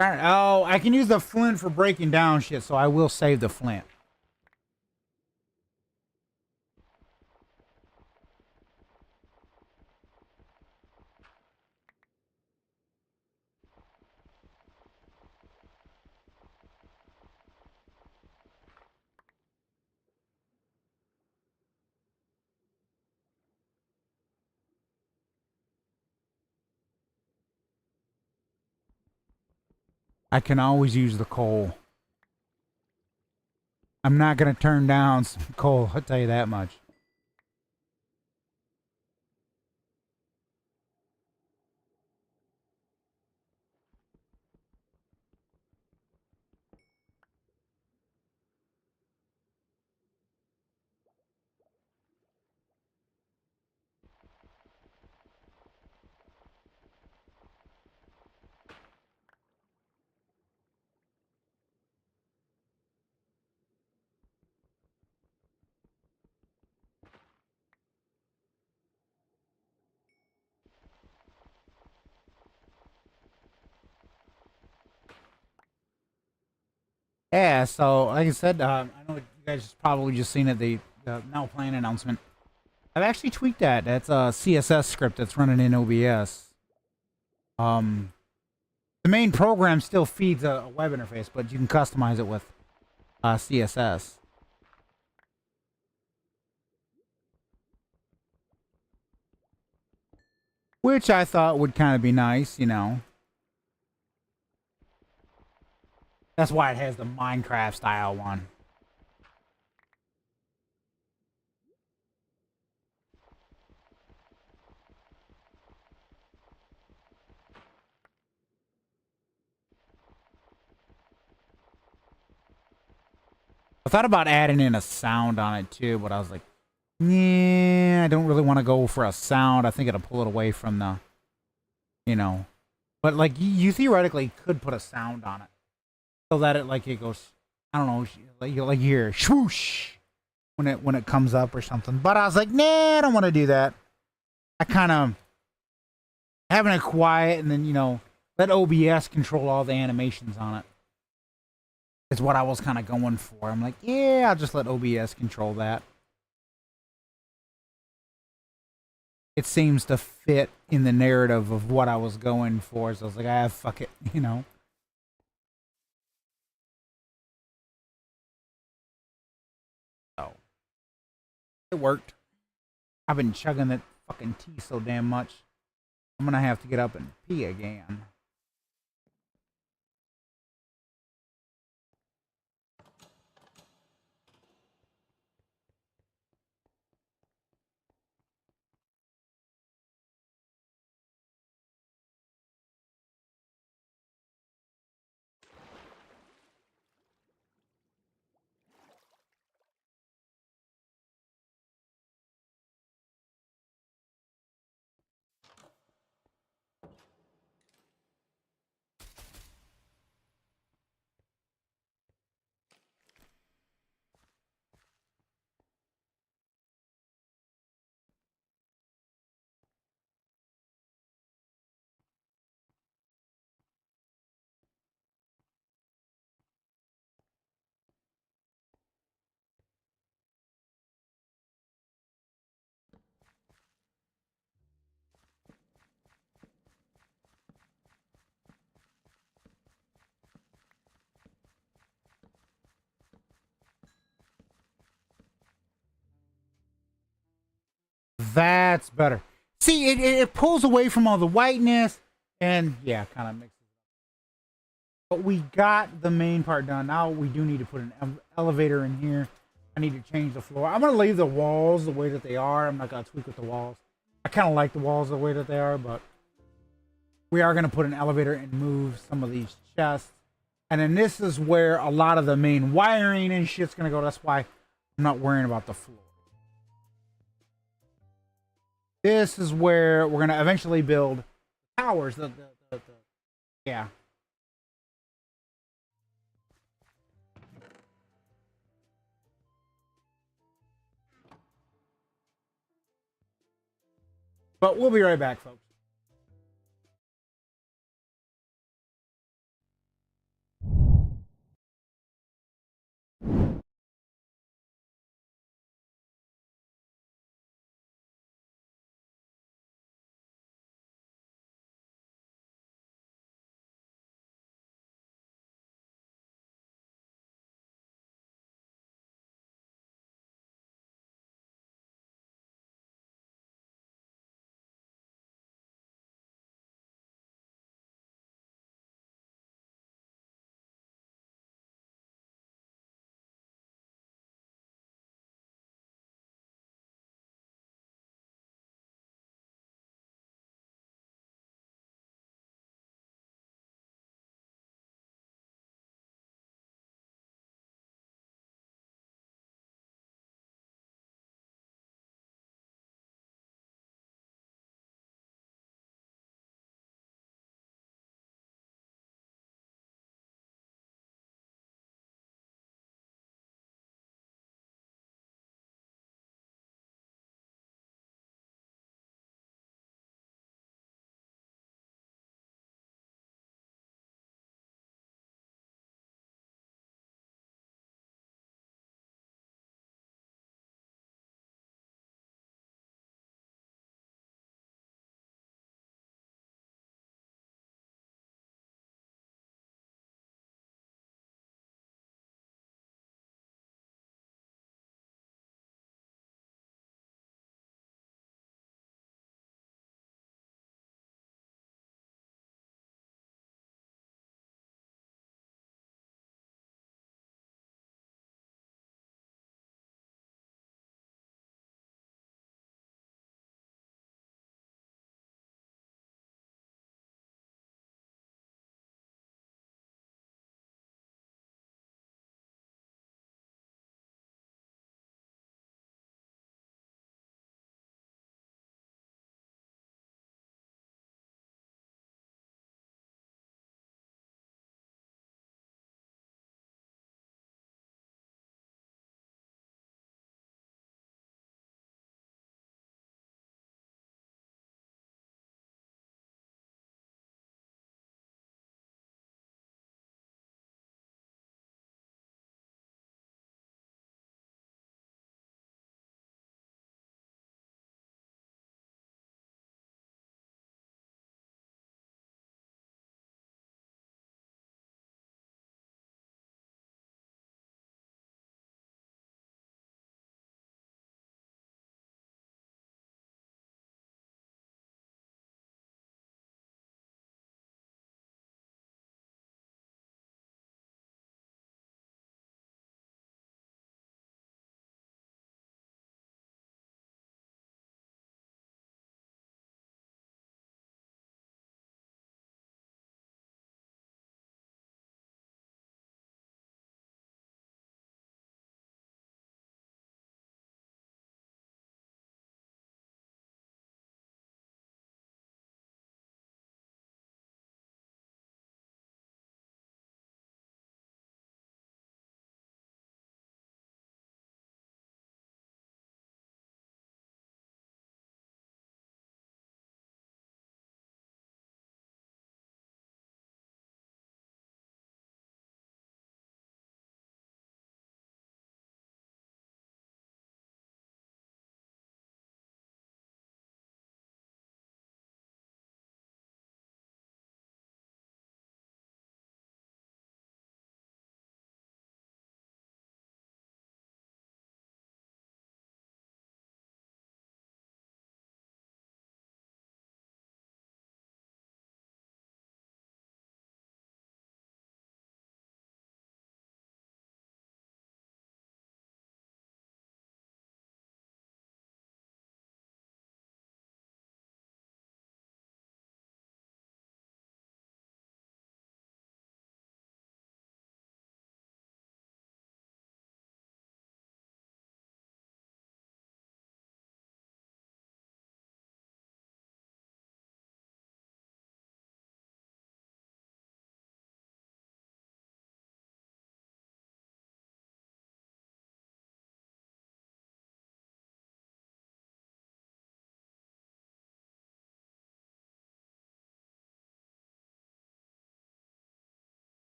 Oh, I can use the flint for breaking down shit, so I will save the flint. I can always use the coal. I'm not going to turn down some coal, I'll tell you that much. Yeah, so like I said, I know you guys probably just seen it, the now playing announcement. I've actually tweaked that. That's a CSS script that's running in OBS. The main program still feeds a web interface, but you can customize it with CSS. Which I thought would kind of be nice, you know. That's why it has the Minecraft style one. I thought about adding in a sound on it too, but I was like, yeah, I don't really want to go for a sound. I think it'll pull it away from the, you know. But like you theoretically could put a sound on it, so that it goes, I don't know, like you hear swoosh when it comes up or something. But I was like, nah, I don't want to do that. I kind of having it quiet and then let OBS control all the animations on it. Is what I was kind of going for. I'm like, yeah, I'll just let OBS control that. it seems to fit in the narrative of what I was going for. So I was like, ah, fuck it, you know. So it worked. I've been chugging that fucking tea so damn much. I'm gonna have to get up and pee again. That's better. See, it pulls away from all the whiteness, and yeah, kind of mixes. But we got the main part done. Now we do need to put an elevator in here. I need to change the floor. I'm gonna leave the walls the way that they are. I'm not gonna tweak with the walls. I kind of like the walls the way that they are, but we are gonna put an elevator and move some of these chests. And then this is where a lot of the main wiring and shit's gonna go. That's why I'm not worrying about the floor. This is where we're gonna eventually build towers. Yeah. But we'll be right back, folks.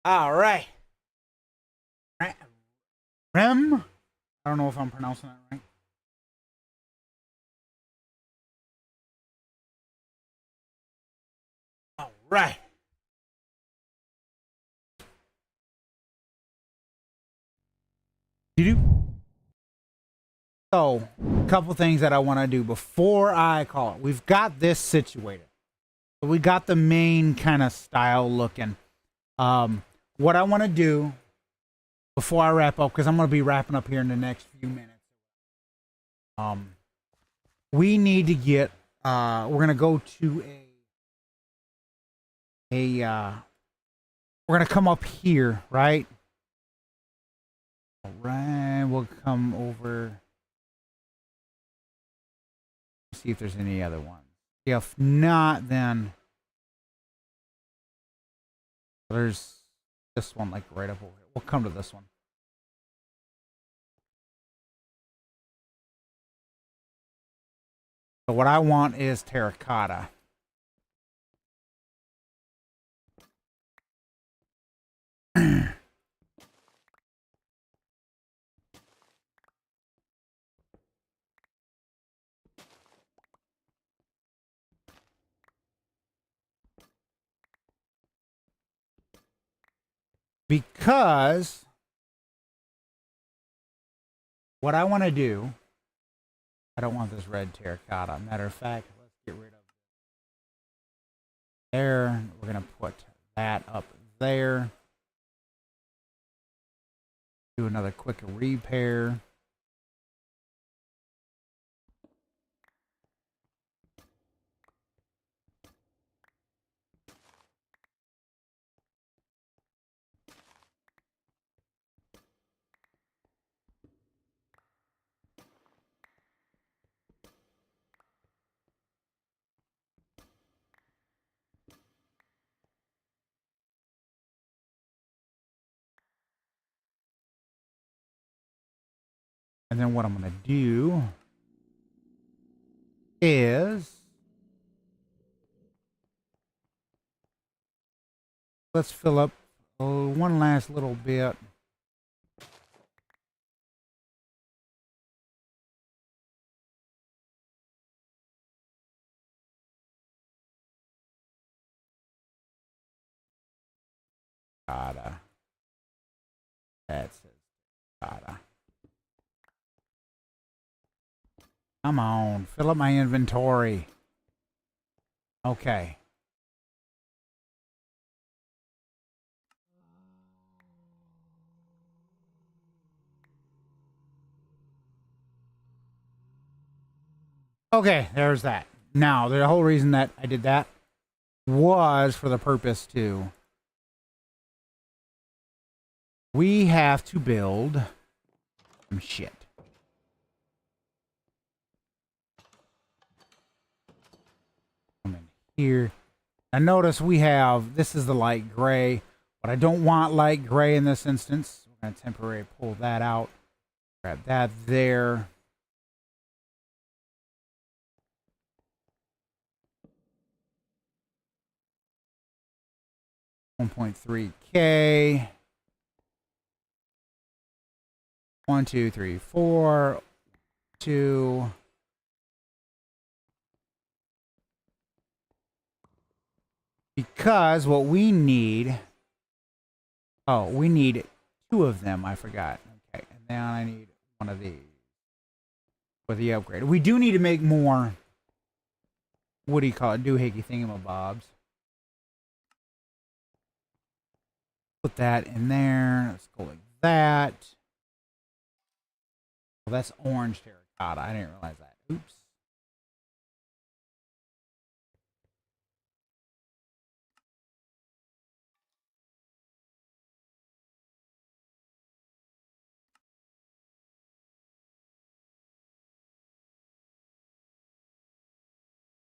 All right. Rem. I don't know if I'm pronouncing that right. All right. So, a couple things that I want to do before I call it. We've got this situated. So we got the main kind of style looking. What I want to do before I wrap up, because I'm going to be wrapping up here in the next few minutes. We need to get. We're going to go to we're going to come up here, right? All right. We'll come over. See if there's any other ones. If not, then there's this one like right up over here. We'll come to this one. So what I want is terracotta. Because what I want to do, I don't want this red terracotta. Matter of fact, let's get rid of there. We're going to put that up there. Do another quick repair. And then what I'm going to do is let's fill up one last little bit. That's it. Come on, fill up my inventory. Okay. Okay, there's that. Now, the whole reason that I did that was for the purpose to. We have to build some shit. Come in here. And notice we have, this is the light gray, but I don't want light gray in this instance. We're going to temporarily pull that out. Grab that there. $1.3K. 1, 2, 3, 4. 2. Because what we need, we need 2 of them. I forgot. Okay, and then I need one of these for the upgrade. We do need to make more. What do you call it? Doohickey thingamabobs. Put that in there. Let's go like that. Well, that's orange terracotta. I didn't realize that. Oops.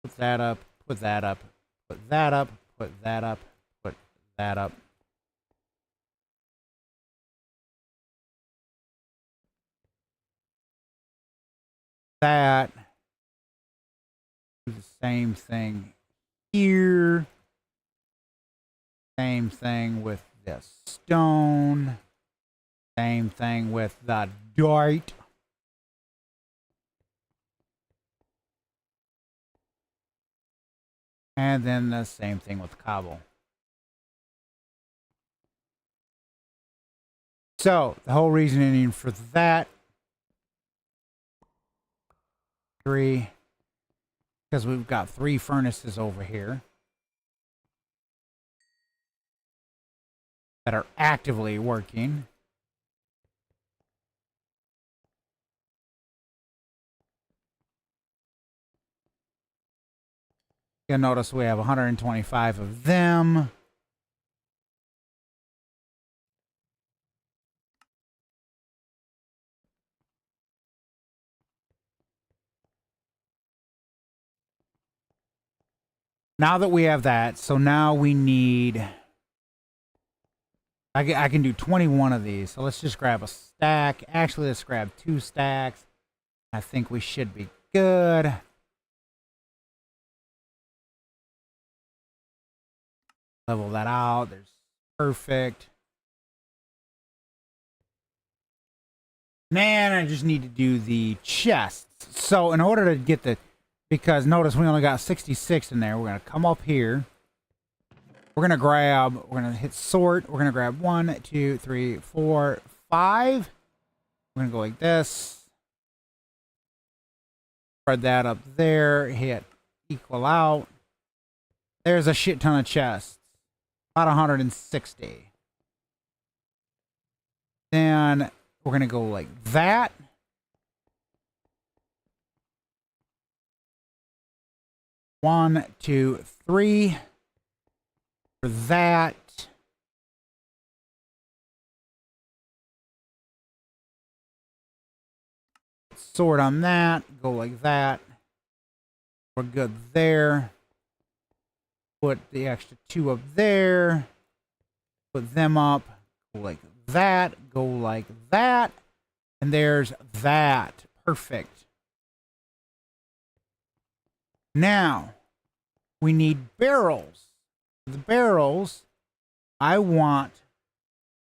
Put that up. Put that up. Put that up. Put that up. Put that up. That. Do the same thing here. Same thing with this. Stone. Same thing with the dirt. And then the same thing with cobble. So the whole reasoning for that, 3, because we've got 3 furnaces over here that are actively working. You'll notice we have 125 of them. Now that we have that, so now we need... I can do 21 of these. So let's just grab a stack. Actually, let's grab 2 stacks. I think we should be good. Level that out. There's perfect. Man, I just need to do the chests. So in order to get the... Because notice we only got 66 in there. We're going to come up here. We're going to grab... We're going to hit sort. We're going to grab 1, 2, 3, 4, 5. We're going to go like this. Spread that up there. Hit equal out. There's a shit ton of chests. About 160. Then we're going to go like that. One, 2, 3. For that. Sort on that. Go like that. We're good there. Put the extra 2 up there. Put them up. Go like that. Go like that. And there's that. Perfect. Now, we need barrels. The barrels, I want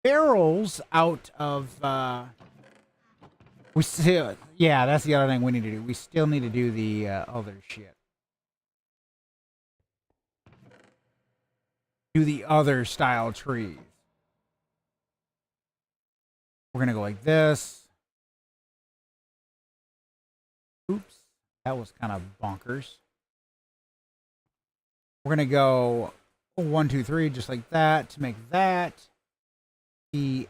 barrels out of, we still, yeah, that's the other thing we need to do. We still need to do the other shit. Do the other style trees. We're going to go like this. Oops, that was kind of bonkers. We're going to go 1, 2, 3, just like that to make that. E-A-R.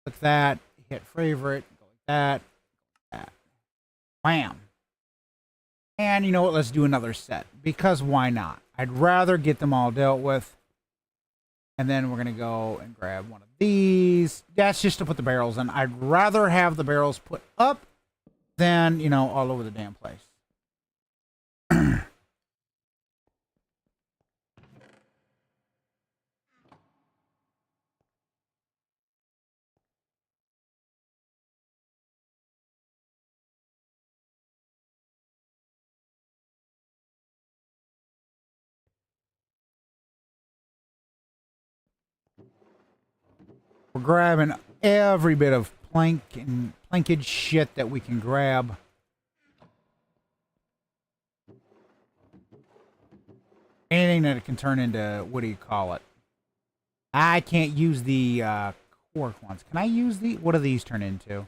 Click that. Hit favorite. Go like that. That. Wham. And you know what? Let's do another set. Because why not? I'd rather get them all dealt with. And then we're going to go and grab one of these. That's just to put the barrels in. I'd rather have the barrels put up than, you know, all over the damn place. We're grabbing every bit of plankage shit that we can grab. Anything that it can turn into, what do you call it? I can't use the cork ones. Can I use the, what do these turn into?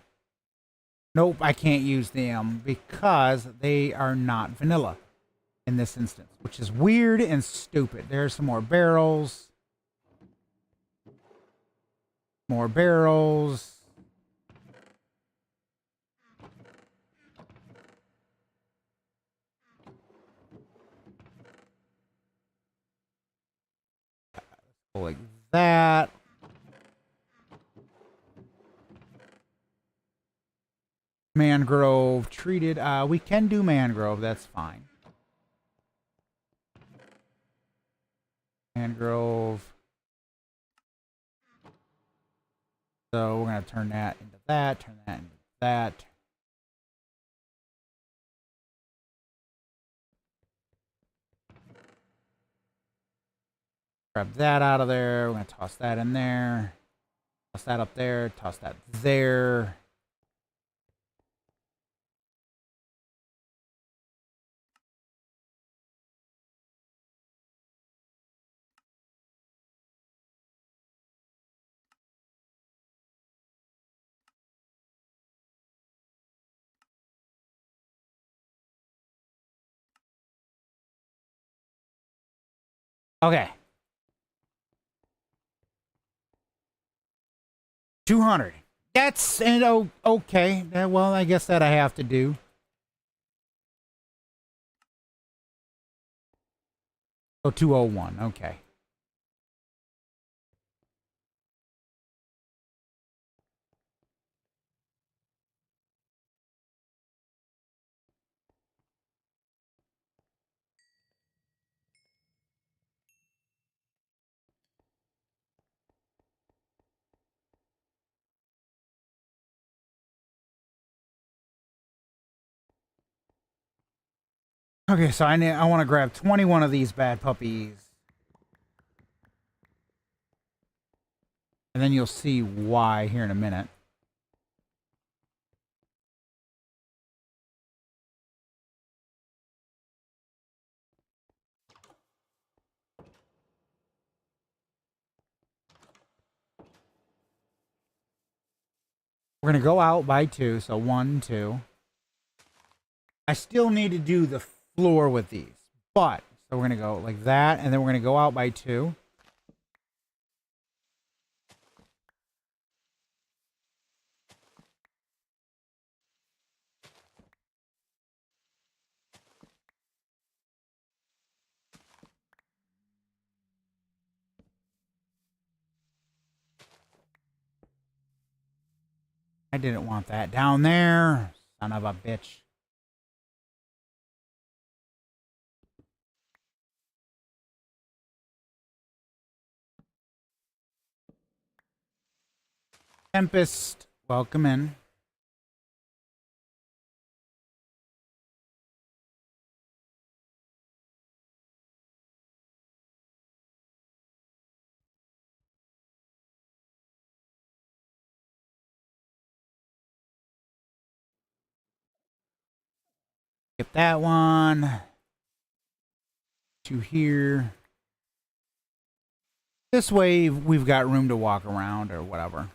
Nope, I can't use them because they are not vanilla in this instance, which is weird and stupid. There's some more barrels. More barrels. Like that. Mangrove treated. We can do mangrove. That's fine. Mangrove. So we're going to turn that into that. Turn that into that. Grab that out of there. We're going to toss that in there. Toss that up there. Toss that there. Okay. 200. That's okay. Well, I guess that I have to do. Oh, 201. Okay. Okay, so I want to grab 21 of these bad puppies. And then you'll see why here in a minute. We're going to go out by 2, so 1, 2. I still need to do the floor with these, but so we're going to go like that, and then we're going to go out by 2. I didn't want that down there, son of a bitch. Tempest, welcome in. Get that one. 2 here. This way we've got room to walk around or whatever.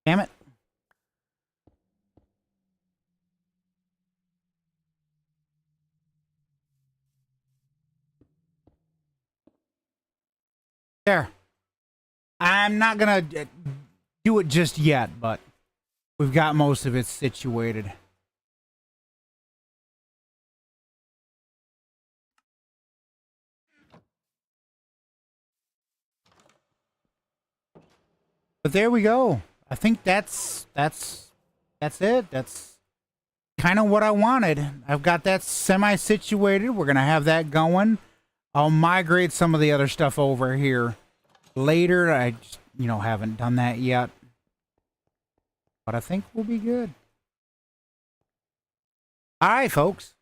Damn it. There. I'm not going to do it just yet, but we've got most of it situated. But there we go. I think that's it. That's kind of what I wanted. I've got that semi-situated. We're going to have that going. I'll migrate some of the other stuff over here later. I just, haven't done that yet. But I think we'll be good. All right, folks.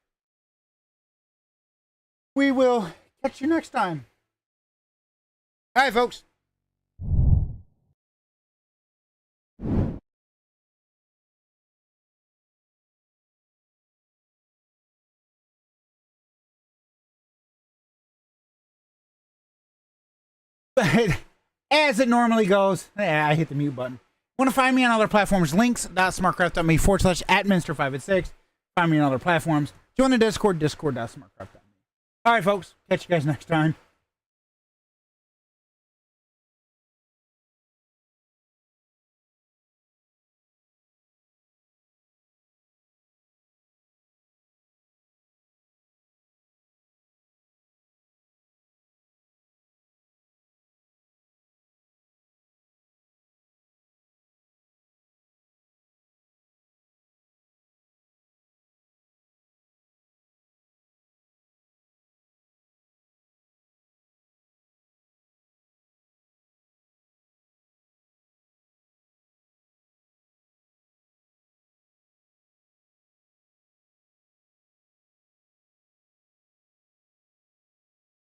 We will catch you next time. All right, folks. But as it normally goes, I hit the mute button. Want to find me on other platforms? Links.smartcraft.me/@Minster586. Find me on other platforms. Join the Discord, discord.smartcraft.me. All right, folks. Catch you guys next time.